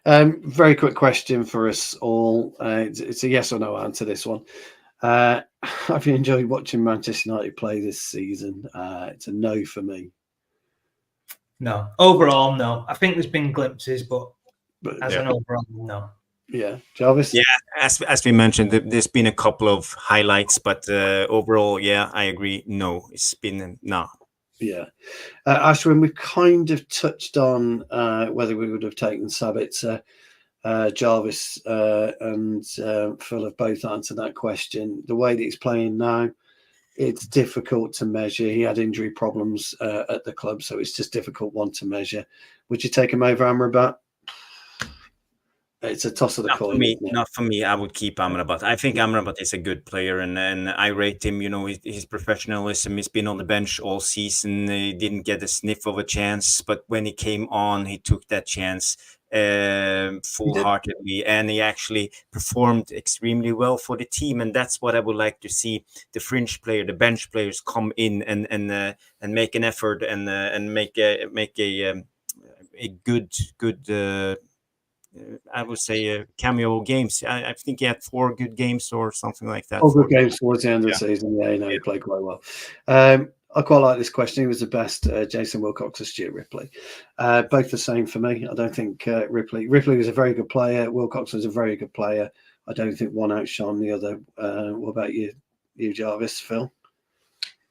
Very quick question for us all. It's a yes or no answer, this one. Have you enjoyed watching Manchester United play this season? It's a no for me. No. Overall, no. I think there's been glimpses, but as an overall, no. Yeah. Jarvis? Yeah, as we mentioned, there's been a couple of highlights, but overall, yeah, I agree. No, it's been no. Yeah. Ashwin, we kind of touched on whether we would have taken Sabitzer. Jarvis and Phil have both answered that question. The way that he's playing now, it's difficult to measure. He had injury problems at the club, so it's just difficult one to measure. Would you take him over Amrabat? It's a toss of the coin. Not for me. I would keep Amrabat. I think Amrabat is a good player, and I rate him. His professionalism. He's been on the bench all season. He didn't get a sniff of a chance, but when he came on, he took that chance full-heartedly, and he actually performed extremely well for the team. And that's what I would like to see: the fringe player, the bench players, come in and make an effort and make a good. I would say cameo games. I think he had 4 good games or something like that. 4 good games towards the end of the season. Yeah, he played quite well. I quite like this question. Who was the best, Jason Wilcox or Stuart Ripley? Both the same for me. I don't think Ripley was a very good player. Wilcox was a very good player. I don't think one outshone the other. What about you, Jarvis, Phil?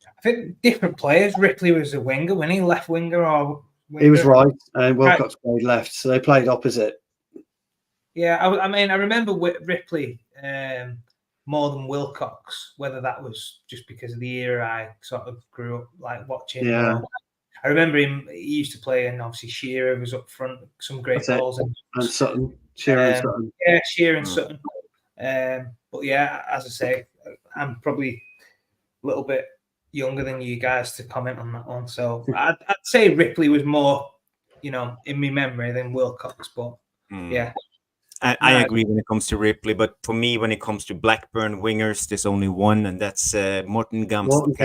I think different players. Ripley was a winger. When he left winger or winger? He was right, and Wilcox played left, so they played opposite. Yeah, I mean, I remember Ripley more than Wilcox. Whether that was just because of the era I sort of grew up like watching. Yeah, I remember him. He used to play, and obviously Shearer was up front. Some great goals and Sutton, Shearer and Sutton. Yeah, Shearer and Sutton. But yeah, as I say, I'm probably a little bit younger than you guys to comment on that one. So I'd say Ripley was more, in my memory than Wilcox. But yeah. I agree when it comes to Ripley, but for me, when it comes to Blackburn wingers, there's only one, and that's Morten Gamst.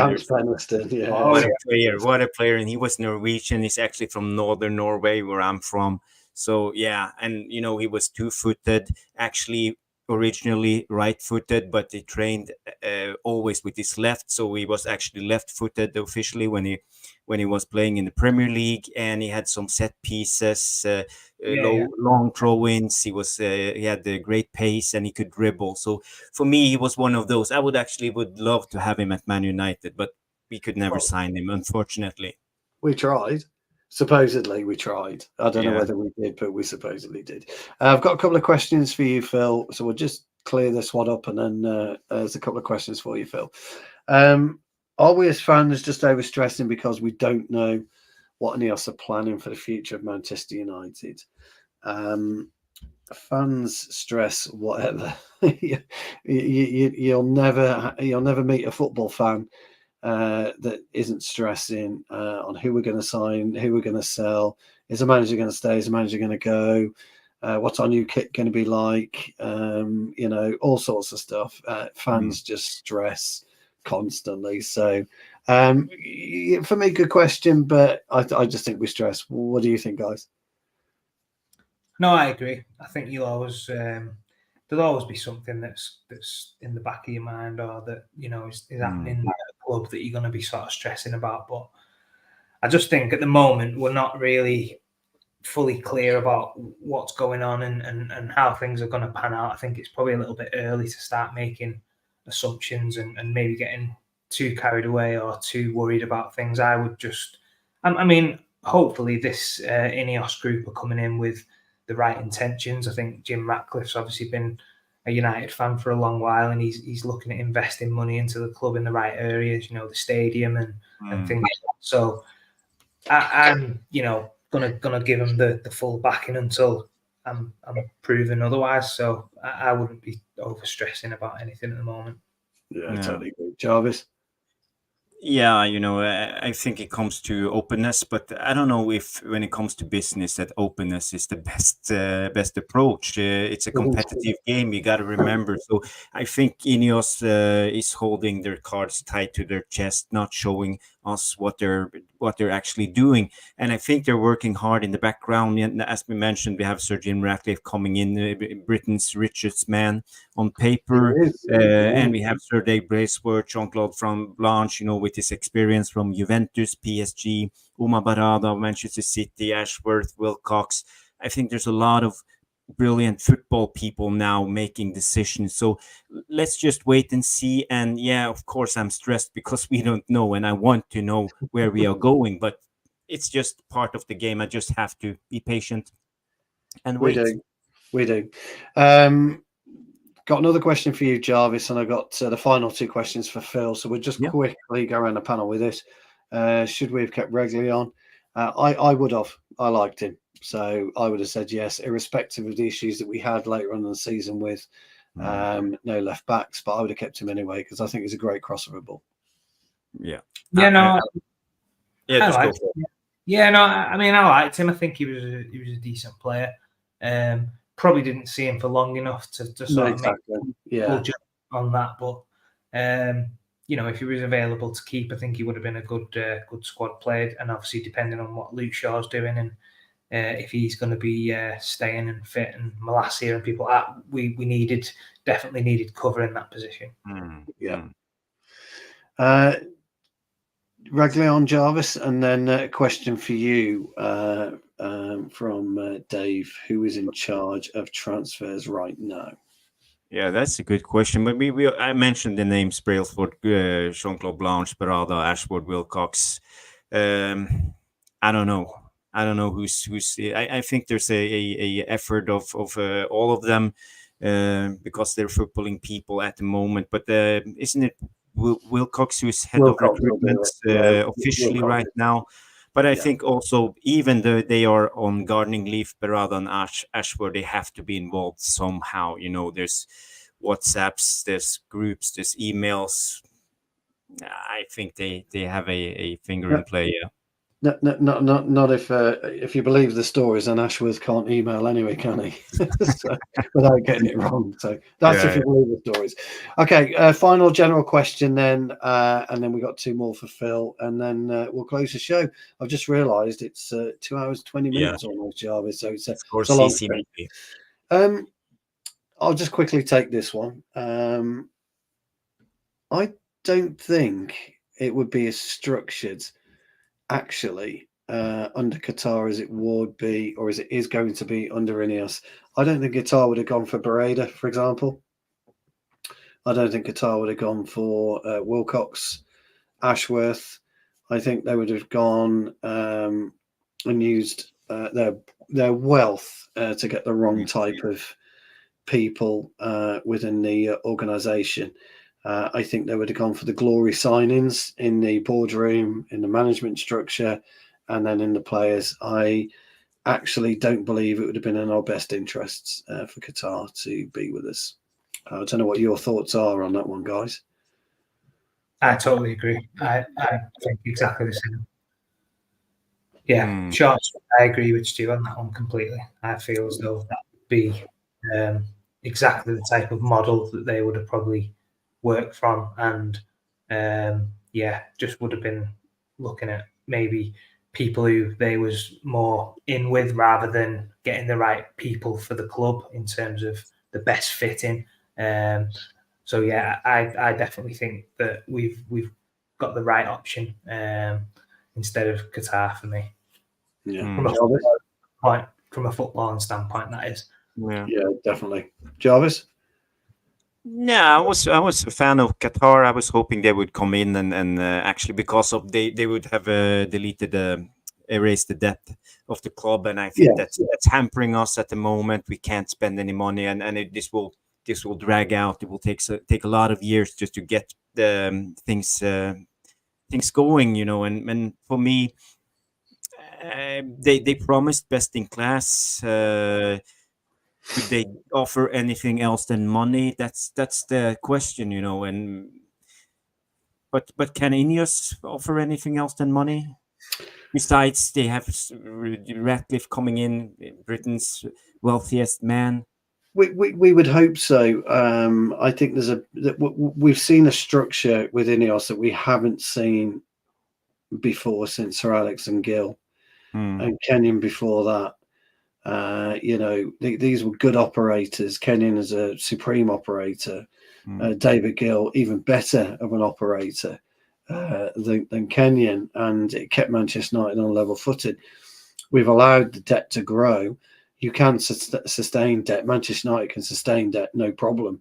Yeah. What a player! And he was Norwegian. He's actually from northern Norway, where I'm from. So yeah, and he was 2-footed, actually originally right-footed, but he trained always with his left, so he was actually left-footed officially when he was playing in the Premier League, and he had some set pieces, long throw-ins. He had the great pace, and he could dribble. So for me, he was one of those. I would love to have him at Man United, but we could never sign him, unfortunately. We tried. Supposedly we tried. I don't know whether we did, but we supposedly did. I've got a couple of questions for you, Phil. So we'll just clear this one up, and then there's a couple of questions for you, Phil. Are we as fans just overstressing because we don't know what Ineos are planning for the future of Manchester United? Fans stress whatever. You'll never meet a football fan that isn't stressing on who we're going to sign, who we're going to sell. Is the manager going to stay? Is the manager going to go? What's our new kit going to be like? All sorts of stuff. Fans just stress constantly. So for me, good question, but I just think we stress. What do you think, guys? No, I agree. I think you'll always there'll always be something that's in the back of your mind, or that is happening at a club that you're going to be sort of stressing about. But I just think at the moment we're not really fully clear about what's going on and how things are going to pan out. I think it's probably a little bit early to start making assumptions and maybe getting too carried away or too worried about things. I would just, I mean, hopefully this Ineos group are coming in with the right intentions. I think Jim Ratcliffe's obviously been a United fan for a long while, and he's looking at investing money into the club in the right areas, the stadium and things like that. So I'm gonna give him the full backing until I'm proven otherwise. So I wouldn't be over stressing about anything at the moment. Yeah, totally agree. Jarvis? Yeah, I think it comes to openness, but I don't know if when it comes to business that openness is the best approach. It's a competitive game, you got to remember. So I think Ineos is holding their cards tight to their chest, not showing us what they're actually doing. And I think they're working hard in the background. And as we mentioned, we have Sir Jim Ratcliffe coming in, Britain's richest man on paper, and we have Sir Dave Braceworth, Jean-Claude from Blanche, with his experience from Juventus, PSG, Uma Barada, Manchester City, Ashworth, Wilcox. I think there's a lot of brilliant football people now making decisions. So let's just wait and see. And yeah, of course, I'm stressed because we don't know, and I want to know where we are going. But it's just part of the game. I just have to be patient and wait. We do. Got another question for you, Jarvis, and I got the final two questions for Phil. So we'll just quickly go around the panel with this. Should we have kept Regley on? I would have. I liked him. So I would have said yes, irrespective of the issues that we had later on in the season with no left backs, but I would have kept him anyway because I think he's a great crossover ball. Yeah. Yeah, no. Yeah, I liked him. I think he was a decent player. Probably didn't see him for long enough to sort of make a judgment on that. But if he was available to keep, I think he would have been a good squad player. And obviously, depending on what Luke Shaw's doing and if he's going to be staying and fit, and Malacia and people, we definitely needed cover in that position. Yeah. Regley on, Jarvis, and then a question for you from Dave, who is in charge of transfers right now. Yeah, that's a good question. But I mentioned the names Brailsford, Jean-Claude Blanche, Barada, Ashford, Wilcox. I don't know. Who's. I think there's a effort of all of them because they're footballing people at the moment. But isn't it Wilcox who's head of recruitment officially right now? But I think also, even though they are on gardening leave, Barada and Ashford, they have to be involved somehow. There's WhatsApps, there's groups, there's emails. I think they have a finger in play. Yeah. Not if you believe the stories, then Ashworth can't email anyway, can he? So, without getting it wrong. So that's if you believe the stories. Okay, final general question then, and then we got two more for Phil, and then we'll close the show. I've just realised it's 2 hours 20 minutes almost, Jarvis. So it's a long thing. I'll just quickly take this one. I don't think it would be as structured actually under Qatar as it would be, or as it is going to be under Ineos. I don't think Qatar would have gone for Barada, for example. I don't think Qatar would have gone for Wilcox, Ashworth. I think they would have gone and used their wealth to get the wrong type of people within the organisation. I think they would have gone for the glory signings in the boardroom, in the management structure, and then in the players. I actually don't believe it would have been in our best interests for Qatar to be with us. I don't know what your thoughts are on that one, guys. I totally agree. I think exactly the same. Yeah, sure. I agree with Stu on that one completely. I feel as though that would be exactly the type of model that they would have probably worked from, and just would have been looking at maybe people who they was more in with rather than getting the right people for the club in terms of the best fitting. So yeah, I definitely think that we've got the right option instead of Qatar for me. Yeah, from a footballing standpoint, that is. Yeah, definitely. Jarvis? Yeah, I was a fan of Qatar. I was hoping they would come in and actually, because of they would have erased the debt of the club, and I think that's hampering us at the moment. We can't spend any money, and this will drag out. It will take a lot of years just to get the things going, and for me, they promised best in class. Could they offer anything else than money? That's the question, and but can Ineos offer anything else than money? Besides, they have Ratcliffe coming in, Britain's wealthiest man. We would hope so. I think we've seen a structure with Ineos that we haven't seen before since Sir Alex and Gill, and Kenyon before that. These were good operators. Kenyon is a supreme operator. David Gill, even better of an operator than Kenyon, and it kept Manchester United on level footed. We've allowed the debt to grow. You can sustain debt. Manchester United can sustain debt, no problem.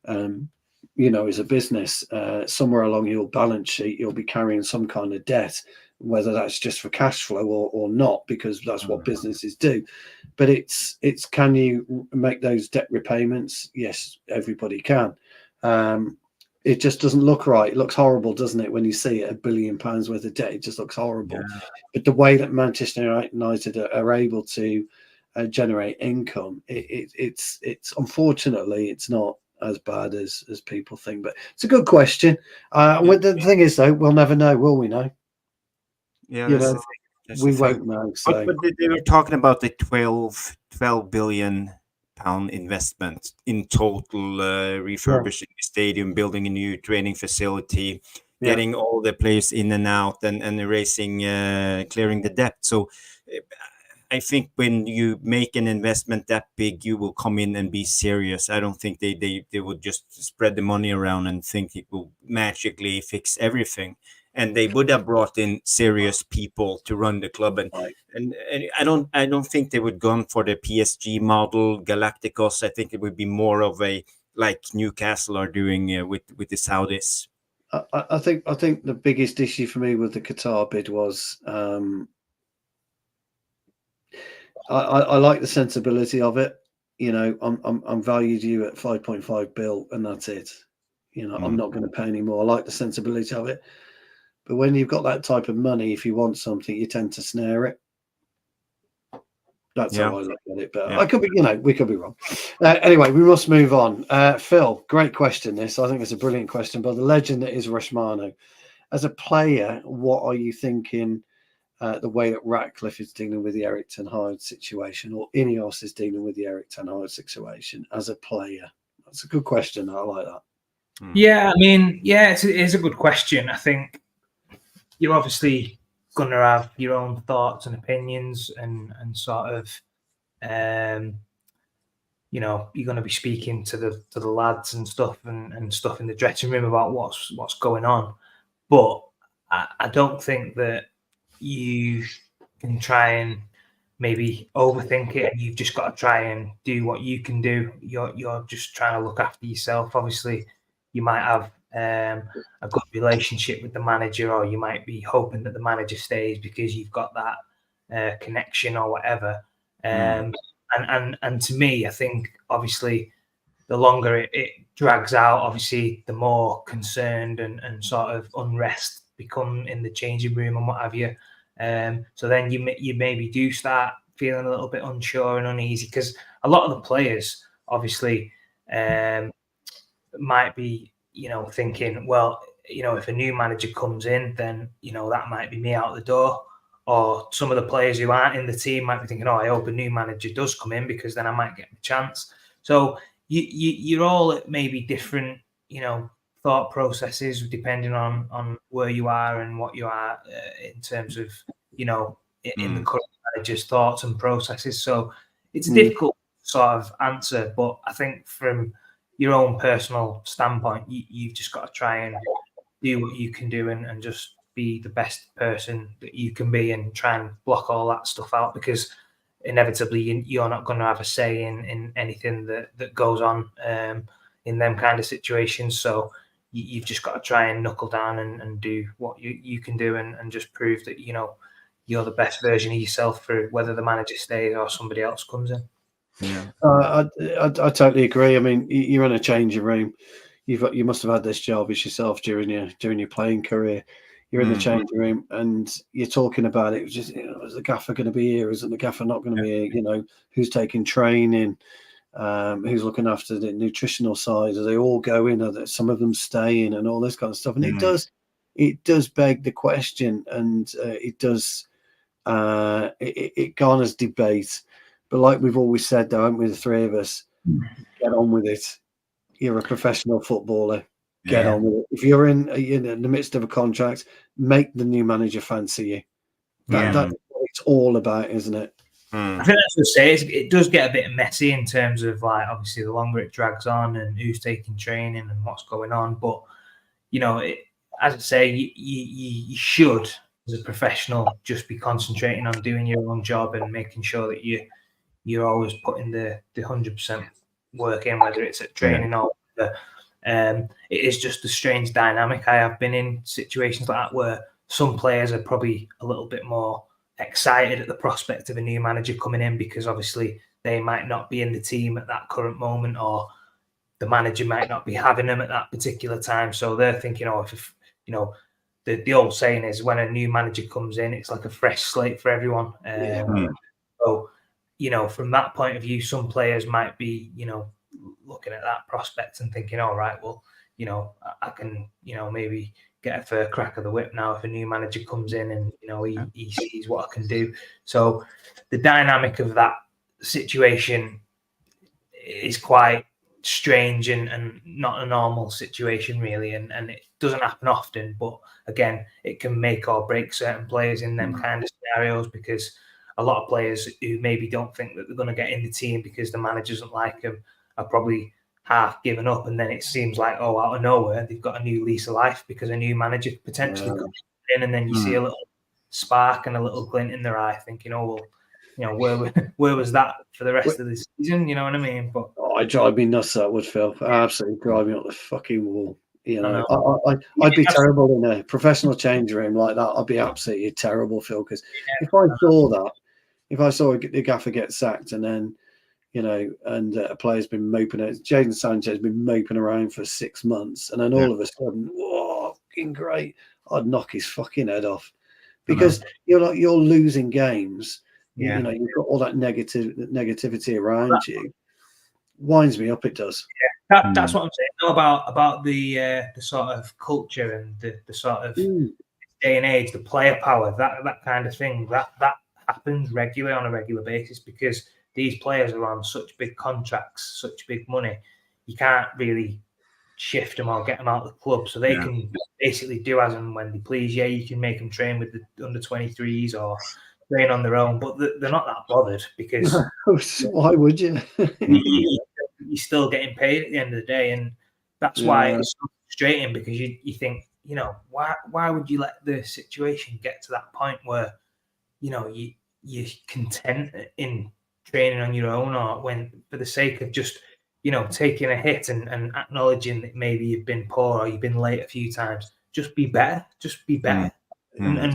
As a business, somewhere along your balance sheet, you'll be carrying some kind of debt, whether that's just for cash flow or not, because that's what businesses do. But it's can you make those debt repayments? Yes, everybody can. It just doesn't look right. It looks horrible, doesn't it? When you see it, £1 billion worth of debt, it just looks horrible. Yeah. But the way that Manchester United are able to generate income, it's unfortunately it's not as bad as people think. But it's a good question. The thing is, though, we'll never know, will we? Know? Yeah, we won't know. So. But they were talking about the 12 billion pound investment in total, refurbishing the stadium, building a new training facility, getting all the players in and out, and erasing, clearing the debt. So I think when you make an investment that big, you will come in and be serious. I don't think they would just spread the money around and think it will magically fix everything. And they would have brought in serious people to run the club, and I don't think they would gone for the PSG model, Galacticos. I think it would be more of a like Newcastle are doing with the Saudis. I think the biggest issue for me with the Qatar bid was I like the sensibility of it. I'm valued you at 5.5 bill, and that's it. I'm not going to pay any more. I like the sensibility of it. But when you've got that type of money, if you want something, you tend to snare it. That's how I look at it. But I could be, we could be wrong. Anyway, we must move on. Phil, great question. This, I think it's a brilliant question. But the legend that is Romano, as a player, what are you thinking? The way that Ratcliffe is dealing with the Erik ten Hag situation, or Ineos is dealing with the Erik ten Hag situation as a player? That's a good question. I like that. Yeah, I mean, it is a good question. I think you're obviously going to have your own thoughts and opinions, and sort of, you're going to be speaking to the lads and stuff and stuff in the dressing room about what's going on. But I don't think that you can try and maybe overthink it, and you've just got to try and do what you can do. You're just trying to look after yourself. Obviously, you might have a good relationship with the manager, or you might be hoping that the manager stays because you've got that connection or whatever. And to me, I think obviously the longer it drags out, obviously the more concerned and sort of unrest become in the changing room and what have you. So then you maybe do start feeling a little bit unsure and uneasy, because a lot of the players obviously might be, thinking, well, if a new manager comes in, then, that might be me out the door. Or some of the players who aren't in the team might be thinking, oh, I hope a new manager does come in because then I might get a chance. So you're all at maybe different, thought processes depending on where you are and what you are in terms of, in the current manager's thoughts and processes. So it's a difficult sort of answer, but I think from your own personal standpoint, you've just got to try and do what you can do and just be the best person that you can be and try and block all that stuff out, because inevitably you're not going to have a say in anything that goes on in them kind of situations. So you've just got to try and knuckle down and do what you can do and just prove that, you're the best version of yourself for whether the manager stays or somebody else comes in. Yeah, I totally agree. I mean, you're in a changing room. You must have had this job as yourself during your playing career. You're in the changing room and you're talking about it. Just, is the gaffer going to be here? Isn't the gaffer not going to be here? Who's taking training? Who's looking after the nutritional side? Are they all going? Are some of them staying and all this kind of stuff? And it does beg the question, and it does it garners debate. But like we've always said, though, haven't we, the three of us, get on with it. You're a professional footballer. Get on with it. If you're in the midst of a contract, make the new manager fancy you. That's what it's all about, isn't it? I think that's what I say. It does get a bit messy in terms of, like, obviously the longer it drags on and who's taking training and what's going on. But, as I say, you should, as a professional, just be concentrating on doing your own job and making sure that you're always putting the 100% work in, whether it's at training or whatever. It is just a strange dynamic. I have been in situations like that where some players are probably a little bit more excited at the prospect of a new manager coming in, because obviously they might not be in the team at that current moment, or the manager might not be having them at that particular time. So they're thinking, the old saying is, when a new manager comes in, it's like a fresh slate for everyone. So, from that point of view, some players might be, looking at that prospect and thinking, all right, well, I can, maybe get a fair crack of the whip now if a new manager comes in and, he sees what I can do. So the dynamic of that situation is quite strange and not a normal situation, really. And it doesn't happen often, but again, it can make or break certain players in them kind of scenarios, because a lot of players who maybe don't think that they're going to get in the team because the manager doesn't like them are probably half given up, and then it seems like, out of nowhere they've got a new lease of life because a new manager potentially comes in, and then you see a little spark and a little glint in their eye, thinking, where was that for the rest of the season? You know what I mean? But I'd drive me nuts, that would, Phil. Absolutely drive me up the fucking wall. I'd be terrible in a professional change room like that. I'd be absolutely terrible, Phil, because if I saw the gaffer get sacked and then, and a player's been moping, Jadon Sanchez has been moping around for 6 months, and then all of a sudden, whoa, fucking great, I'd knock his fucking head off, because you're losing games. You've got all that negativity around you. Winds me up, it does. That's what I'm saying about the sort of culture and the sort of day and age, the player power, that kind of thing, that happens regularly on a regular basis, because these players are on such big contracts, such big money. You can't really shift them or get them out of the club, so they can basically do as and when they please. Yeah, you can make them train with the under 23s or train on their own, but they're not that bothered, because why would you? You're still getting paid at the end of the day, and that's why it's so frustrating, because you think, why would you let the situation get to that point where you're content in training on your own, or when for the sake of just taking a hit and acknowledging that maybe you've been poor or you've been late a few times, just be better. And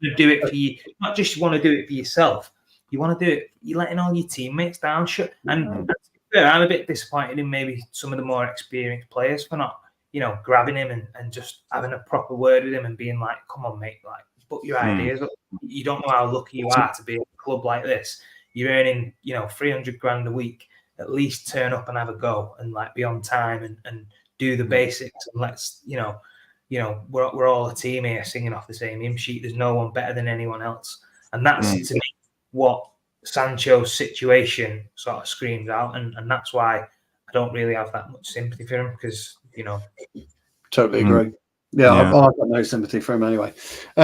to do it for you. Not just you want to do it for yourself. You want to do it. You're letting all your teammates down. And I'm a bit disappointed in maybe some of the more experienced players for not, grabbing him and just having a proper word with him and being like, "Come on, mate, like, put your ideas up. You don't know how lucky you are to be at a club like this. You're earning, 300 grand a week. At least turn up and have a go and like be on time and do the basics. And let's, we're all a team here singing off the same hymn sheet. There's no one better than anyone else." And that's to me what Sancho's situation sort of screams out. And that's why I don't really have that much sympathy for him because, Totally agree. Yeah, I've got no sympathy for him anyway.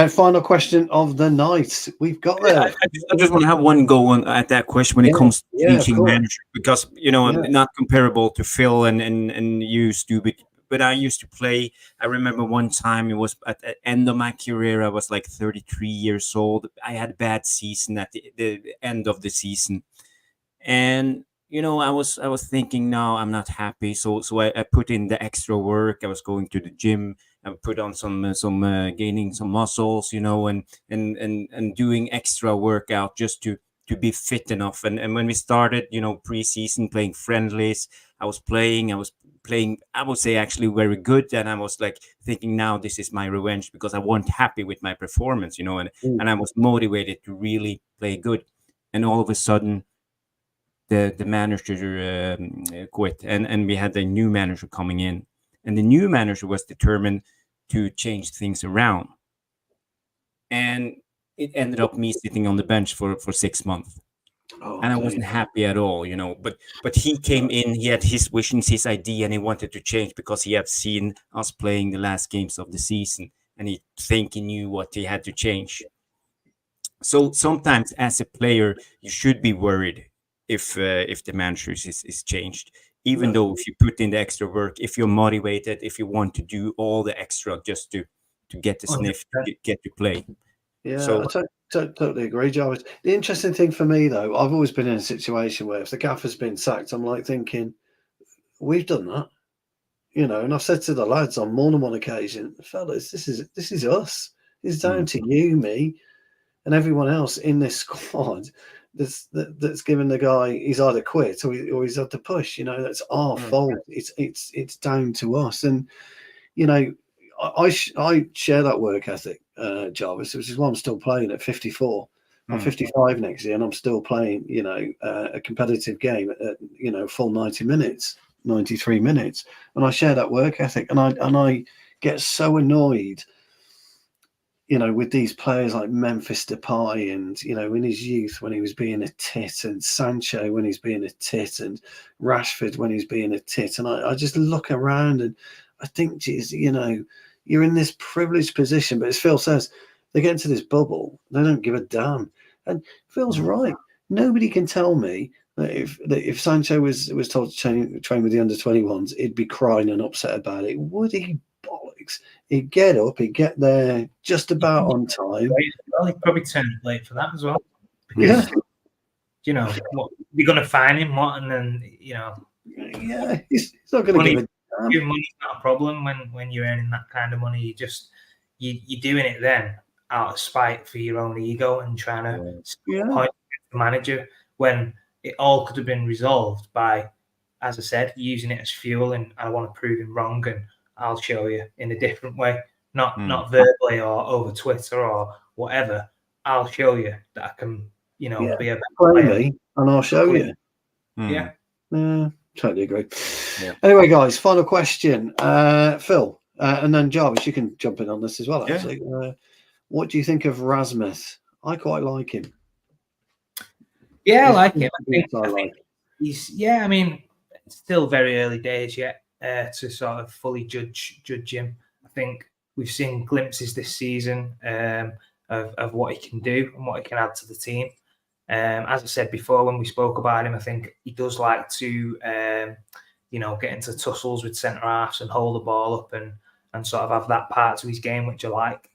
Final question of the night. We've got there. I just want to have one go on at that question when it comes to teaching manager, because I'm not comparable to Phil and you, Stu, but I used to play. I remember one time it was at the end of my career. I was like 33 years old. I had a bad season at the end of the season, and I was thinking, no, I'm not happy. So I put in the extra work. I was going to the gym. I put on some gaining some muscles, and doing extra workout just to be fit enough. And when we started, pre-season playing friendlies, I was playing, I would say actually very good. And I was like thinking, now this is my revenge because I wasn't happy with my performance, and I was motivated to really play good. And all of a sudden, the manager quit, and we had a new manager coming in, and the new manager was determined to change things around, and it ended up me sitting on the bench for 6 months, and I wasn't happy at all, but he came in, he had his visions, his idea, and he wanted to change because he had seen us playing the last games of the season, and he knew what he had to change. So sometimes as a player you should be worried if the manager is changed, even though if you put in the extra work, if you're motivated, if you want to do all the extra just to get the sniff, to get to play. Yeah, so I totally agree, Jarvis. The interesting thing for me, though, I've always been in a situation where if the gaffer's been sacked, I'm like thinking, we've done that, and I've said to the lads on more than one occasion, fellas, this is us. It's down to you, me, and everyone else in this squad that's given the guy, he's either quit or he's had to push. That's our fault. It's down to us. And I share that work ethic, Jarvis, which is why I'm still playing at 54. I'm 55 next year, and I'm still playing. A competitive game at full 90 minutes, 93 minutes, and I share that work ethic, and I get so annoyed. With these players like Memphis Depay and, in his youth when he was being a tit, and Sancho when he's being a tit, and Rashford when he's being a tit. And I just look around and I think, geez, you're in this privileged position. But as Phil says, they get into this bubble. They don't give a damn. And Phil's right. Nobody can tell me that if Sancho was told to train with the under-21s, he'd be crying and upset about it. Would he? Bollocks. He'd get up, he'd get there just about on time. Well, he'd probably turn late for that as well. Because, what, you're going to fine him, what? And then, Yeah, he's not going to give a damn. Money's not a problem when you're earning that kind of money. You're doing it then out of spite for your own ego and trying to point the manager, when it all could have been resolved by, as I said, using it as fuel, and I want to prove him wrong, and I'll show you in a different way, not verbally or over Twitter or whatever. I'll show you that I can, be a better player, and I'll show you. Yeah, totally agree. Yeah. Anyway, guys, final question, Phil, and then Jarvis, you can jump in on this as well. Actually, what do you think of Rasmus? I quite like him. Yeah, I like him. I think he's. I mean, it's still very early days yet. To sort of fully judge him. I think we've seen glimpses this season of what he can do and what he can add to the team. As I said before, when we spoke about him, I think he does like to, get into tussles with centre halves and hold the ball up and sort of have that part to his game, which I like.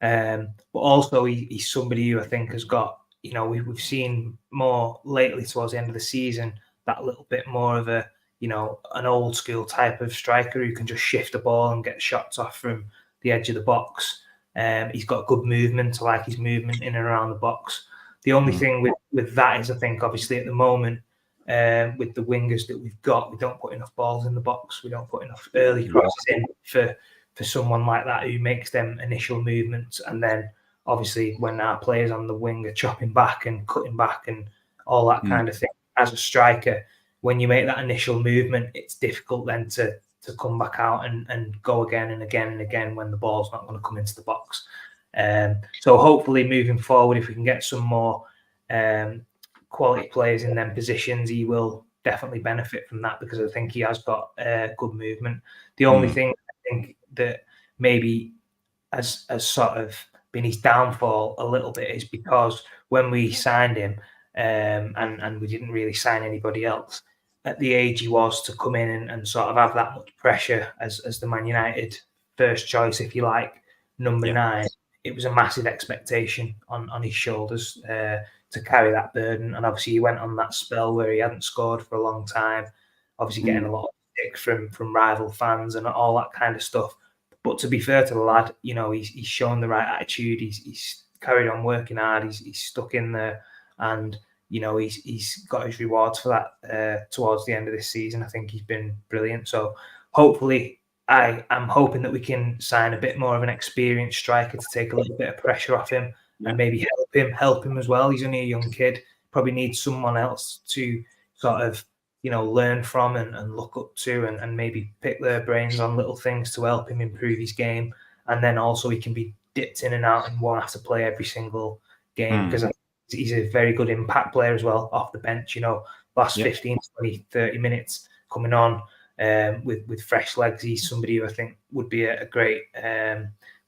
But also he's somebody who I think has got, we've seen more lately towards the end of the season, that little bit more of a, an old school type of striker who can just shift the ball and get shots off from the edge of the box. He's got good movement. I like his movement in and around the box. The only thing with that is, I think, obviously at the moment, with the wingers that we've got, we don't put enough balls in the box. We don't put enough early crosses in for someone like that who makes them initial movements. And then obviously when our players on the wing are chopping back and cutting back and all that kind of thing, as a striker, when you make that initial movement, it's difficult then to come back out and go again and again and again when the ball's not going to come into the box. So hopefully moving forward, if we can get some more quality players in them positions, he will definitely benefit from that, because I think he has got good movement. The only thing I think that maybe has sort of been his downfall a little bit is because when we signed him, and we didn't really sign anybody else at the age he was to come in and sort of have that much pressure as the Man United first choice, if you like, number 9. It was a massive expectation on his shoulders to carry that burden. And obviously he went on that spell where he hadn't scored for a long time, obviously getting a lot of stick from rival fans and all that kind of stuff. But to be fair to the lad, you know, he's shown the right attitude. He's carried on working hard. He's stuck in there, and you know, he's got his rewards for that towards the end of this season. I think he's been brilliant. So hopefully, I'm hoping that we can sign a bit more of an experienced striker to take a little bit of pressure off him and maybe help him as well. He's only a young kid. Probably needs someone else to sort of, you know, learn from and look up to and maybe pick their brains on little things to help him improve his game. And then also he can be dipped in and out and won't have to play every single game, because he's a very good impact player as well off the bench. You know, last 15, 20, 30 minutes coming on with fresh legs. He's somebody who I think would be a great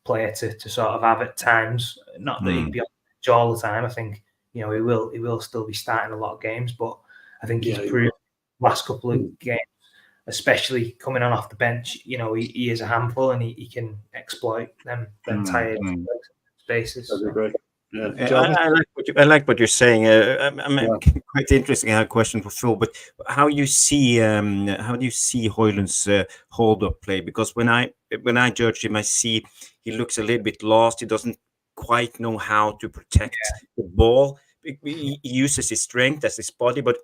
player to sort of have at times. Not that he'd be on the bench all the time. I think, you know, he will still be starting a lot of games, but I think he's proved last couple of games, especially coming on off the bench, you know, he is a handful and he can exploit them tired spaces. That'd be great. Yeah, I like what you're saying. Quite interesting. I have a question for Phil, but how do you see Hojlund's hold up play? Because when I judge him, I see he looks a little bit lost. He doesn't quite know how to protect the ball. He uses his strength as his body, but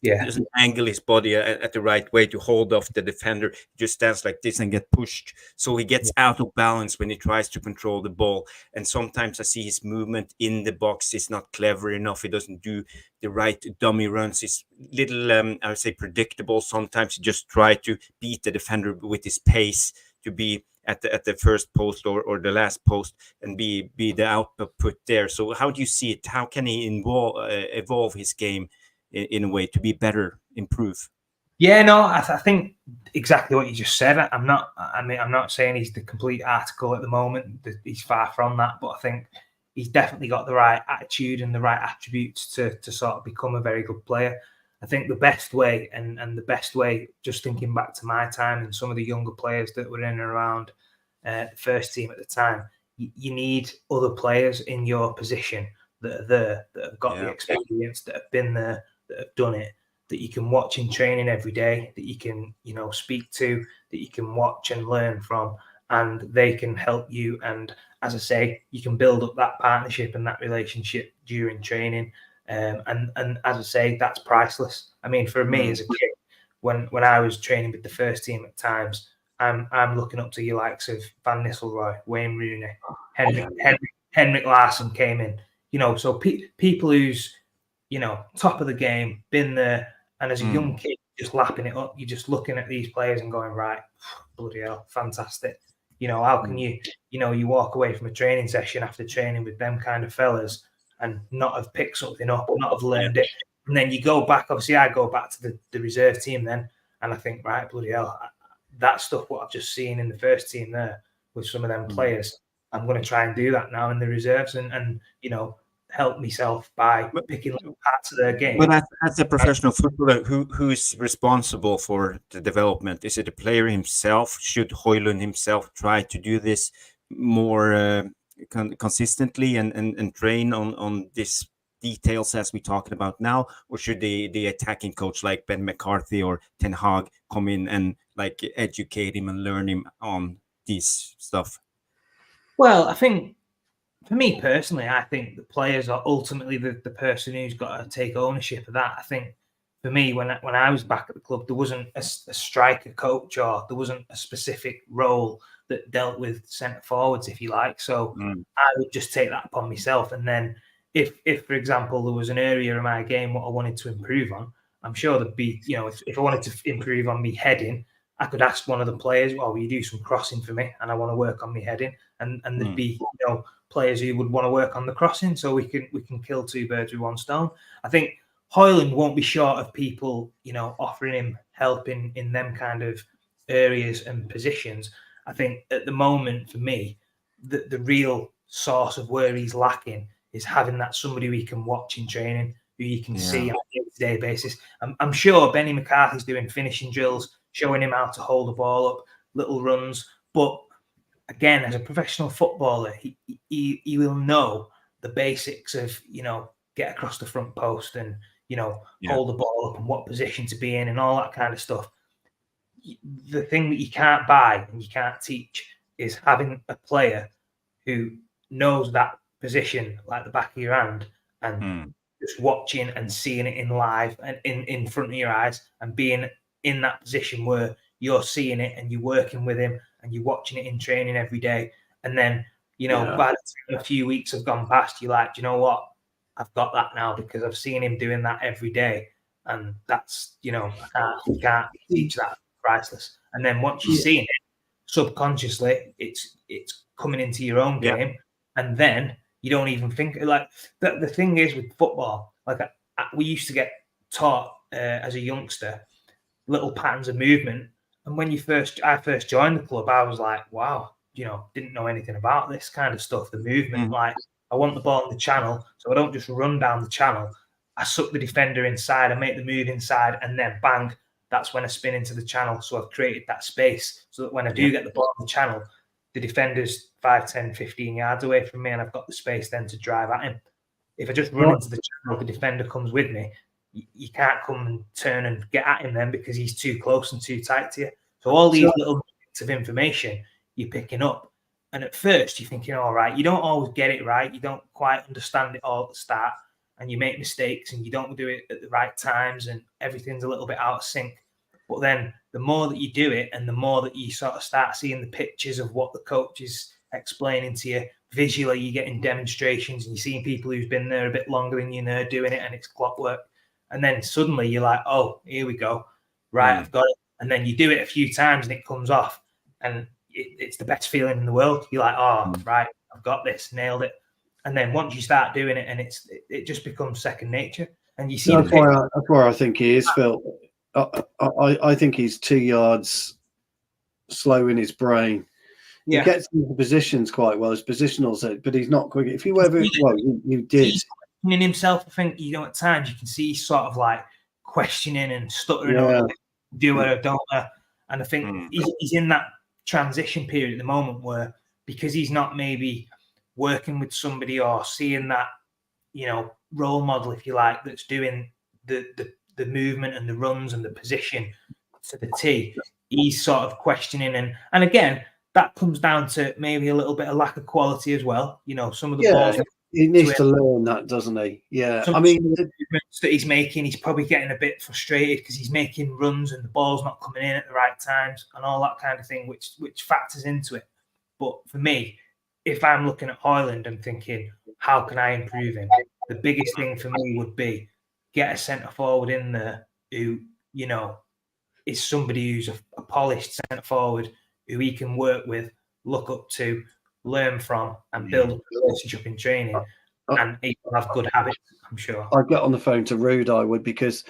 he doesn't angle his body at the right way to hold off the defender. He just stands like this and get pushed. So he gets out of balance when he tries to control the ball. And sometimes I see his movement in the box is not clever enough. He doesn't do the right dummy runs. He's little, I would say, predictable. Sometimes he just tries to beat the defender with his pace to be at the first post or the last post and be the output there. So how do you see it? How can he evolve his game in a way to be better, improve? Yeah, no, I think exactly what you just said. I'm not saying he's the complete article at the moment. He's far from that, but I think he's definitely got the right attitude and the right attributes to sort of become a very good player. I think the best way, and the best way, just thinking back to my time and some of the younger players that were in and around the first team at the time, you need other players in your position that are there, that have got the experience, that have been there, that have done it, that you can watch in training every day, that you can, you know, speak to, that you can watch and learn from, and they can help you. And as I say, you can build up that partnership and that relationship during training. And as I say, that's priceless. I mean, for me as a kid, when I was training with the first team at times, I'm looking up to your likes of Van Nistelrooy, Wayne Rooney, Henrik Larsson came in. You know, so people who's, you know, top of the game, been there, and as a young kid, just lapping it up. You're just looking at these players and going, right, bloody hell, fantastic. You know, how can you walk away from a training session after training with them kind of fellas and not have picked something up, not have learned it. And then you go back, obviously I go back to the reserve team then, and I think, right, bloody hell, that stuff, what I've just seen in the first team there with some of them players, I'm going to try and do that now in the reserves and you know, help myself by picking up parts of their game. But as a professional footballer, who's responsible for the development? Is it the player himself? Should Hojlund himself try to do this more consistently and train on these details as we're talking about now? Or should the attacking coach like Ben McCarthy or Ten Hag come in and like educate him and learn him on this stuff? Well, I think for me personally, I think the players are ultimately the person who's got to take ownership of that. I think for me, when I was back at the club, there wasn't a striker coach, or there wasn't a specific role that dealt with centre forwards, if you like. So I would just take that upon myself. And then if for example, there was an area of my game what I wanted to improve on, I'm sure there'd be, if I wanted to improve on me heading, I could ask one of the players, well, will you do some crossing for me? And I want to work on me heading. And there'd be, players who would want to work on the crossing, so we can kill two birds with one stone. I think Hojlund won't be short of people, offering him help in them kind of areas and positions. I think at the moment, for me, the real source of where he's lacking is having that somebody we can watch in training, who you can see on a day-to-day basis. I'm sure Benny McCarthy's doing finishing drills, showing him how to hold the ball up, little runs, but again, as a professional footballer, he will know the basics of, get across the front post and, hold the ball up and what position to be in and all that kind of stuff. The thing that you can't buy and you can't teach is having a player who knows that position like the back of your hand and just watching and seeing it in live and in front of your eyes and being in that position where you're seeing it and you're working with him and you're watching it in training every day. And then, by the time a few weeks have gone past, you're like, do you know what? I've got that now because I've seen him doing that every day. And that's, you can't teach that. Priceless. And then once you're seeing it subconsciously, it's coming into your own game. And then you don't even think, like, the thing is with football, like we used to get taught as a youngster little patterns of movement. And when I first joined the club, I was like, wow, didn't know anything about this kind of stuff, the movement. Like, I want the ball in the channel, so I don't just run down the channel. I suck the defender inside, I make the move inside, and then bang, that's when I spin into the channel. So I've created that space so that when I do get the ball in the channel, the defender's 5, 10, 15 yards away from me, and I've got the space then to drive at him. If I just run into the channel, the defender comes with me. You can't come and turn and get at him then because he's too close and too tight to you. So all these little bits of information you're picking up. And at first you're thinking, all right, you don't always get it right. You don't quite understand it all at the start and you make mistakes and you don't do it at the right times and everything's a little bit out of sync. But then the more that you do it and the more that you sort of start seeing the pictures of what the coach is explaining to you, visually you're getting demonstrations and you're seeing people who've been there a bit longer than you know doing it and it's clockwork. And then suddenly you're like, oh, here we go. Right, I've got it. And then you do it a few times and it comes off. And it's the best feeling in the world. You're like, oh, right, I've got this, nailed it. And then once you start doing it and it just becomes second nature. And you see that's where I think he is, Phil. I think he's 2 yards slow in his brain. He gets into positions quite well. His positionals, but he's not quick. If you ever, you did. In himself, I think, at times you can see he's sort of like questioning and stuttering, do it or don't. And I think he's in that transition period at the moment where, because he's not maybe working with somebody or seeing that, role model, if you like, that's doing the movement and the runs and the position to the T, he's sort of questioning. And again, that comes down to maybe a little bit of lack of quality as well. Some of the balls. He needs to learn that, doesn't he? Yeah. I mean, the movements that he's making, he's probably getting a bit frustrated because he's making runs and the ball's not coming in at the right times and all that kind of thing, which factors into it. But for me, if I'm looking at Hojlund and thinking, how can I improve him? The biggest thing for me would be get a centre forward in there who, is somebody who's a polished centre forward who he can work with, look up to, learn from, and build a relationship in training. And he will have good habits, I'm sure. I'd get on the phone to Rude, I would, because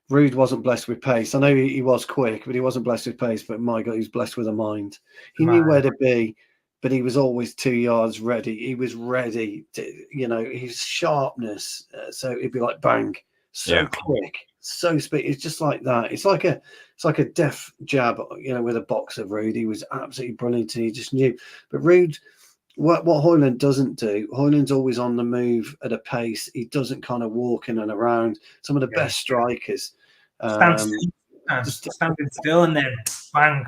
Rude wasn't blessed with pace. I know he was quick, but he wasn't blessed with pace. But my God, he was blessed with a mind. He knew where to be, but he was always 2 yards ready. He was ready to, his sharpness. So it'd be like bang, so quick, so speed. It's just like that. It's like a deft jab, with a boxer. Rude, he was absolutely brilliant. He just knew. But Rude, what Hojlund doesn't do, Hojlund's always on the move at a pace. He doesn't kind of walk in and around. Some of the best strikers. Standing still and then bang,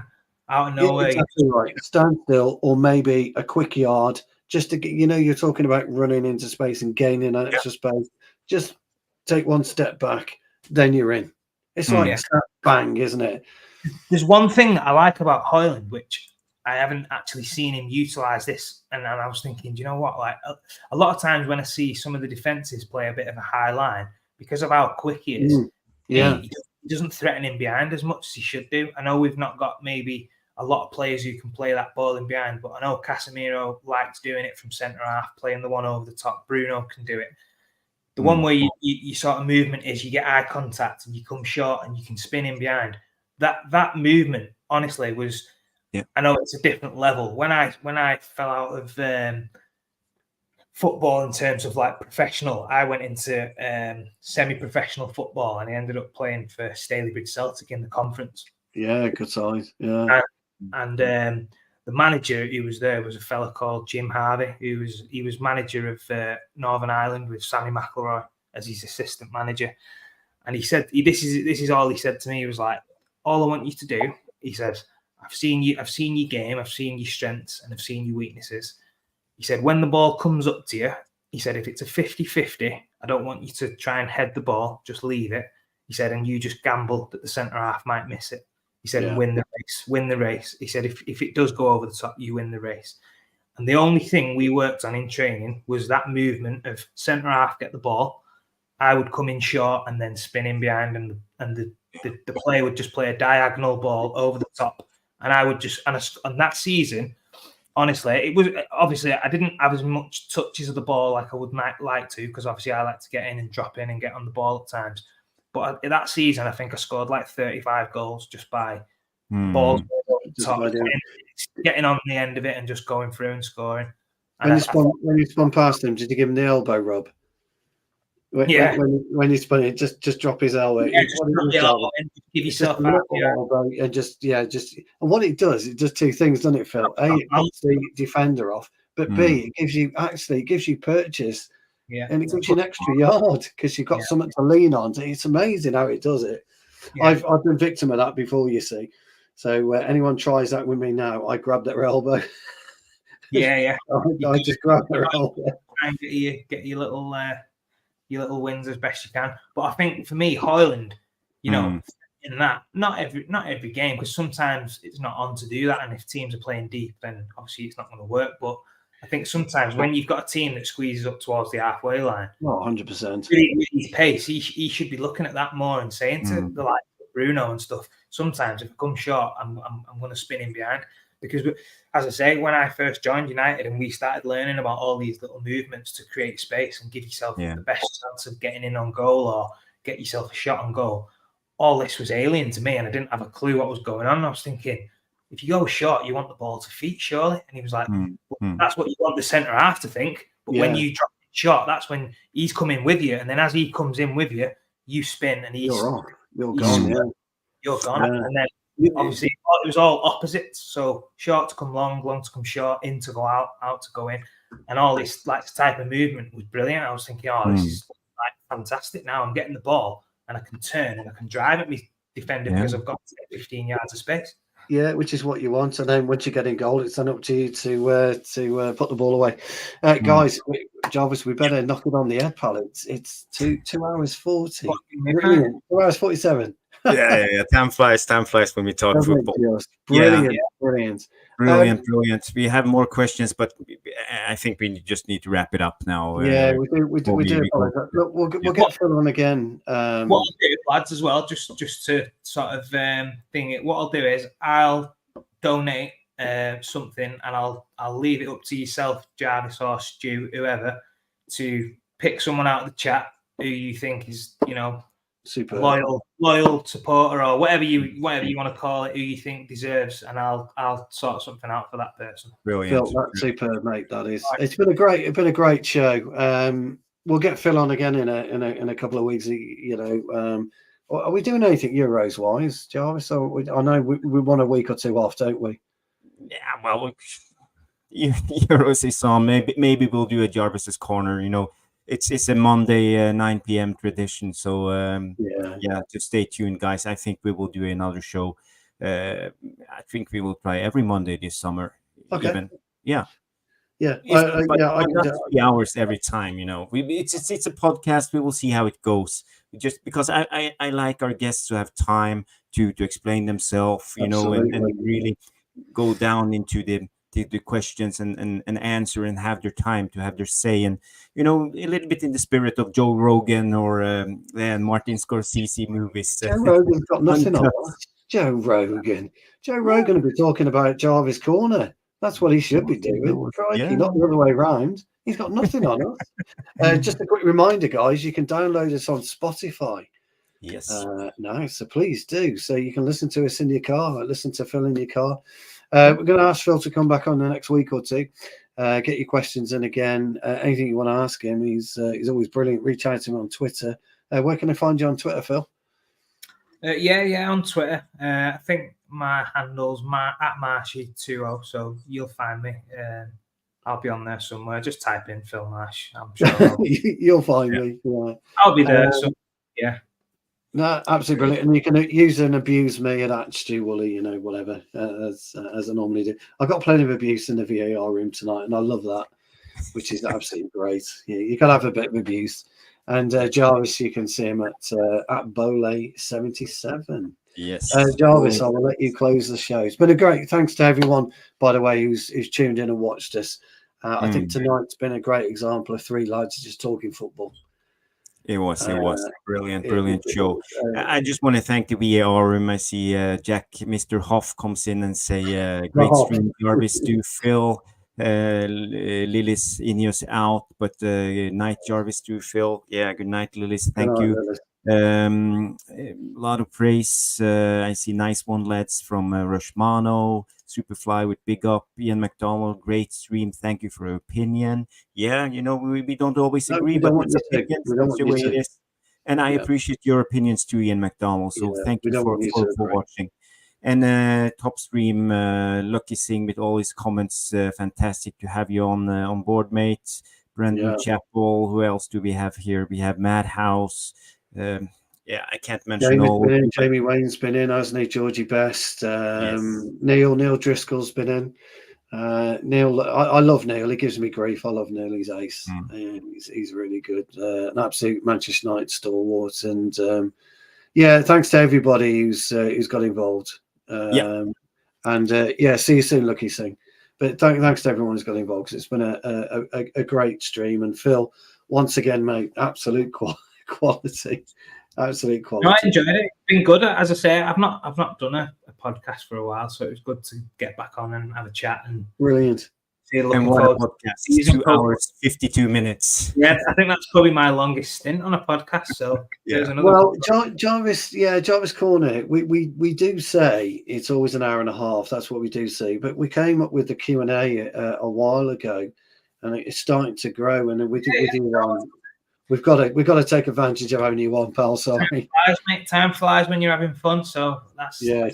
out of nowhere. Exactly right. Stand still, or maybe a quick yard just to get, you're talking about running into space and gaining an extra space. Just take one step back, then you're in. It's like bang, isn't it? There's one thing that I like about Hojlund, which I haven't actually seen him utilize this, and I was thinking, do you know what? Like a lot of times when I see some of the defenses play a bit of a high line, because of how quick he is, he doesn't threaten him behind as much as he should do. I know we've not got maybe a lot of players who can play that ball in behind, but I know Casemiro likes doing it from centre half, playing the one over the top. Bruno can do it. The one where you sort of movement is you get eye contact and you come short and you can spin in behind. That movement, honestly, was. Yeah. I know it's a different level. When I fell out of football in terms of like professional, I went into semi-professional football, and I ended up playing for Stalybridge Celtic in the conference. Yeah, good size. Yeah, and the manager who was there was a fella called Jim Harvey. He was manager of Northern Ireland with Sammy McClair as his assistant manager, and he said this is all he said to me. He was like, "All I want you to do," he says, I've seen your game, I've seen your strengths, and I've seen your weaknesses. He said, when the ball comes up to you, he said, if it's a 50-50, I don't want you to try and head the ball, just leave it. He said, and you just gamble that the centre half might miss it. He said, and win the race. He said, if it does go over the top, you win the race. And the only thing we worked on in training was that movement of centre half get the ball. I would come in short and then spin in behind, and the player would just play a diagonal ball over the top. And I would just, and that season, honestly, it was obviously I didn't have as much touches of the ball like I would like to, because obviously I like to get in and drop in and get on the ball at times. But that season, I think I scored like 35 goals just by balls over the top, getting on the end of it and just going through and scoring. And when you spun past him, did you give him the elbow rub? When you spun it, just drop his elbow. Yeah, give yourself elbow and just and what it does two things, doesn't it, Phil? A, it knocks the defender off, but B, it gives you purchase, and it gives you an extra yard because you've got something to lean on. It's amazing how it does it. Yeah. I've been victim of that before, you see. So anyone tries that with me now, I grab their elbow. Yeah. I just grab their elbow. Try and get your little wins as best you can. But I think for me, Hojlund, in that, not every game, because sometimes it's not on to do that, and if teams are playing deep, then obviously it's not going to work. But I think sometimes when you've got a team that squeezes up towards the halfway line, 100%, with his pace, he should be looking at that more and saying to the like Bruno and stuff, sometimes if I come short, I'm going to spin in behind. Because, as I say, when I first joined United and we started learning about all these little movements to create space and give yourself the best chance of getting in on goal or get yourself a shot on goal, all this was alien to me and I didn't have a clue what was going on. I was thinking, if you go short, you want the ball to feet, surely? And he was like, well, that's what you want the centre half to think. But when you drop it short, that's when he's coming with you. And then as he comes in with you, you spin and you're gone. You're gone. And then obviously, it was all opposites. So short to come long, long to come short, in to go out, out to go in, and all this like type of movement was brilliant. I was thinking, this is like fantastic. Now I'm getting the ball and I can turn and I can drive at me defender because I've got 15 yards of space. Yeah, which is what you want. And then once you get in goal, it's then up to you to put the ball away. Guys, Jarvis, we better knock it on the head, pal. It's 2 hours 40. Brilliant. 2 hours 47. Yeah. Time flies when we talk football. Brilliant. We have more questions, but I think we just need to wrap it up now. We do. Look, we'll get Phil on again. What I'll do, lads, as well, just to sort of thing it. What I'll do is I'll donate something, and I'll leave it up to yourself, Jarvis or Stu, whoever, to pick someone out of the chat who you think is, super loyal supporter or whatever you want to call it, who you think deserves, and I'll sort something out for that person. Brilliant. Phil, that's superb, mate. That is. It's been a great show. We'll get Phil on again in a couple of weeks. Are we doing anything Euros wise, Jarvis? I know we want a week or two off, don't we? Yeah, well, Euros is on. Maybe we'll do a Jarvis's Corner. It's a Monday 9 p.m. tradition, so just stay tuned, guys. I think we will do another show. I think we will try every Monday this summer. Okay. Yeah, But I can not do. 3 hours every time. It's a podcast. We will see how it goes. Just because I like our guests to have time to explain themselves, and Absolutely. really go down into the questions and answer and have their time to have their say, and a little bit in the spirit of Joe Rogan or and Martin Scorsese movies. Joe Rogan's got nothing on Uncut. us. Joe Rogan. Joe Rogan will be talking about Jarvis Corner. That's what he should be doing. Crikey, Yeah. not the other way around. He's got nothing on us. Just a quick reminder, guys, you can download us on Spotify Yes. now, so please do. So you can listen to us in your car, listen to Phil in your car. We're going to ask Phil to come back on the next week or two. Get your questions in again. Anything you want to ask him, he's always brilliant. Reach out to him on Twitter. Where can I find you on Twitter, Phil? Yeah, on Twitter. I think my handle's at Marshy20, so you'll find me. I'll be on there somewhere. Just type in Phil Marsh. I'm sure you'll find me. Yeah. I'll be there. So yeah. No, absolutely brilliant. And you can use and abuse me at Stu Woolley, whatever, as I normally do. I got plenty of abuse in the VAR room tonight, and I love that, which is absolutely great. Yeah, you can have a bit of abuse. And Jarvis, you can see him at Bole77. Yes. Jarvis, I will let you close the show. It's been a great thanks to everyone, by the way, who's tuned in and watched us. I think tonight's been a great example of three lads just talking football. It was brilliant show. I just want to thank the VAR room. I see Mr. Hoff comes in and say, great stream, Jarvis, do Phil. Lilis Ineos out, but night Jarvis to Phil. Yeah, good night, Lilis. Thank you. A lot of praise. I see nice one, lads, from Romano, Superfly with big up, Ian McDonald, great stream. Thank you for your opinion. Yeah, we don't always agree, but it's opinions. That's the way it is. And I appreciate your opinions too, Ian McDonald. So thank you for watching. And top stream, Lucky Singh with all his comments. Fantastic to have you on board, mate. Brendan Chappell. Who else do we have here? We have Madhouse. I can't mention all. Jamie Wayne's been in, hasn't he? Georgie Best. Neil Driscoll's been in. Neil, I love Neil. He gives me grief. I love Neil. He's ace. He's really good. An absolute Manchester United stalwart. And thanks to everybody who's got involved. See you soon, Lucky Singh. But thanks to everyone who's got involved, because it's been a great stream. And Phil, once again, mate, absolute quality. Absolute quality. No, I enjoyed it. It's been good. As I say, I've not done a podcast for a while, so it was good to get back on and have a chat. And brilliant. And what a podcast! 2 hours, 52 minutes. Yeah, I think that's probably my longest stint on a podcast. So Jarvis Corner. We do say it's always an hour and a half. That's what we do say. But we came up with the Q&A a while ago, and it's starting to grow. And we've got to take advantage of only one, pal. Sorry. Time flies when you're having fun. So that's we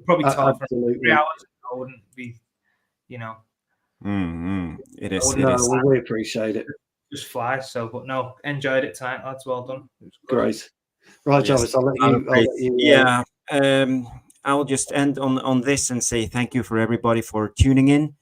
probably talk for 3 hours. I wouldn't be. It is. We appreciate it. Just fly. So, but no, enjoyed it tonight, lads. Well done. Great. Right, Jarvis, I'll let you. I'll just end on this and say thank you for everybody for tuning in.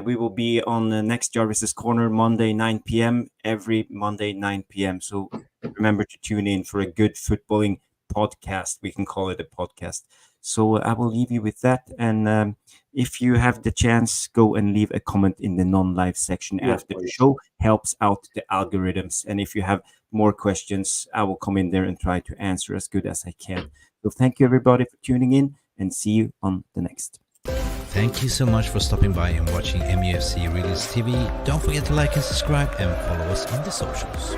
We will be on the next Jarvis's Corner Monday 9 p.m. every Monday 9 p.m. So remember to tune in for a good footballing podcast. We can call it a podcast. So I will leave you with that. And if you have the chance, go and leave a comment in the non-live section after the show. Helps out the algorithms. And if you have more questions, I will come in there and try to answer as good as I can. So thank you, everybody, for tuning in, and see you on the next. Thank you so much for stopping by and watching MUFC Realist TV. Don't forget to like and subscribe and follow us on the socials.